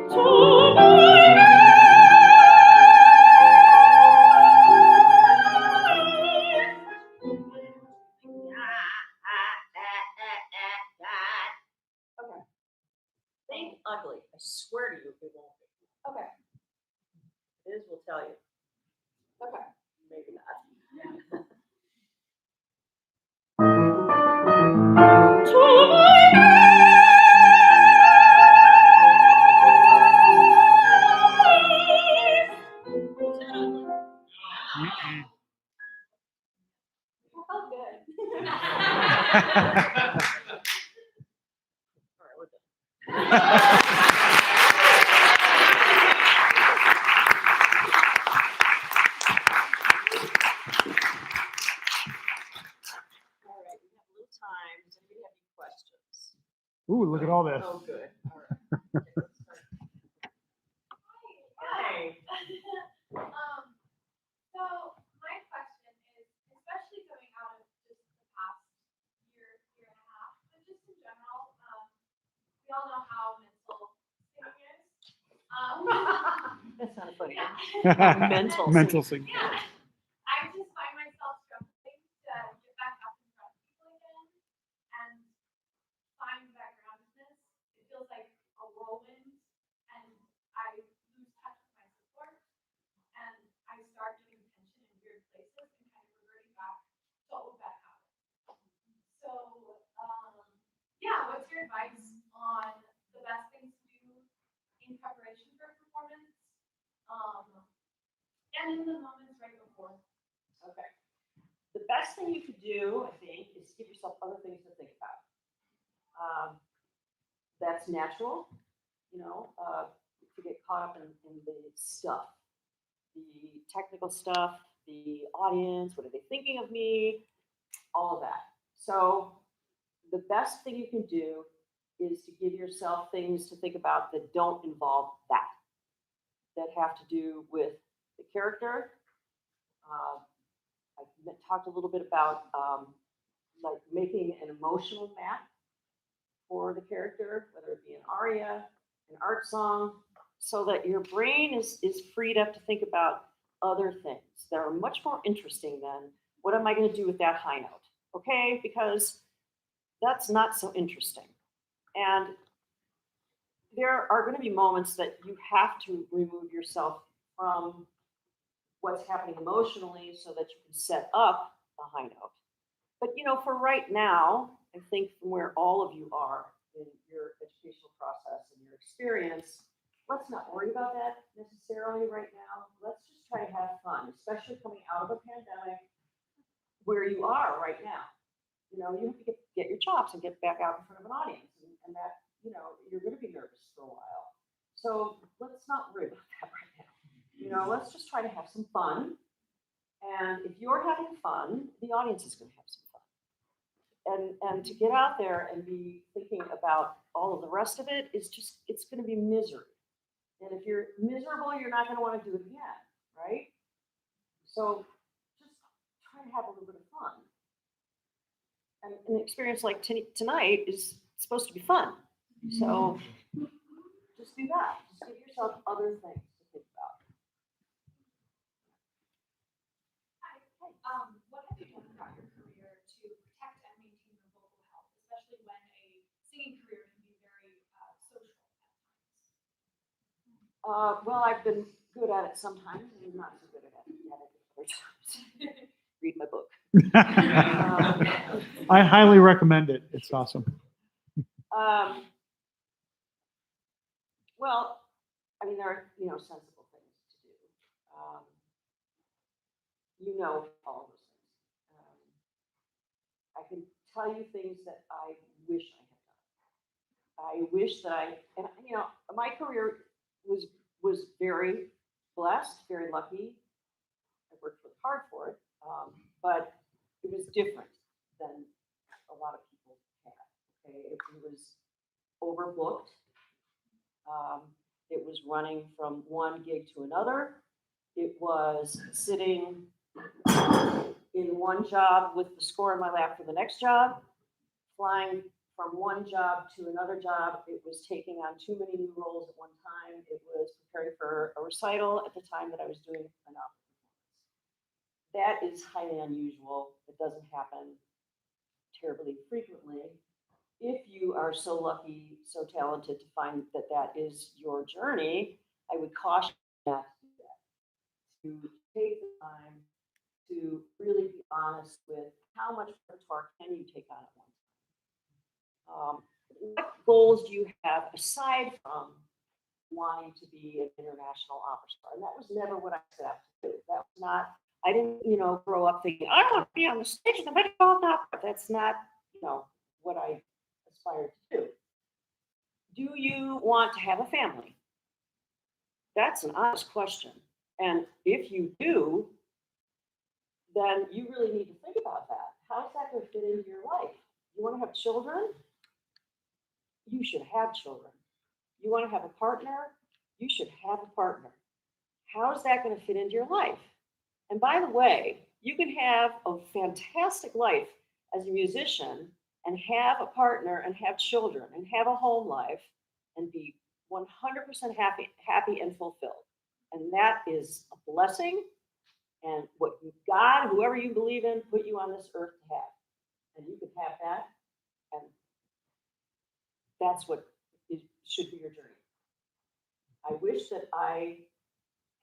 to my Okay. Think ugly. I swear to you, it won't be. Okay. It is, we'll tell you. Okay. Maybe not. to my Oh, good. All right, we're done. All right, we have a little time. Does anybody have any questions? Ooh, look at all this. Oh, good. All right. Hey. So my question is, especially coming out of just the past year and a half, but just in general, we all know how mental singing is. That's not funny. Yeah. Mental Mental thing. Yeah. I just find myself struggling to get back up in front of people again and find that groundedness. It feels like a whirlwind, and I lose touch with my support, and I start getting tension in weird places and kind of reverting back to old bad habits. So, yeah, what's your advice on the best things to do in preparation for a performance? And in the moments right before. Okay. The best thing you could do, I think, is give yourself other things to think about. That's natural, you know, to get caught up in the stuff, the technical stuff, the audience, what are they thinking of me, all of that. So the best thing you can do is to give yourself things to think about that don't involve that have to do with the character. I talked a little bit about like making an emotional map for the character, whether it be an aria, an art song, so that your brain is freed up to think about other things that are much more interesting than what am I going to do with that high note? Okay, because that's not so interesting. And there are going to be moments that you have to remove yourself from what's happening emotionally so that you can set up the high note. But you know, for right now, I think from where all of you are in your educational process and your experience, let's not worry about that necessarily right now. Let's just try to have fun, especially coming out of a pandemic where you are right now. You know, you have to get your chops and get back out in front of an audience, and that, you know, you're going to be nervous for a while. So let's not worry about that right now. You know, let's just try to have some fun. And if you're having fun, the audience is going to have some fun. And to get out there and be thinking about all of the rest of it is just, it's going to be misery. And if you're miserable, you're not going to want to do it again, right? So just try to have a little bit of fun. And an experience like tonight is supposed to be fun. So just do that. Just give yourself other things to think about. What have you done throughout your career to protect and maintain your vocal health, especially when a singing career can be very social at times? Well, I've been good at it sometimes and not so good at it other times. Read my book. I highly recommend it. It's awesome. Well, I mean, there are, you know, sensible things to do. You know, all of those things. I can tell you things that I wish I had done. I wish that and you know, my career was very blessed, very lucky. I worked really hard for it, but it was different than a lot of people had. Okay, it was overbooked. It was running from one gig to another. It was sitting in one job with the score in my lap for the next job, flying from one job to another job. It was taking on too many new roles at one time. It was preparing for a recital at the time that I was doing an opera performance. That is highly unusual. It doesn't happen terribly frequently. If you are so lucky, so talented to find that that is your journey, I would caution you not to do that. To take the time to really be honest with how much repertoire can you take on at one time. What goals do you have aside from wanting to be an international opera star? And that was never what I set out to do. That was not, I didn't, you know, grow up thinking, I want to be on the stage with the Metropolitan Opera. That's not, you know, what I aspired to do. Do you want to have a family? That's an honest question. And if you do, then you really need to think about that. How's that going to fit into your life? You want to have children? You should have children. You want to have a partner? You should have a partner. How is that going to fit into your life? And by the way, you can have a fantastic life as a musician and have a partner and have children and have a home life and be 100% happy and fulfilled. And that is a blessing and what God, whoever you believe in, put you on this earth to have. And you can have that, and that's what should be your journey. I wish that I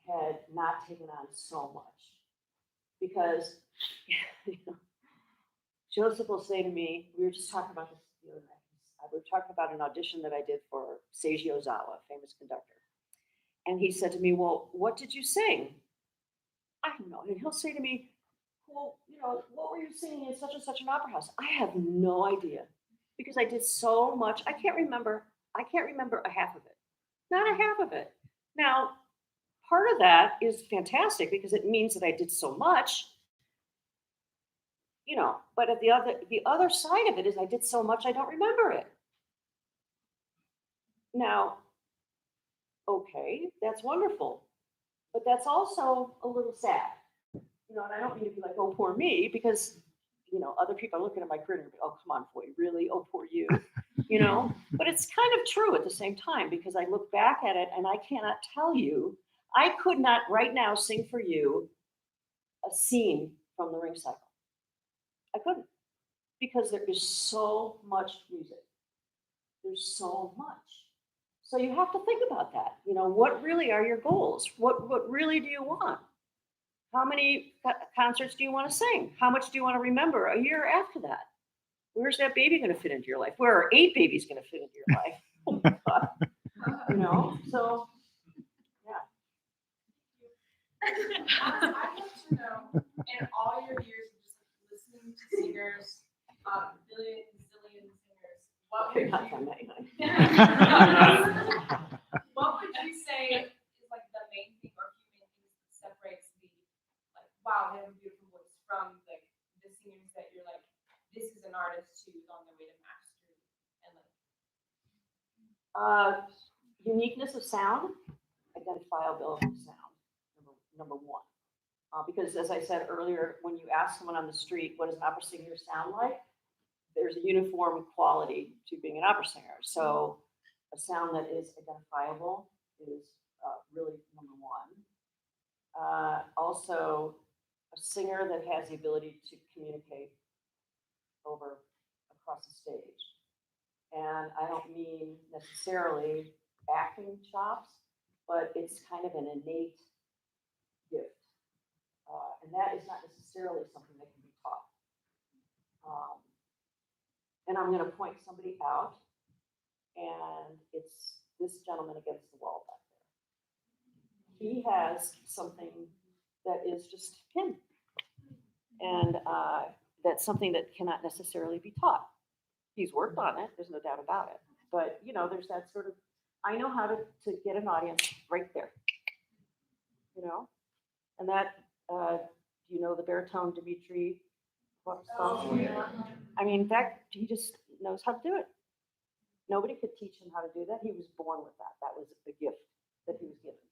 had not taken on so much because you know, Joseph will say to me, we were just talking about this the other night. We were talking about an audition that I did for Seiji Ozawa, famous conductor. And he said to me, well, what did you sing? I don't know. And he'll say to me, well, you know, what were you singing in such and such an opera house? I have no idea because I did so much. I can't remember a half of it. Not a half of it. Now, part of that is fantastic because it means that I did so much, you know, but at the other side of it is I did so much I don't remember it. Now, okay, that's wonderful, but that's also a little sad, you know, and I don't mean to be like, oh, poor me, because, you know, other people are looking at my career and be, oh, come on, Voigt, really? Oh, poor you, you know, but it's kind of true at the same time because I look back at it and I cannot tell you, I could not right now sing for you a scene from the Ring Cycle. I couldn't because there is so much music. There's so much. So you have to think about that. You know, what really are your goals? What really do you want? How many concerts do you want to sing? How much do you want to remember a year after that? Where's that baby going to fit into your life? Where are 8 babies going to fit into your life? Oh my God. You know, so yeah. I'd love to know, in all your years of just singers, million, zillion singers, what Okay, would not you, that night. what would you say is like the main thing or few main things that separates the, like, wow, they have a beautiful voice from like the singers that you're like, this is an artist who's on their way to mastery and like. Uniqueness of sound, identifiability of sound, number one. Because as I said earlier, when you ask someone on the street, what does an opera singer sound like? There's a uniform quality to being an opera singer. So a sound that is identifiable is really number one. Also, a singer that has the ability to communicate across the stage. And I don't mean necessarily acting chops, but it's kind of an innate gift. And that is not necessarily something that can be taught. And I'm going to point somebody out, and it's this gentleman against the wall back there. He has something that is just him. And that's something that cannot necessarily be taught. He's worked on it, there's no doubt about it. But, you know, there's that sort of, I know how to get an audience right there, you know? And that, you know, the baritone Dimitri, I mean, in fact, he just knows how to do it. Nobody could teach him how to do that. He was born with that. That was a gift that he was given.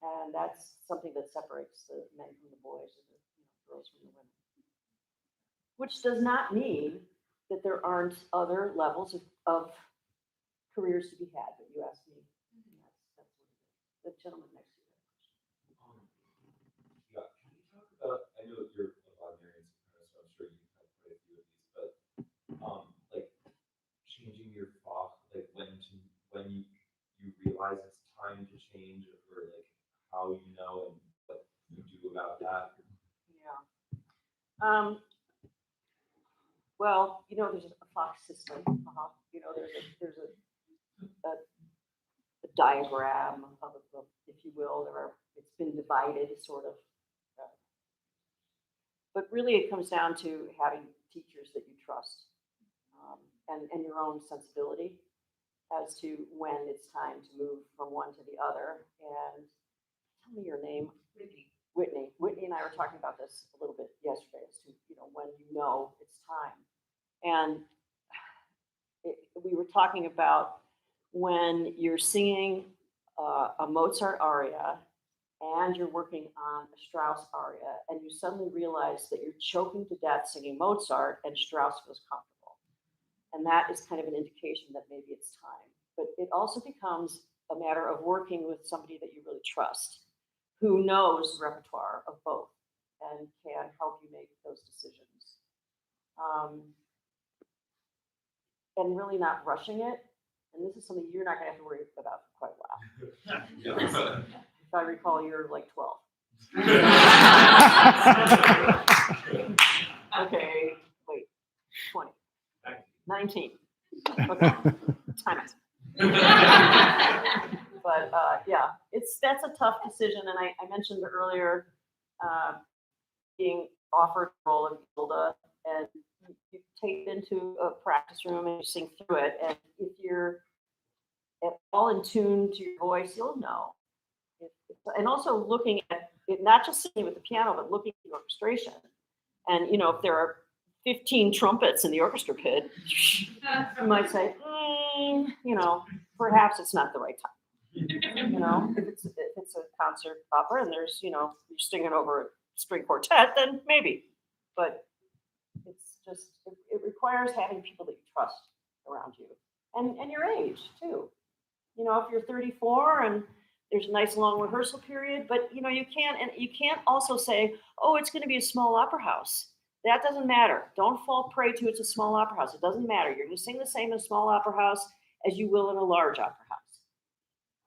And that's something that separates the men from the boys and the girls from the women. Which does not mean that there aren't other levels of careers to be had, but you asked me. That's what it is. The gentleman next to you. Yeah, can you talk about, I know you're a Wagnerian soprano, so I'm sure you've had quite a few of these, but like changing your thought, like when you realize it's time to change, or like how you know and what you do about that. Yeah. Well, you know, there's a Fox system. You know, there's a diagram of, if you will. It's been divided, sort of. But really, it comes down to having teachers that you trust, and your own sensibility as to when it's time to move from one to the other. And tell me your name. Whitney. Whitney and I were talking about this a little bit yesterday as to, you know, when you know it's time. And we were talking about when you're singing a Mozart aria and you're working on a Strauss aria, and you suddenly realize that you're choking to death singing Mozart and Strauss feels comfortable. And that is kind of an indication that maybe it's time. But it also becomes a matter of working with somebody that you really trust, who knows the repertoire of both and can help you make those decisions. And really not rushing it. And this is something you're not gonna have to worry about for quite a while. If I recall, you're like 12. Okay, wait, 20. 19. Okay, time it. But yeah, that's a tough decision. And I mentioned earlier being offered the role of Gilda, and you take it into a practice room and you sing through it. And if you're at all in tune to your voice, you'll know. And also looking at it, not just singing with the piano, but looking at the orchestration. And, you know, if there are 15 trumpets in the orchestra pit, you might say, you know, perhaps it's not the right time. You know, if it's a concert opera and there's, you know, you're singing over a string quartet, then maybe. But it's just, it requires having people that you trust around you, and your age too. You know, if you're 34 and there's a nice long rehearsal period, but you know, you can't also say, oh, it's going to be a small opera house. That doesn't matter. Don't fall prey to it's a small opera house. It doesn't matter. You're going to sing the same in a small opera house as you will in a large opera house.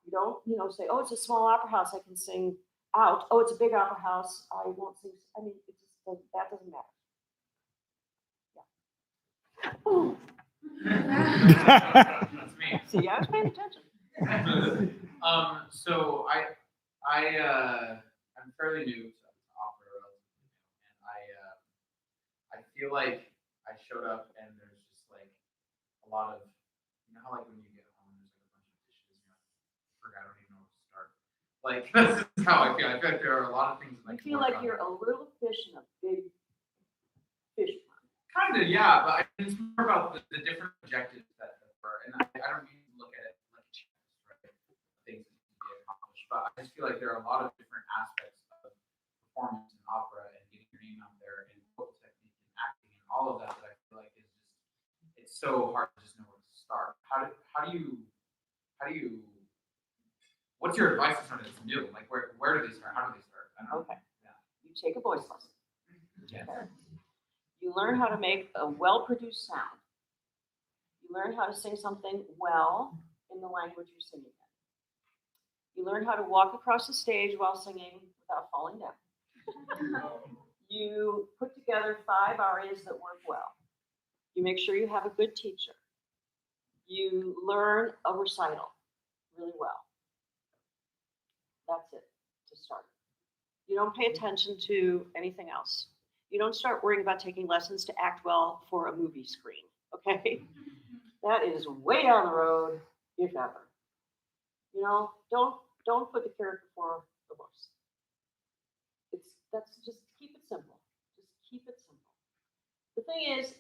You don't, you know, say, oh, it's a small opera house, I can sing out. Oh, it's a big opera house, I won't sing. I mean, it just doesn't, that doesn't matter. Yeah. That's me. See, I was paying attention. So I'm fairly new to opera, and feel like I showed up and there's just like a lot of, you know how like when you get home there's like a bunch of dishes and I forgot, I don't even know where to start. Like this is how I feel. I feel like there are a lot of things that I You can feel work like on. you're a little fish in a big fish pond. Kind of, yeah, but it's more about the different objectives that are, and I don't mean to look at it like a checklist, right? Things that need to be accomplished, but I just feel like there are a lot of different aspects of performance and opera and getting your name out there and vocal technique and acting and all of that that I feel like is just, it's so hard to just know where to start. How do you, what's your advice to someone that's new? Like where do they start? How do they start? I don't know. Okay. You take a voice lesson. Yeah. You learn how to make a well-produced sound. You learn how to sing something well in the language you're singing in. You learn how to walk across the stage while singing without falling down. You put together 5 arias that work well. You make sure you have a good teacher. You learn a recital really well. That's it to start. You don't pay attention to anything else. You don't start worrying about taking lessons to act well for a movie screen, okay? That is way down the road, if ever. You know, don't put the carrot before the horse. That's just keep it simple. Just keep it simple. The thing is,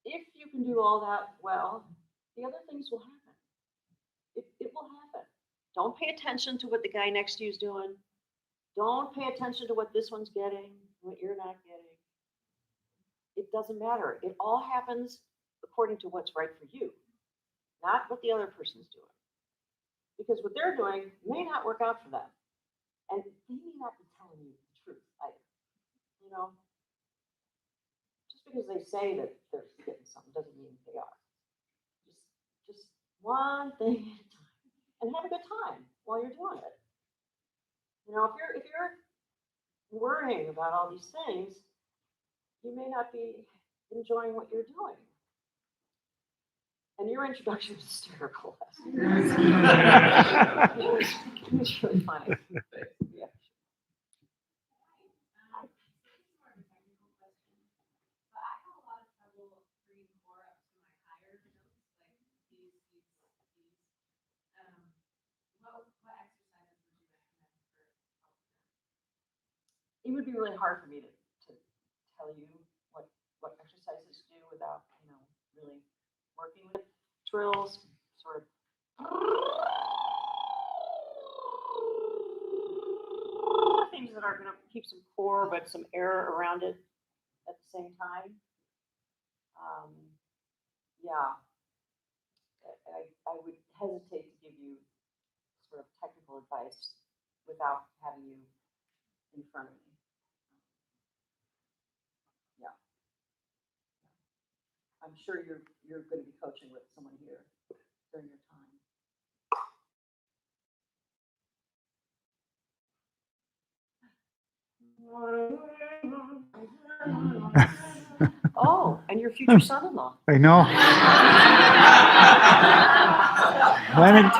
if you can do all that well, the other things will happen. It will happen. Don't pay attention to what the guy next to you is doing. Don't pay attention to what this one's getting, what you're not getting. It doesn't matter. It all happens according to what's right for you, not what the other person's doing. Because what they're doing may not work out for them. And they may not be telling you the truth either. You know? Just because they say that they're getting something doesn't mean they are. Just one thing at a time. And have a good time while you're doing it. You know, if you're worrying about all these things, you may not be enjoying what you're doing. And your introduction was hysterical. It was really funny. Yeah. It would be really hard for me to tell you what exercises to do without, you know, really working with trills, sort of things that are going to keep some core but some air around it at the same time. Yeah, I would hesitate to give you sort of technical advice without having you in front of me. Yeah. I'm sure you're going to be coaching with someone here during your time. Oh, and your future son-in-law. I know. Did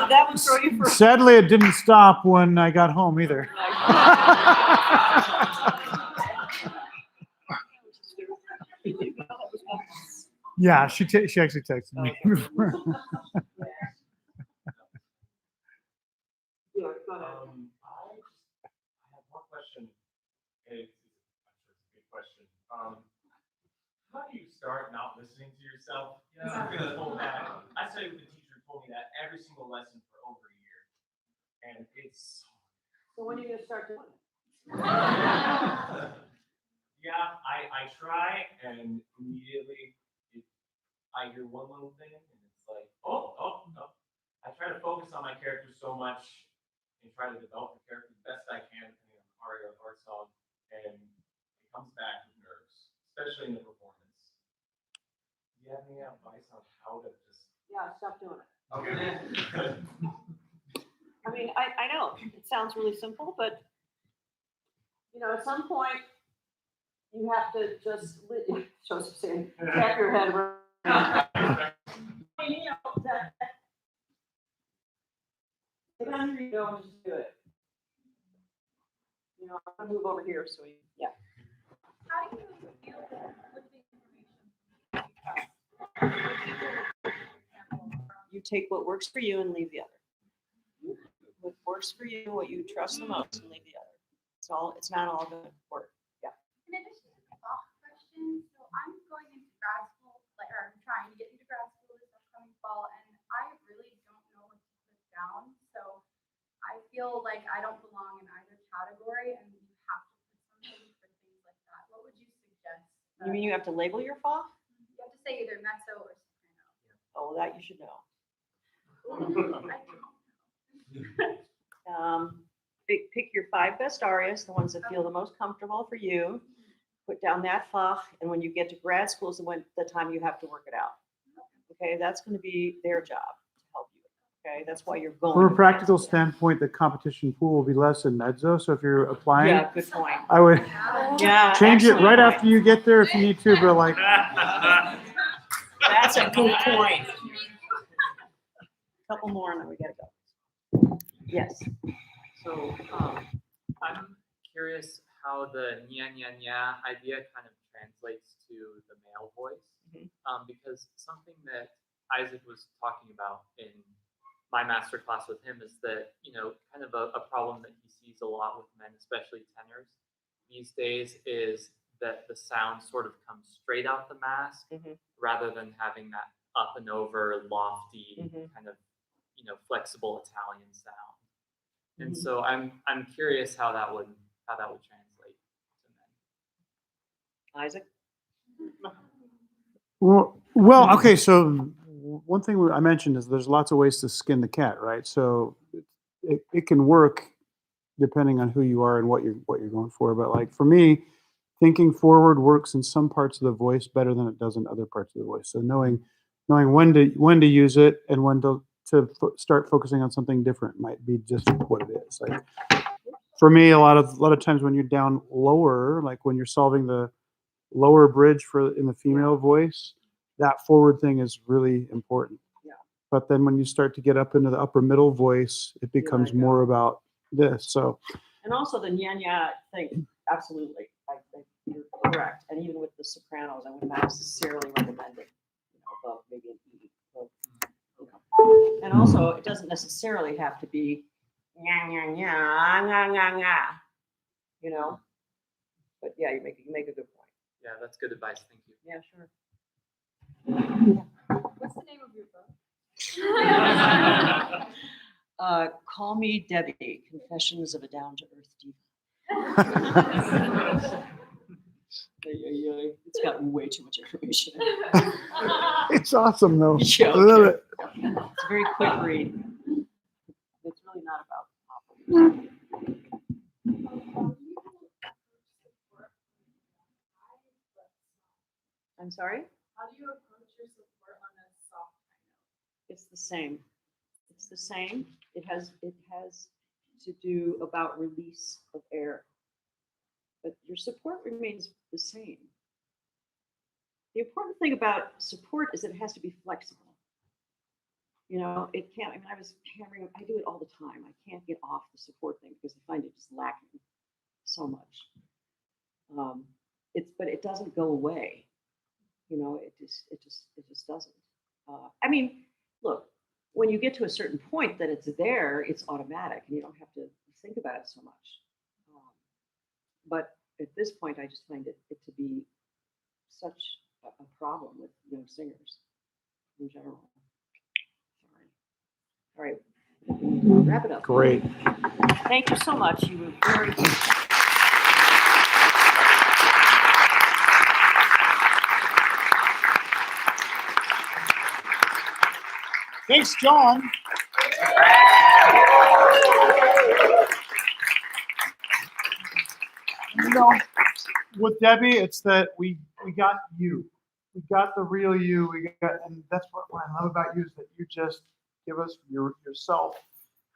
that one throw you for? Sadly, it didn't stop when I got home either. Yeah, she actually texted me before. Yeah, go ahead. I have one question. I'm sure it's a big question. How do you start not listening to yourself? Yeah. I'm gonna hold that. I studied with a teacher who told me that every single lesson for over a year, and it's. So when are you gonna start doing it? Yeah, I try, and immediately I hear one little thing, and it's like, oh, no. I try to focus on my character so much and try to develop the character the best I can, depending on the aria or song, and it comes back with nerves, especially in the performance. Do you have any advice on how to just? Yeah, stop doing it. Okay. I mean, I know it sounds really simple, but you know, at some point you have to just Joseph saying, tap your head around. You know, get under your nose and just do it. You know, I'm gonna move over here so yeah. How do you feel with the take what works for you and leave the other. What works for you, what you trust the most, and leave the other. It's not all going to work. Yeah. In addition to the thought question, so I'm going into grad school, or I'm trying to get into grad school this upcoming fall, and I really don't know what to put down. So I feel like I don't belong in either category, and you have to put something for things like that. What would you suggest? You mean you have to label your fa? You have to say either mezzo or soprano. Oh, that you should know. I don't know. Pick your 5 best arias, the ones that feel the most comfortable for you. Put down that fa, and when you get to grad school is the time you have to work it out. Okay, that's going to be their job to help you. Okay, that's why you're going. From a to practical grad school. standpoint, the competition pool will be less in mezzo. So if you're applying, Yeah, good point. I would Yeah, change it excellent right point. after you get there if you need to. But like, That's a good point. Couple more, and then we gotta go. Yes. So I'm curious how the nya nya nya idea kind of translates to the male voice, because something that Isaac was talking about in my master class with him is that, you know, kind of a problem that he sees a lot with men, especially tenors these days, is that the sound sort of comes straight out the mask rather than having that up and over lofty kind of, you know, flexible Italian sound. And so I'm curious how that would translate to men. Isaac? well, okay. So one thing I mentioned is there's lots of ways to skin the cat, right? So it can work depending on who you are and what you're going for. But like for me, thinking forward works in some parts of the voice better than it does in other parts of the voice. So knowing when to use it and when to start focusing on something different might be just what it is. Like for me, a lot of times when you're down lower, like when you're solving the lower bridge in the female voice, that forward thing is really important. Yeah. But then when you start to get up into the upper middle voice, it becomes more about this. So. And also the nya nya thing, absolutely. You're correct. And even with the sopranos, I would not necessarily recommend it. You know, above maybe an E. And also, it doesn't necessarily have to be nya nya nya nya nya nya. You know. But yeah, you make a good point. Yeah, that's good advice. Thank you. Yeah, sure. What's the name of your book? Call Me Debbie, Confessions of a Down-to-Earth Diva. It's got way too much information. It's awesome though. Yeah, I love it. It's a very quick read. It's really not about opera. I'm sorry? How do you approach your support on a soft high note? It's the same. It's the same. It has to do about release of air. But your support remains the same. The important thing about support is that it has to be flexible. You know, it can't, I mean, I was hammering, I do it all the time. I can't get off the support thing because I find it just lacking so much. But it doesn't go away. You know, it just doesn't. I mean, look, when you get to a certain point that it's there, it's automatic and you don't have to think about it so much. But at this point, I just find it to be such a problem with young singers in general. Sorry. All right, wrap it up. Great. Thank you so much. You were very good. Thanks, John. You know, with Debbie, it's that we got you. We got the real you. And that's what I love about you is that you just give us yourself.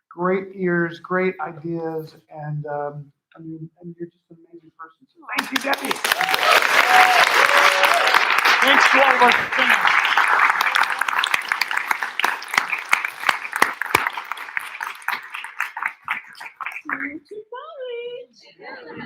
Great ears, great ideas, and you're just an amazing person. So thank you, Debbie. Thanks to all of our singers. Thank you, Voigt.